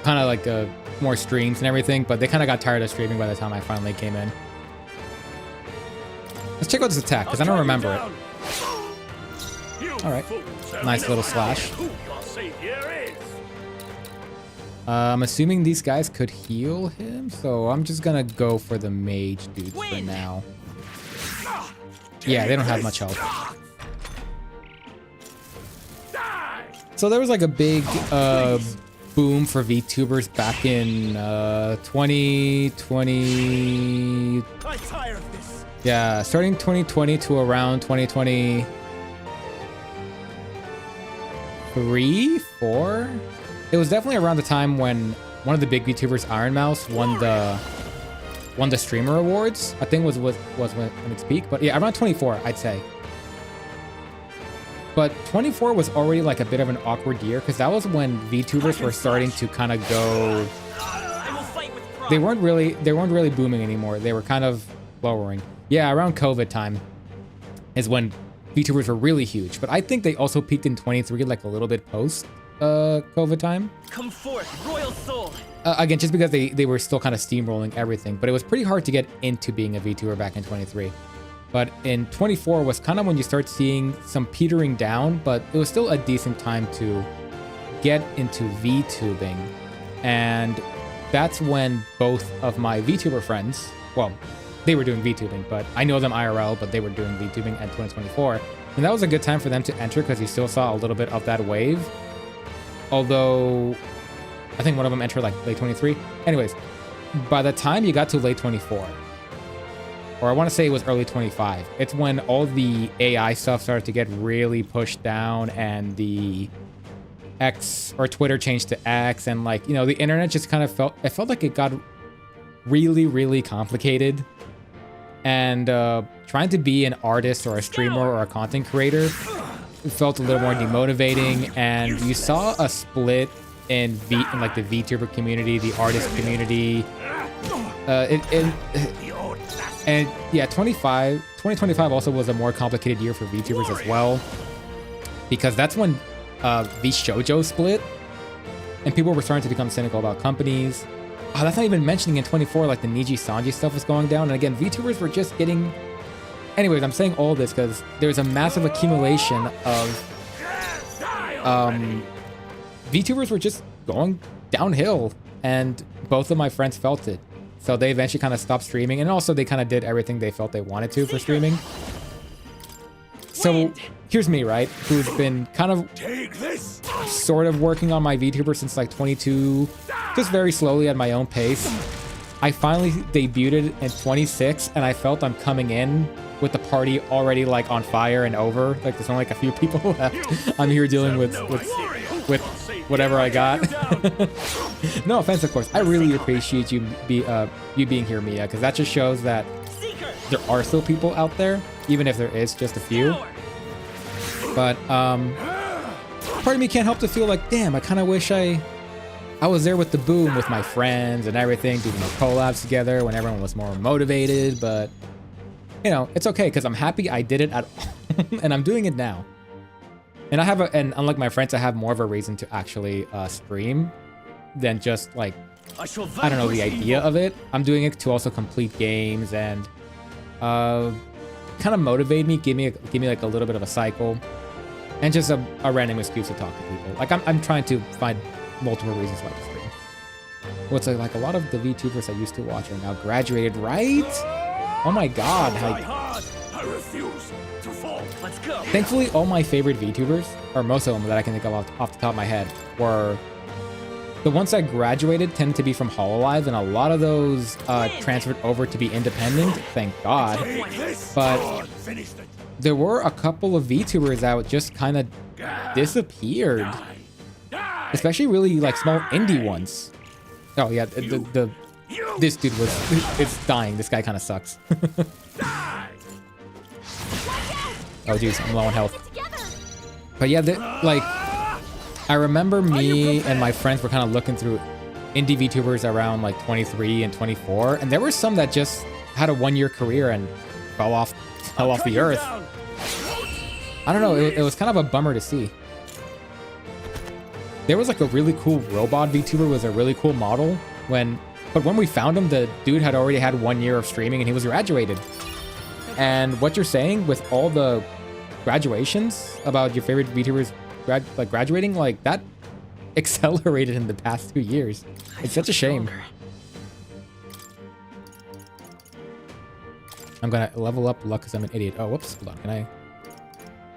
kind of like more streams and everything, but they kind of got tired of streaming by the time I finally came in. Let's check out this attack because I don't remember it. All right, nice little slash. I'm assuming these guys could heal him, so I'm just gonna go for the mage dudes for now. Yeah, they don't have much health. So there was like a big boom for VTubers back in 2020. I'm tired of this. Yeah, starting 2020 to around 2023, 4. It was definitely around the time when one of the big VTubers, Iron Mouse, won the won the streamer awards. I think was when its peak. But yeah, around 24, I'd say. But 24 was already like a bit of an awkward year because that was when VTubers were starting to kind of go. They weren't really booming anymore. They were kind of lowering. Yeah, around COVID time is when VTubers were really huge. But I think they also peaked in 23, like a little bit post COVID time. Come forth, royal soul. Again, just because they were still kind of steamrolling everything. But it was pretty hard to get into being a VTuber back in 23. But in 24 was kind of when you start seeing some petering down, but it was still a decent time to get into VTubing. And that's when both of my VTuber friends, well, they were doing VTubing, but I know them IRL, but they were doing VTubing at 2024. And that was a good time for them to enter because you still saw a little bit of that wave. Although, I think one of them entered like late 23. Anyways, by the time you got to late 24, or I want to say it was early 25, it's when all the AI stuff started to get really pushed down and the X or Twitter changed to X, and like, you know, the internet just kind of felt like it got really, really complicated. And trying to be an artist or a streamer or a content creator felt a little more demotivating, and you saw a split in like the VTuber community, the artist community. And yeah, 2025 also was a more complicated year for VTubers as well, because that's when the shoujo split, and people were starting to become cynical about companies. Oh, that's not even mentioning in 24, like the Niji Sanji stuff was going down, and again, VTubers were just getting. Anyways, I'm saying all this because there's a massive accumulation of VTubers were just going downhill, and both of my friends felt it. So they eventually kind of stopped streaming, and also they kind of did everything they felt they wanted to for streaming. So here's me, right, who's been kind of sort of working on my VTuber since like 22, just very slowly at my own pace. I finally debuted in 26, and I felt I'm coming in with the party already like on fire and over. Like there's only like a few people left. I'm here dealing with whatever I got. No offense, of course. I really appreciate you being here, Mia, because that just shows that there are still people out there, even if there is just a few. But part of me can't help to feel like, damn, I kind of wish I was there with the boom with my friends and everything, doing the collabs together when everyone was more motivated. But you know, it's okay because I'm happy I did it at all, and I'm doing it now. And and unlike my friends, I have more of a reason to actually stream than just like, I don't know, the idea of it. I'm doing it to also complete games and kind of motivate me, give me like a little bit of a cycle, and just a random excuse to talk to people. Like I'm trying to find multiple reasons why to stream. Well, it's like a lot of the VTubers I used to watch are now graduated, right? Oh my god, like, I refuse to fall. Let's go. Thankfully, all my favorite VTubers, or most of them that I can think of off the top of my head, were the ones that graduated tended to be from Hololive, and a lot of those transferred over to be independent, thank God. But there were a couple of VTubers that just kind of disappeared, especially really like small indie ones. Oh yeah, this dude it's dying. This guy kind of sucks. Oh geez, I'm low on health. But yeah, like, I remember me and my friends were kind of looking through indie VTubers around like 23 and 24, and there were some that just had a 1-year career and fell off the earth. I don't know, it was kind of a bummer to see. There was like a really cool robot VTuber with a really cool model, but when we found him, the dude had already had 1 year of streaming and he was graduated. And what you're saying with all the graduations about your favorite VTubers graduating, like that accelerated in the past 2 years. It's such a shame. I'm gonna level up luck because I'm an idiot. Oh, whoops, hold on, can I?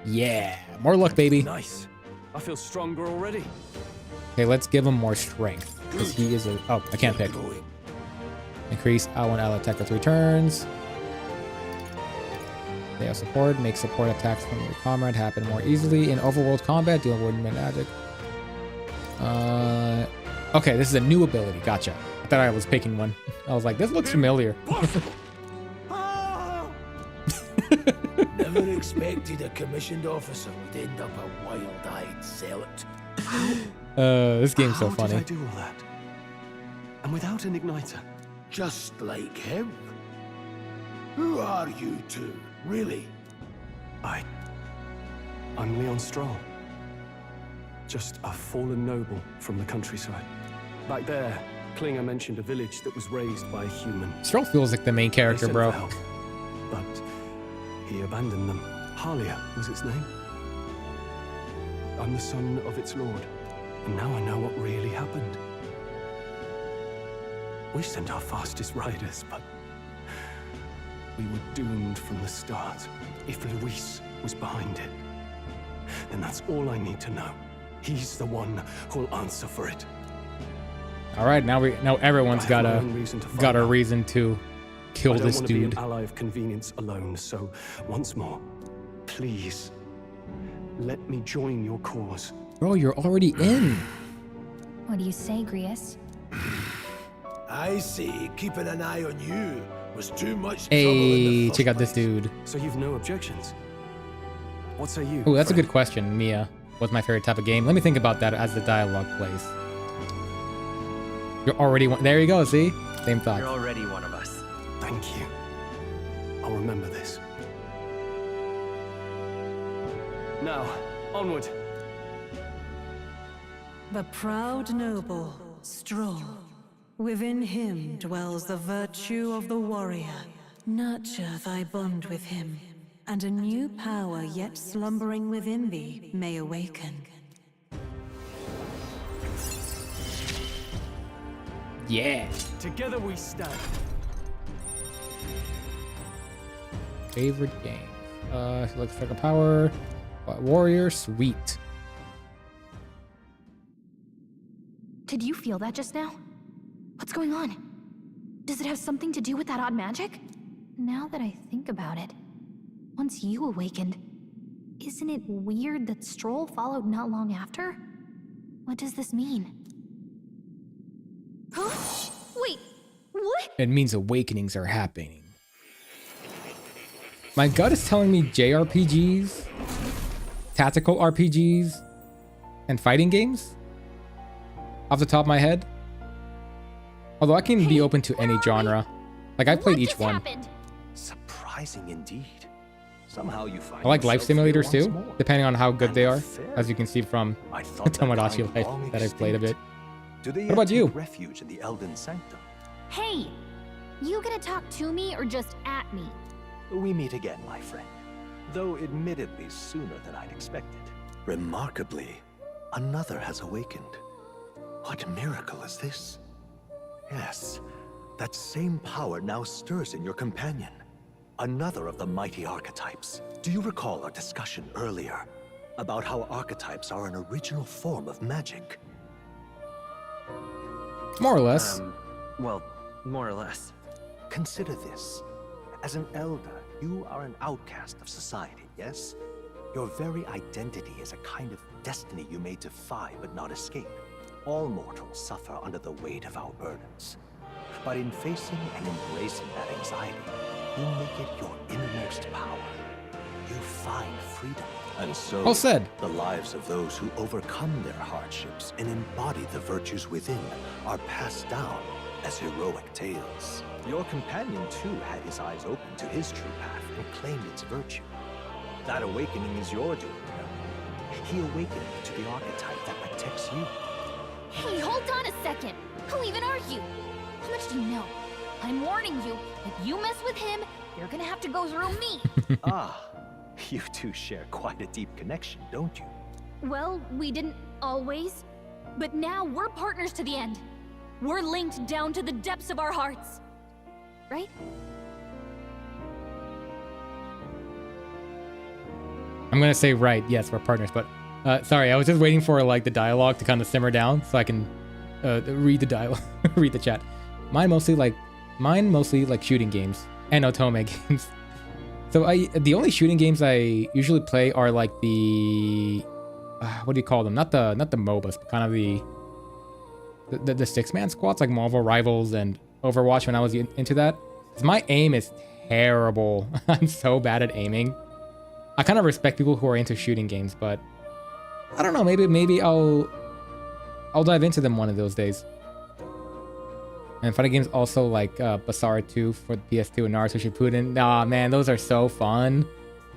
Yeah, more luck, baby. Nice. I feel stronger already. Okay, let's give him more strength because he is oh, I can't pick. Increase L1 L attack for 3 turns. They have support. Make support attacks from your comrade happen more easily in overworld combat. Deal with magic. Okay, this is a new ability. Gotcha. I thought I was picking one. I was like, this looks familiar. Never expected a commissioned officer would end up a wild-eyed zealot. This game's so How funny. did I do all that? And without an igniter? Just like him. Who are you two, really? I'm Leon Stroll. Just a fallen noble from the countryside. Back there, Klinger mentioned a village that was raised by a human. Stroll feels like the main character, They sent bro. for help, but he abandoned them. Harlia was its name. I'm the son of its lord, and now I know what really happened. We sent our fastest riders, but we were doomed from the start. If Luis was behind it, then that's all I need to know. He's the one who'll answer for it. All right, now everyone's I got have my a own reason to find got a out. reason to kill I don't this want to be dude. an ally of convenience alone, so once more, please, let me join your cause. Bro, you're already in. What do you say, Grius? I say keeping an eye on you was too much trouble in the Hey, first check out this place. dude. So you've no objections? What say you? Oh, that's a friend? good question. Mia, what's my favorite type of game? Let me think about that as the dialogue plays. You're already one. There you go. See, same thought. You're already one of us. Thank you. I'll remember this. Now, onward. The proud noble, Stroll. Within him dwells the virtue of the warrior. Nurture thy bond with him, and a new power yet slumbering within thee may awaken. Yeah. Together we stand. Favorite game. Select strike a power. Warrior, sweet. Did you feel that just now? What's going on? Does it have something to do with that odd magic? Now that I think about it, once you awakened, isn't it weird that Stroll followed not long after? What does this mean? Huh? Wait, what? It means awakenings are happening. My gut is telling me JRPGs, tactical RPGs, and fighting games? Off the top of my head. Although I can be open to any genre. Like, I played each one. Surprising indeed. Somehow you find I like life yourself here simulators once too, more. depending on how good they are. Fair. As you can see from I thought that Tomodachi kind Life long that I've played a bit. extinct. Do they What yet about you? take refuge in the Elden Sanctum? Hey, you gonna talk to me or just at me? We meet again, my friend. Though admittedly sooner than I'd expected. Remarkably, another has awakened. What miracle is this? Yes, that same power now stirs in your companion. Another of the mighty archetypes. Do you recall our discussion earlier about how archetypes are an original form of magic? More or less. Well, more or less. Consider this. As an elder, you are an outcast of society, yes? Your very identity is a kind of destiny you may defy but not escape. All mortals suffer under the weight of our burdens. But in facing and embracing that anxiety, you make it your innermost power. You find freedom. And so, Well said. the lives of those who overcome their hardships and embody the virtues within are passed down as heroic tales. Your companion, too, had his eyes open to his true path and claimed its virtue. That awakening is your doing, remember? He awakened to the archetype that protects you. Hey, hold on a second. Who even are you? How much do you know? I'm warning you, if you mess with him, you're gonna have to go through me. Ah, you two share quite a deep connection, don't you? Well, we didn't always, but now we're partners to the end. We're linked down to the depths of our hearts. Right? I'm gonna say right. Yes, we're partners, but sorry, I was just waiting for like the dialogue to kind of simmer down so I can read the dialogue, read the chat. Mine mostly like shooting games and otome games. So the only shooting games I usually play are like the what do you call them? Not the MOBAs, but kind of the the six-man squads like Marvel Rivals and Overwatch when I was into that. 'Cause my aim is terrible. I'm so bad at aiming. I kind of respect people who are into shooting games, but I don't know. Maybe I'll dive into them one of those days. And fighting games also like Basara 2 for the PS2 and Naruto Shippuden. Nah, man, those are so fun.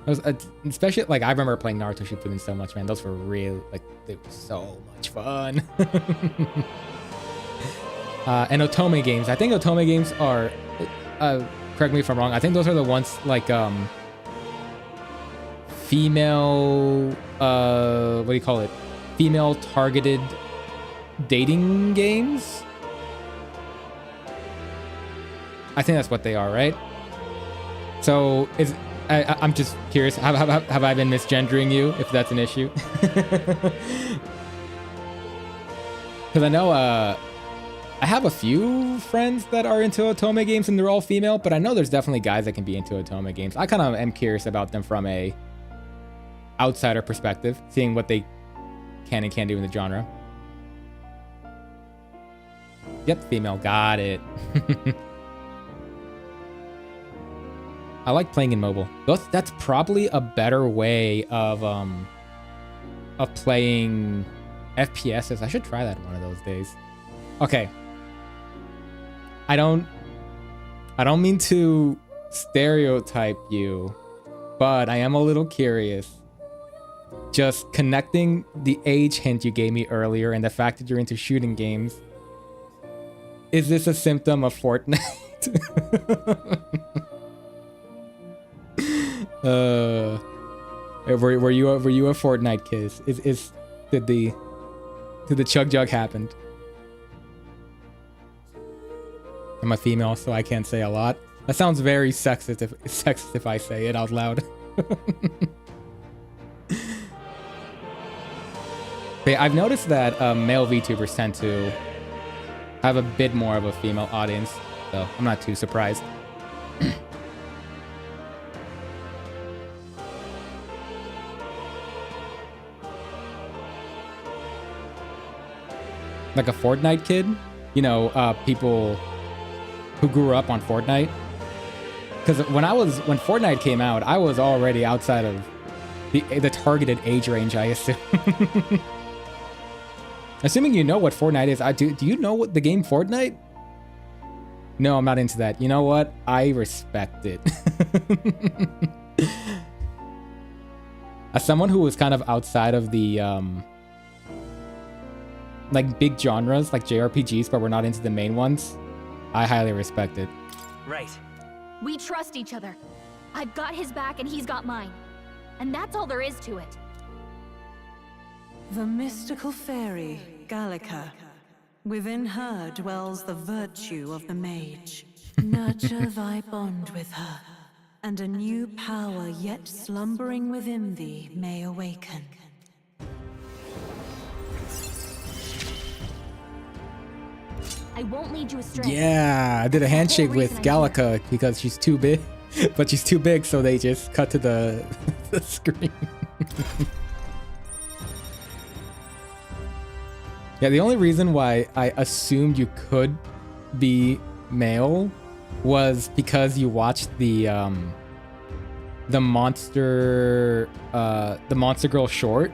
Those, especially like I remember playing Naruto Shippuden so much, man. Those were real, like they were so much fun. And Otome games. I think Otome games are, correct me if I'm wrong, I think those are the ones like female, what do you call it? Female targeted dating games? I think that's what they are, right? So I'm just curious. Have I been misgendering you? If that's an issue, because I know I have a few friends that are into Otome games and they're all female, but I know there's definitely guys that can be into Otome games. I kind of am curious about them from a outsider perspective, seeing what they can and can't do in the genre. Yep, female. Got it. I like playing in mobile. That's probably a better way of playing FPSs. I should try that one of those days. Okay. I don't mean to stereotype you, but I am a little curious. Just connecting the age hint you gave me earlier and the fact that you're into shooting games. Is this a symptom of Fortnite? Were you a Fortnite kiss? Did the chug jug happen? I'm a female, so I can't say a lot. That sounds very sexist if I say it out loud. But I've noticed that male VTubers tend to have a bit more of a female audience, so I'm not too surprised. Like a Fortnite kid, you know, people who grew up on Fortnite. Because when Fortnite came out, I was already outside of the targeted age range, I assume. Assuming you know what Fortnite is, do you know what the game Fortnite? No, I'm not into that. You know what? I respect it. As someone who was kind of outside of the like big genres like JRPGs, but we're not into the main ones, I highly respect it. Right. We trust each other. I've got his back and he's got mine. And that's all there is to it. The mystical fairy, Gallica. Within her dwells the virtue of the mage. Nurture thy bond with her, and a new power yet slumbering within thee may awaken. I won't lead you astray. Yeah, I did a handshake with Gallica because she's too big, but she's too big, so they just cut to the screen. Yeah, the only reason why I assumed you could be male was because you watched the Monster Girl short.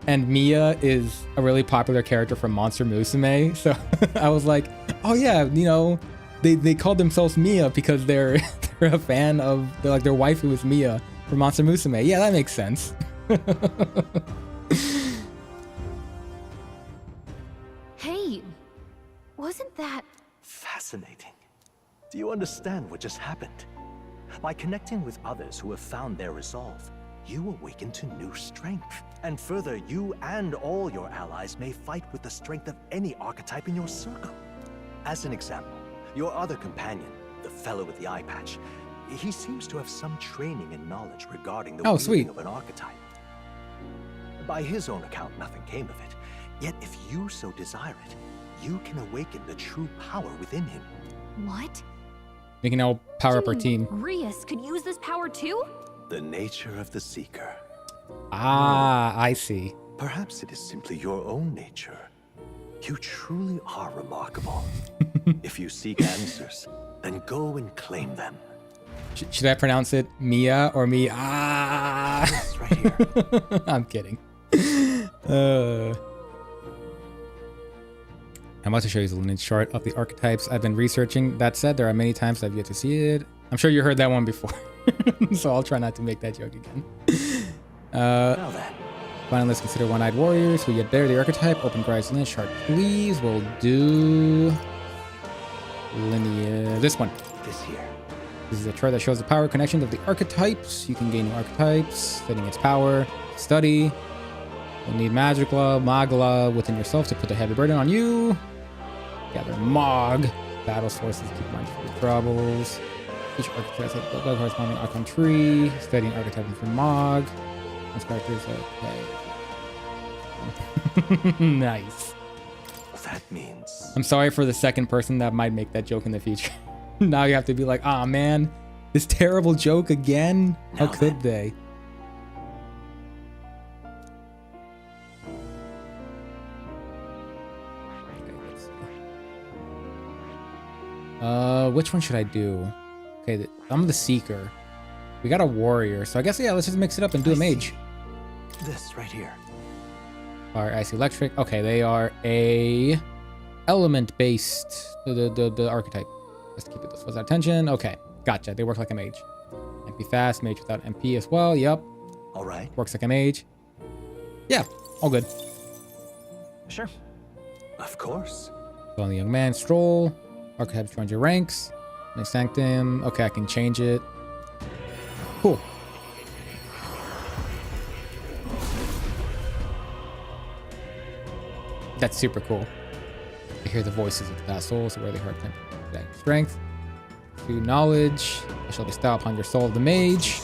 And Mia is a really popular character from Monster Musume, so I was like, oh yeah, you know, they called themselves Mia because they're a fan of their waifu is Mia from Monster Musume. Yeah, that makes sense. Hey, wasn't that fascinating? Do you understand what just happened? By connecting with others who have found their resolve, you awaken to new strength. And further, you and all your allies may fight with the strength of any archetype in your circle. As an example, your other companion, the fellow with the eye patch, he seems to have some training and knowledge regarding the wielding of an archetype. By his own account, nothing came of it. Yet if you so desire it, you can awaken the true power within him. what? We can all power up our team. Rias could use this power too? The nature of the Seeker. Ah, I see. Perhaps it is simply your own nature. You truly are remarkable. If you seek answers, then go and claim them. Should I pronounce it Mia or me? Ah, Yes, right here. I'm kidding. I'm about to show you the lineage chart of the archetypes I've been researching. That said, there are many times I've yet to see it. I'm sure you heard that one before, so I'll try not to make that joke again. Now then. Finally, let's consider one-eyed warriors who yet bear the archetype. Open Gry's lineage chart, please. We'll do lineage. This one. This here. This is a chart that shows the power connections of the archetypes. You can gain new archetypes, setting its power. Study. You'll need Magla within yourself to put the heavy burden on you. Gather Mog. Battle sources, keep mind for your troubles. Each archetype has a corresponding icon tree. Studying archetype from Mog. Most characters, okay. Nice. That means... I'm sorry for the second person that might make that joke in the future. Now you have to be like, ah, man, this terrible joke again? How could they? Which one should I do? Okay, I'm the Seeker. We got a Warrior, so I guess, yeah, let's just mix it up and do a Mage. This right here. Fire, Ice, Electric. Okay, they are a element-based, the archetype. Let's keep it this was our attention. Okay, gotcha. They work like a Mage. MP fast, Mage without MP as well. Yep. All right. Works like a Mage. Yeah, all good. Sure. Of course. Only Young Man, Stroll. Archetypes join your ranks. Next Sanctum. Okay, I can change it. Cool. That's super cool. I hear the voices of the past souls, so where they heard strength. Through knowledge, I shall bestow upon your soul of the mage.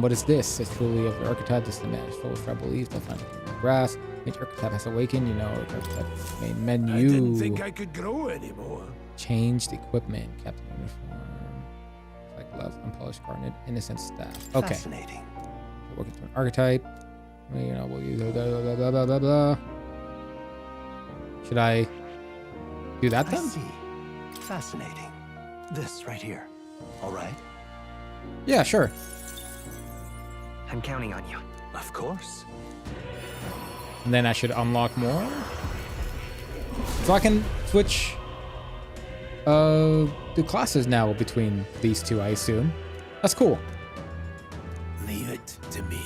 What is this? It's truly of the archetype. This is the mage soul for I believe. They'll find the grass. Mage archetype has awakened. You know, archetype main menu. I didn't think I could grow anymore. Changed equipment. Captain uniform. Like gloves, unpolished garnet, innocent staff. Okay. Fascinating. Working to an archetype. You know, we'll use blah, blah, blah, blah, blah. Should I do that then? I see. Fascinating. This right here. All right? Yeah, sure. I'm counting on you. Of course. And then I should unlock more. So I can switch the classes now between these two, I assume. That's cool. Leave it to me.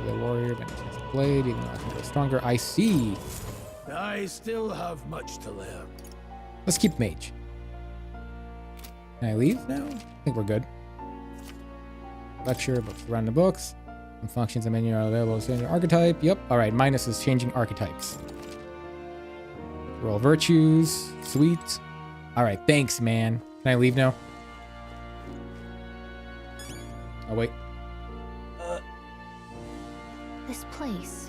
The warrior, but chance of blade, even though I can go stronger. I see. I still have much to learn. Let's keep mage. Can I leave now? I think we're good. Lecture, books around the books. Some functions and menu are available to change your archetype. Yep. All right. Minus is changing archetypes. Roll virtues. Sweet. All right. Thanks, man. Can I leave now? Oh, wait. This place.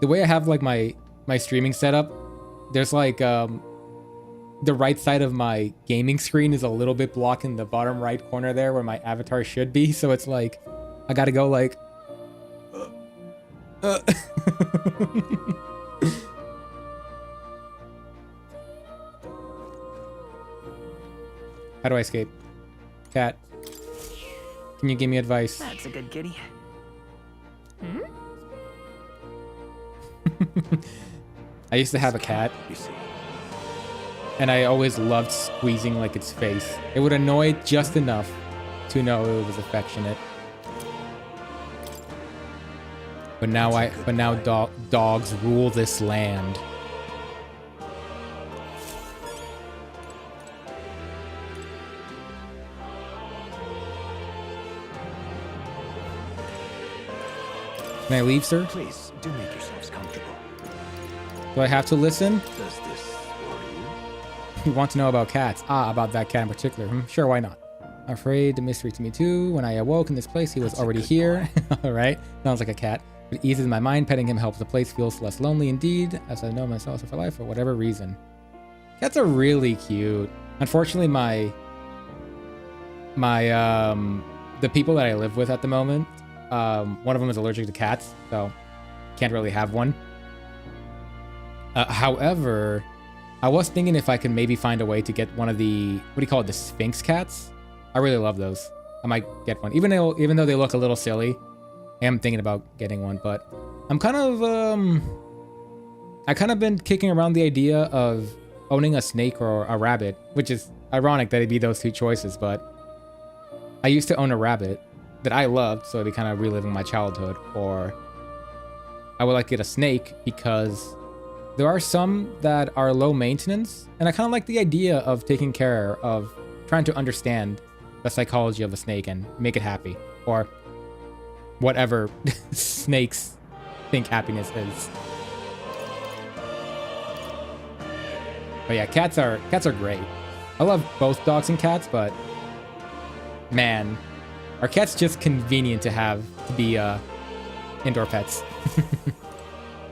The way I have like my streaming setup, there's like the right side of my gaming screen is a little bit blocking the bottom right corner there where my avatar should be, so it's like I gotta go like How do I escape? Cat, can you give me advice? That's a good kitty. I used to have a cat, and I always loved squeezing like its face. It would annoy it just enough to know it was affectionate. But now dogs rule this land. Can I leave, sir? Please, do make yourselves comfortable. Do I have to listen? Does this worry you? You want to know about cats? Ah, about that cat in particular. Sure, why not? I'm afraid the mystery to me too. When I awoke in this place, he was already here. All right, sounds like a cat. It eases my mind. Petting him helps the place feels less lonely indeed, as I know myself for life for whatever reason. Cats are really cute. Unfortunately, the people that I live with at the moment, one of them is allergic to cats, so can't really have one. However, I was thinking if I could maybe find a way to get one of the, what do you call it, the Sphinx cats? I really love those. I might get one, even though they look a little silly. I am thinking about getting one, but I'm kind of I kind of been kicking around the idea of owning a snake or a rabbit, which is ironic that it'd be those two choices, but I used to own a rabbit that I loved, so it'd be kind of reliving my childhood. Or I would like to get a snake because there are some that are low maintenance, and I kind of like the idea of taking care of, trying to understand the psychology of a snake and make it happy, or whatever snakes think happiness is. But yeah, cats are great. I love both dogs and cats, but man, are cats just convenient to have to be indoor pets?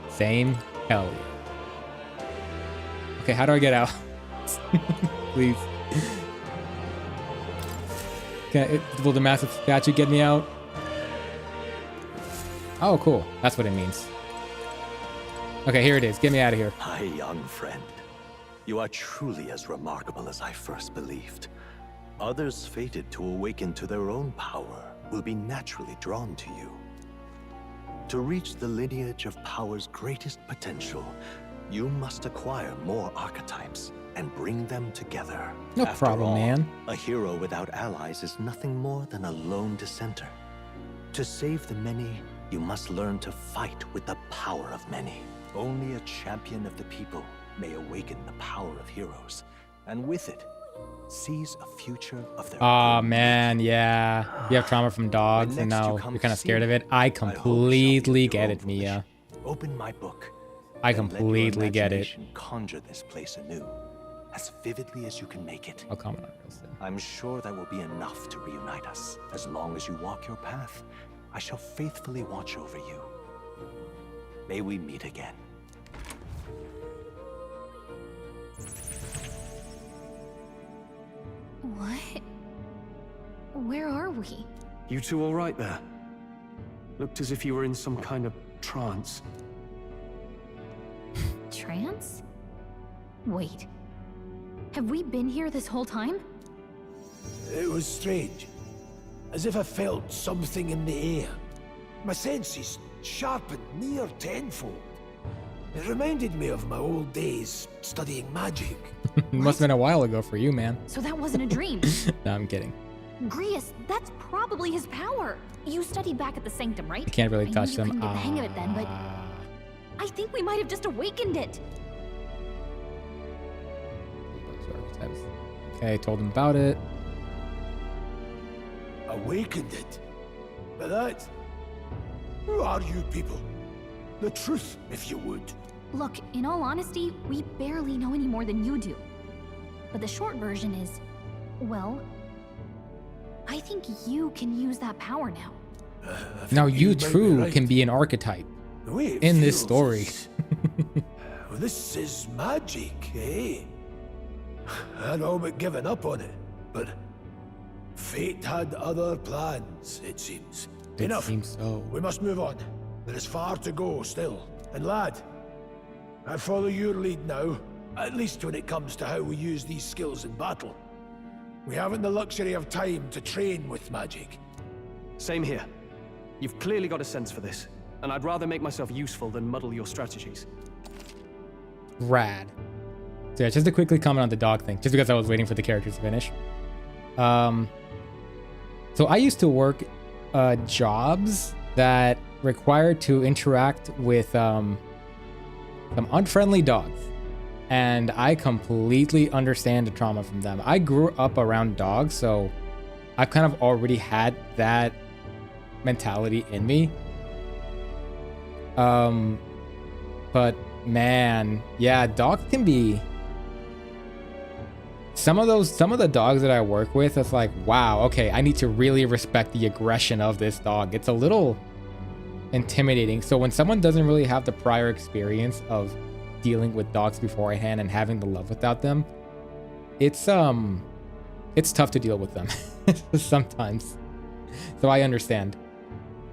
Same, hell yeah. Okay, how do I get out? Please. Okay, will the massive statue get me out? Oh, cool. That's what it means. Okay, here it is. Get me out of here. Hi, young friend. You are truly as remarkable as I first believed. Others fated to awaken to their own power will be naturally drawn to you. To reach the lineage of power's greatest potential, you must acquire more archetypes and bring them together. No After problem, all, man. A hero without allies is nothing more than a lone dissenter. To save the many, you must learn to fight with the power of many. Only a champion of the people may awaken the power of heroes, and with it, seize a future of their Oh man, yeah. You have trauma from dogs, and now you're kind of scared of it. I completely get it, Mia. Open my book. I completely get it. Conjure this place anew, as vividly as you can make it. I'll comment on real soon. I'm sure that will be enough to reunite us. As long as you walk your path, I shall faithfully watch over you. May we meet again. What? Where are we? You two all right there? Looked as if you were in some kind of trance. Trance? Wait. Have we been here this whole time? It was strange. As if I felt something in the air. My senses sharpened near tenfold. It reminded me of my old days studying magic. Must have been a while ago for you, man. So that wasn't a dream. No, I'm kidding. Grius, that's probably his power. You studied back at the Sanctum, right? You can't really touch I them. knew you couldn't get the hang of it then, but I think we might have just awakened it. Okay, told him about it. Awakened it? But that... Who are you people? The truth, if you would. Look, in all honesty, we barely know any more than you do. But the short version is, well, I think you can use that power now. Now you too can be an archetype in this story. Well, this is magic, eh? I'd all but given up on it, but fate had other plans, it seems. Enough. Seems so. We must move on. There is far to go still. And lad, I follow your lead now, at least when it comes to how we use these skills in battle. We haven't the luxury of time to train with magic. Same here. You've clearly got a sense for this, and I'd rather make myself useful than muddle your strategies. Rad. So yeah, just to quickly comment on the dog thing, just because I was waiting for the characters to finish. So I used to work jobs that required to interact with some unfriendly dogs, and I completely understand the trauma from them. I grew up around dogs, so I kind of already had that mentality in me. But man, yeah, dogs can be... Some of the dogs that I work with, it's like, wow, okay, I need to really respect the aggression of this dog. It's a little intimidating. So when someone doesn't really have the prior experience of dealing with dogs beforehand and having the love without them, it's tough to deal with them sometimes. So I understand.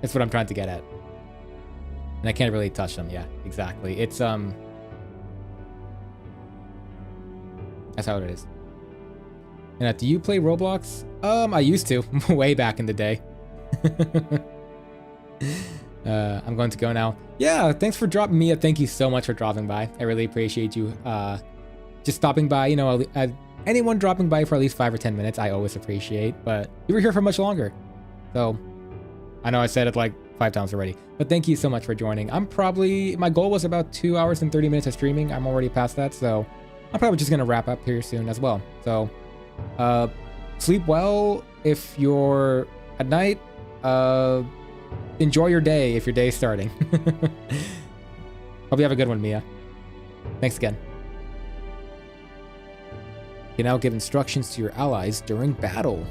That's what I'm trying to get at. And I can't really touch them. Yeah, exactly. It's that's how it is. And do you play Roblox? I used to, way back in the day. I'm going to go now. Yeah, thanks for dropping me. Thank you so much for dropping by. I really appreciate you just stopping by. You know, anyone dropping by for at least 5 or 10 minutes, I always appreciate. But you were here for much longer. So I know I said it like 5 times already. But thank you so much for joining. My goal was about 2 hours and 30 minutes of streaming. I'm already past that. So I'm probably just going to wrap up here soon as well. So sleep well if you're at night. Enjoy your day if your day is starting. Hope you have a good one, Mia. Thanks again. You can now give instructions to your allies during battle.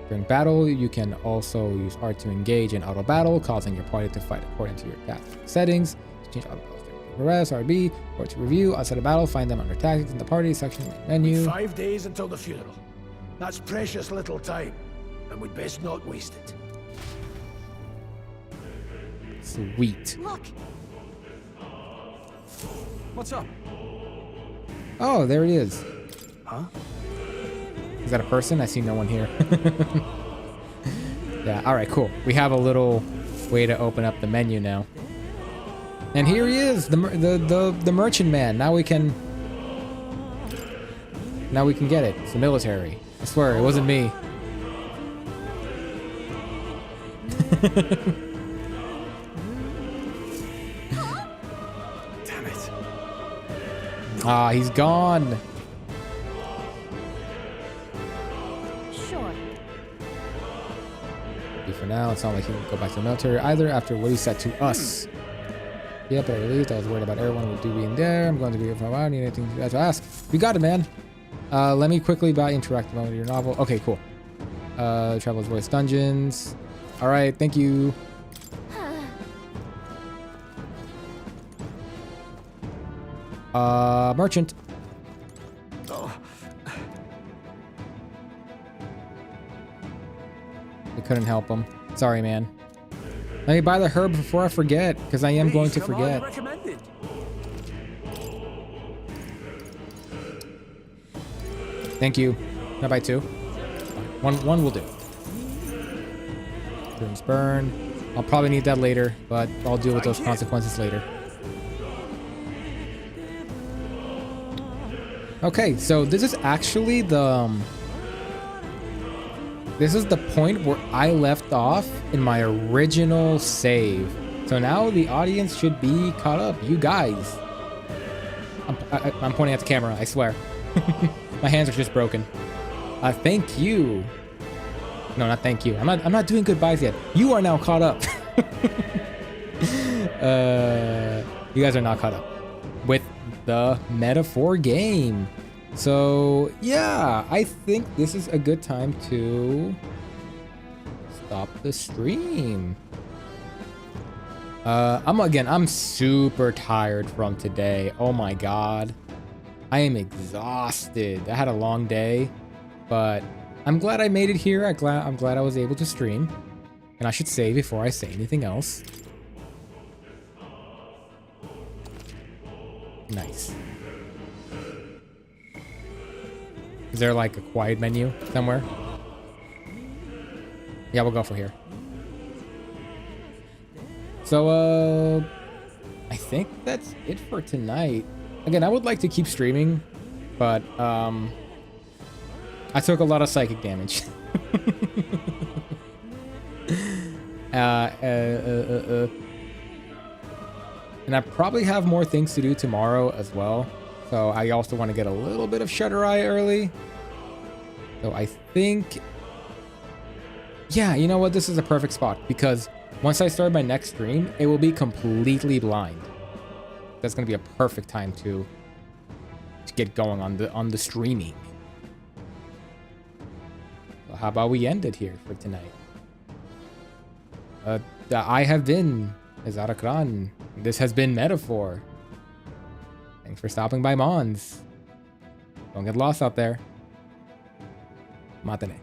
During battle, you can also use R to engage in auto battle, causing your party to fight according to your tactical settings. To change auto battles during progress, RB, or to review outside of battle, find them under tactics in the party section of the menu. 5 days until the funeral. That's precious little time, and we'd best not waste it. Sweet. Look. What's up? Oh, there it is. Huh? Is that a person? I see no one here. Yeah, alright, cool. We have a little way to open up the menu now. And here he is, the merchant man. Now we can get it. It's the military. I swear, it wasn't me. Damn it. Ah, he's gone. Sure. For now, it's not like he can go back to the military either after what he said to us. Yeah, but at least I was worried about everyone would be in there. I'm going to be here for a while. Need anything you guys to ask? You got it, man. Let me quickly buy interactive mode of your novel. Okay, cool. Travel's Voice Dungeons. All right, thank you. Merchant. I couldn't help him. Sorry, man. Let me buy the herb before I forget, because I am going to forget. Thank you. Can I buy 2? One will do. Burns burn. I'll probably need that later, but I'll deal with those consequences later. Okay, so this is actually the point where I left off in my original save. So now the audience should be caught up. You guys. I'm pointing at the camera, I swear. My hands are just broken. Thank you. No, not thank you. I'm not doing goodbyes yet. You are now caught up. You guys are not caught up with the metaphor game. So yeah, I think this is a good time to stop the stream. I'm super tired from today. Oh my god. I am exhausted. I had a long day, but I'm glad I made it here. I'm glad I was able to stream. And I should say before I say anything else. Nice. Is there like a quiet menu somewhere? Yeah, we'll go for here. So, I think that's it for tonight. Again, I would like to keep streaming, but I took a lot of psychic damage. And I probably have more things to do tomorrow as well. So I also want to get a little bit of Shutter Eye early. So I think, yeah, you know what? This is a perfect spot because once I start my next stream, it will be completely blind. That's going to be a perfect time to get going on the streaming. So how about we end it here for tonight? I have been Azarakran. This has been Metaphor. Thanks for stopping by, Mons. Don't get lost out there. Matane.